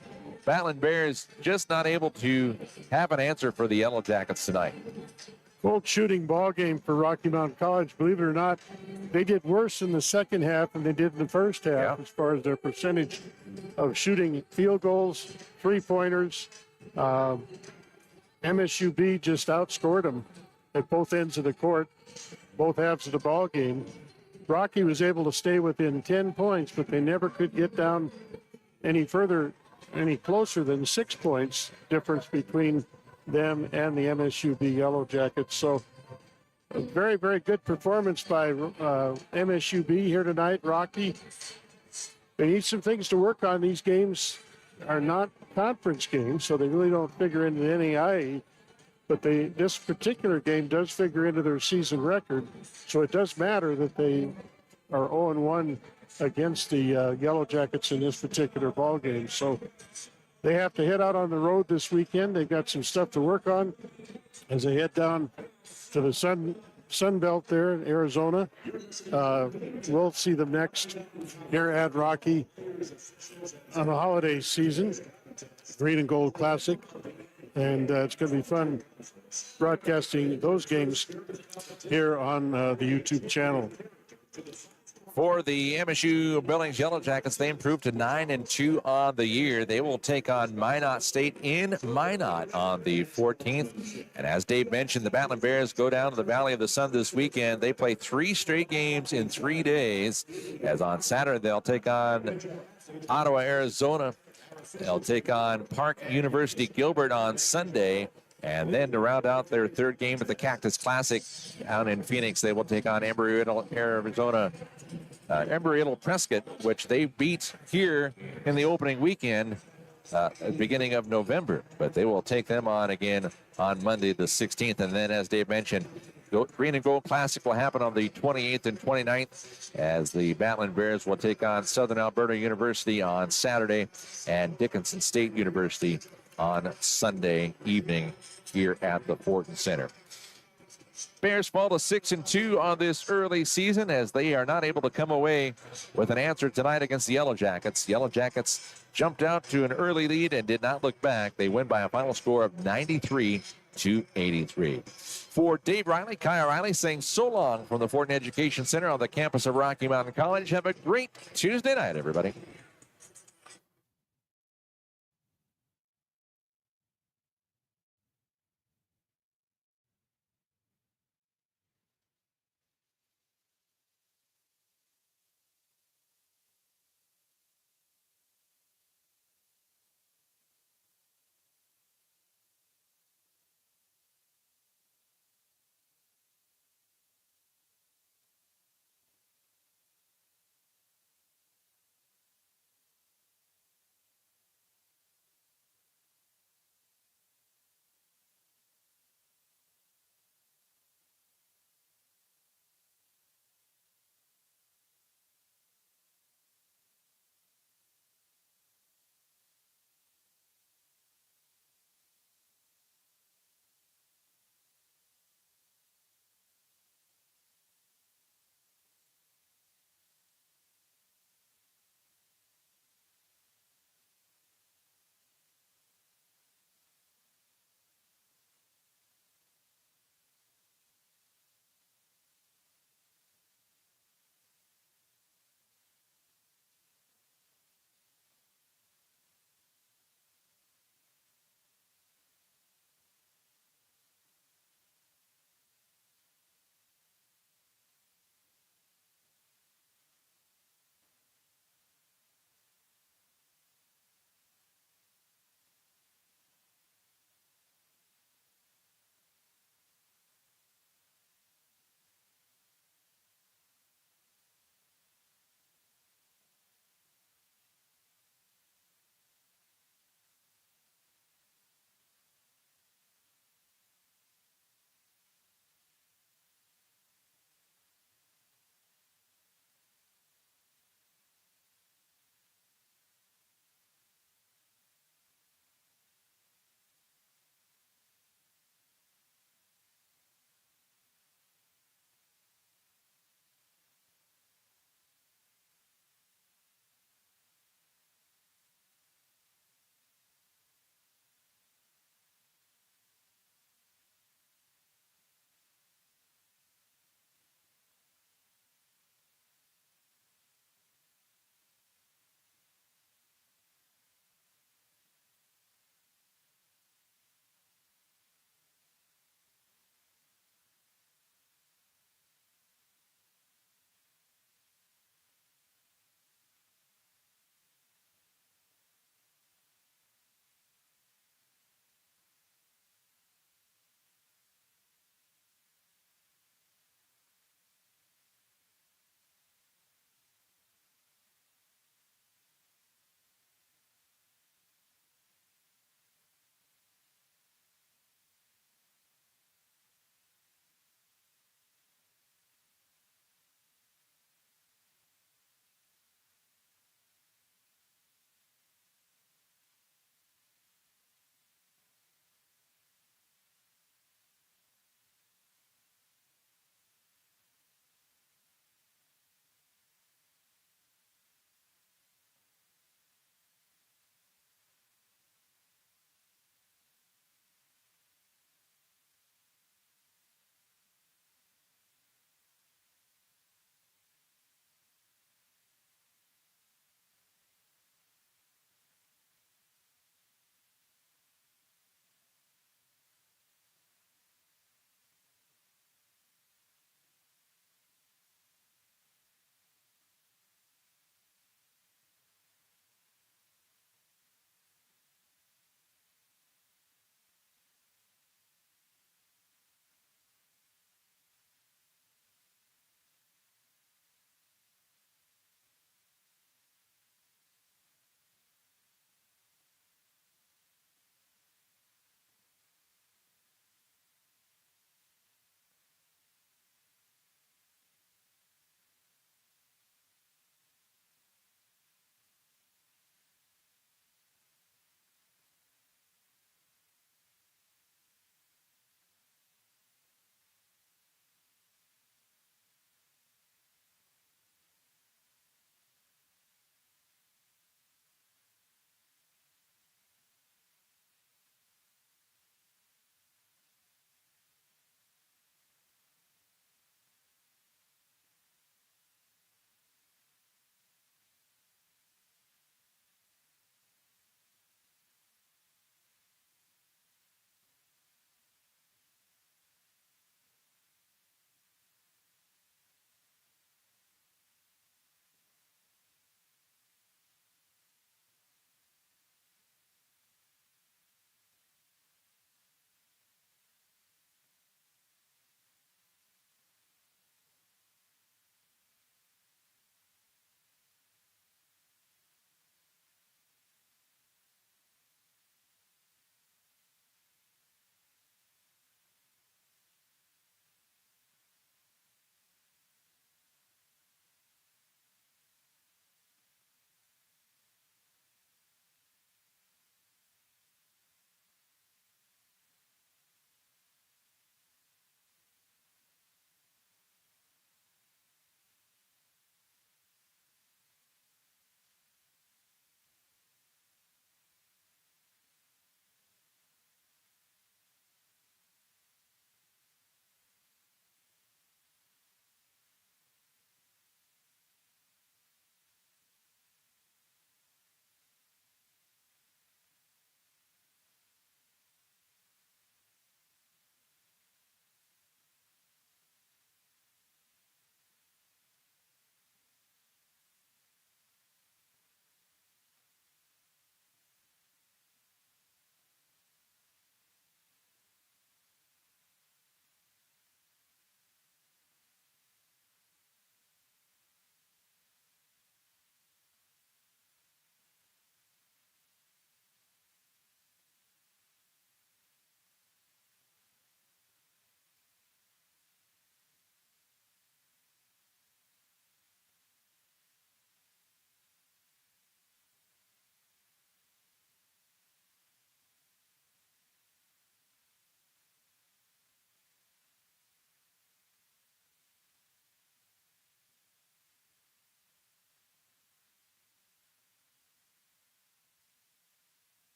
Battlin Bears just not able to have an answer for the Yellowjackets tonight. Cold shooting ball game for Rocky Mountain College. Believe it or not, they did worse in the second half than they did in the first half as far as their percentage of shooting field goals, three-pointers. MSUB just outscored them at both ends of the court, both halves of the ball game. Rocky was able to stay within 10 points, but they never could get down any closer than 6 points difference between them and the MSUB Yellowjackets. So a very, very good performance by MSUB here tonight. Rocky, they need some things to work on. These games are not conference games, so they really don't figure into the NAIA. But this particular game does figure into their season record, so it does matter that they are 0-1 against the Yellowjackets in this particular ball game. So they have to head out on the road this weekend. They've got some stuff to work on as they head down to the Sun Belt there in Arizona. We'll see them next here at Rocky on the holiday season, Green and Gold Classic. And it's going to be fun broadcasting those games here on the YouTube channel. For the MSU Billings Yellowjackets, they improved to 9-2 on the year. They will take on Minot State in Minot on the 14th. And as Dave mentioned, the Battlin Bears go down to the Valley of the Sun this weekend. They play 3 straight games in 3 days. As on Saturday, they'll take on Ottawa, Arizona. They'll take on Park University Gilbert on Sunday. And then to round out their 3rd game at the Cactus Classic out in Phoenix, they will take on Embry-Riddle Prescott, which they beat here in the opening weekend at the beginning of November. But they will take them on again on Monday the 16th. And then, as Dave mentioned, Green and Gold Classic will happen on the 28th and 29th as the Battlin Bears will take on Southern Alberta University on Saturday and Dickinson State University on Sunday evening here at the Fortin Center. Bears fall to 6-2 on this early season as they are not able to come away with an answer tonight against the Yellowjackets. Yellowjackets jumped out to an early lead and did not look back. They win by a final score of 93-83. For Dave Riley, Kyle Riley saying so long from the Fortin Education Center on the campus of Rocky Mountain College. Have a great Tuesday night, everybody.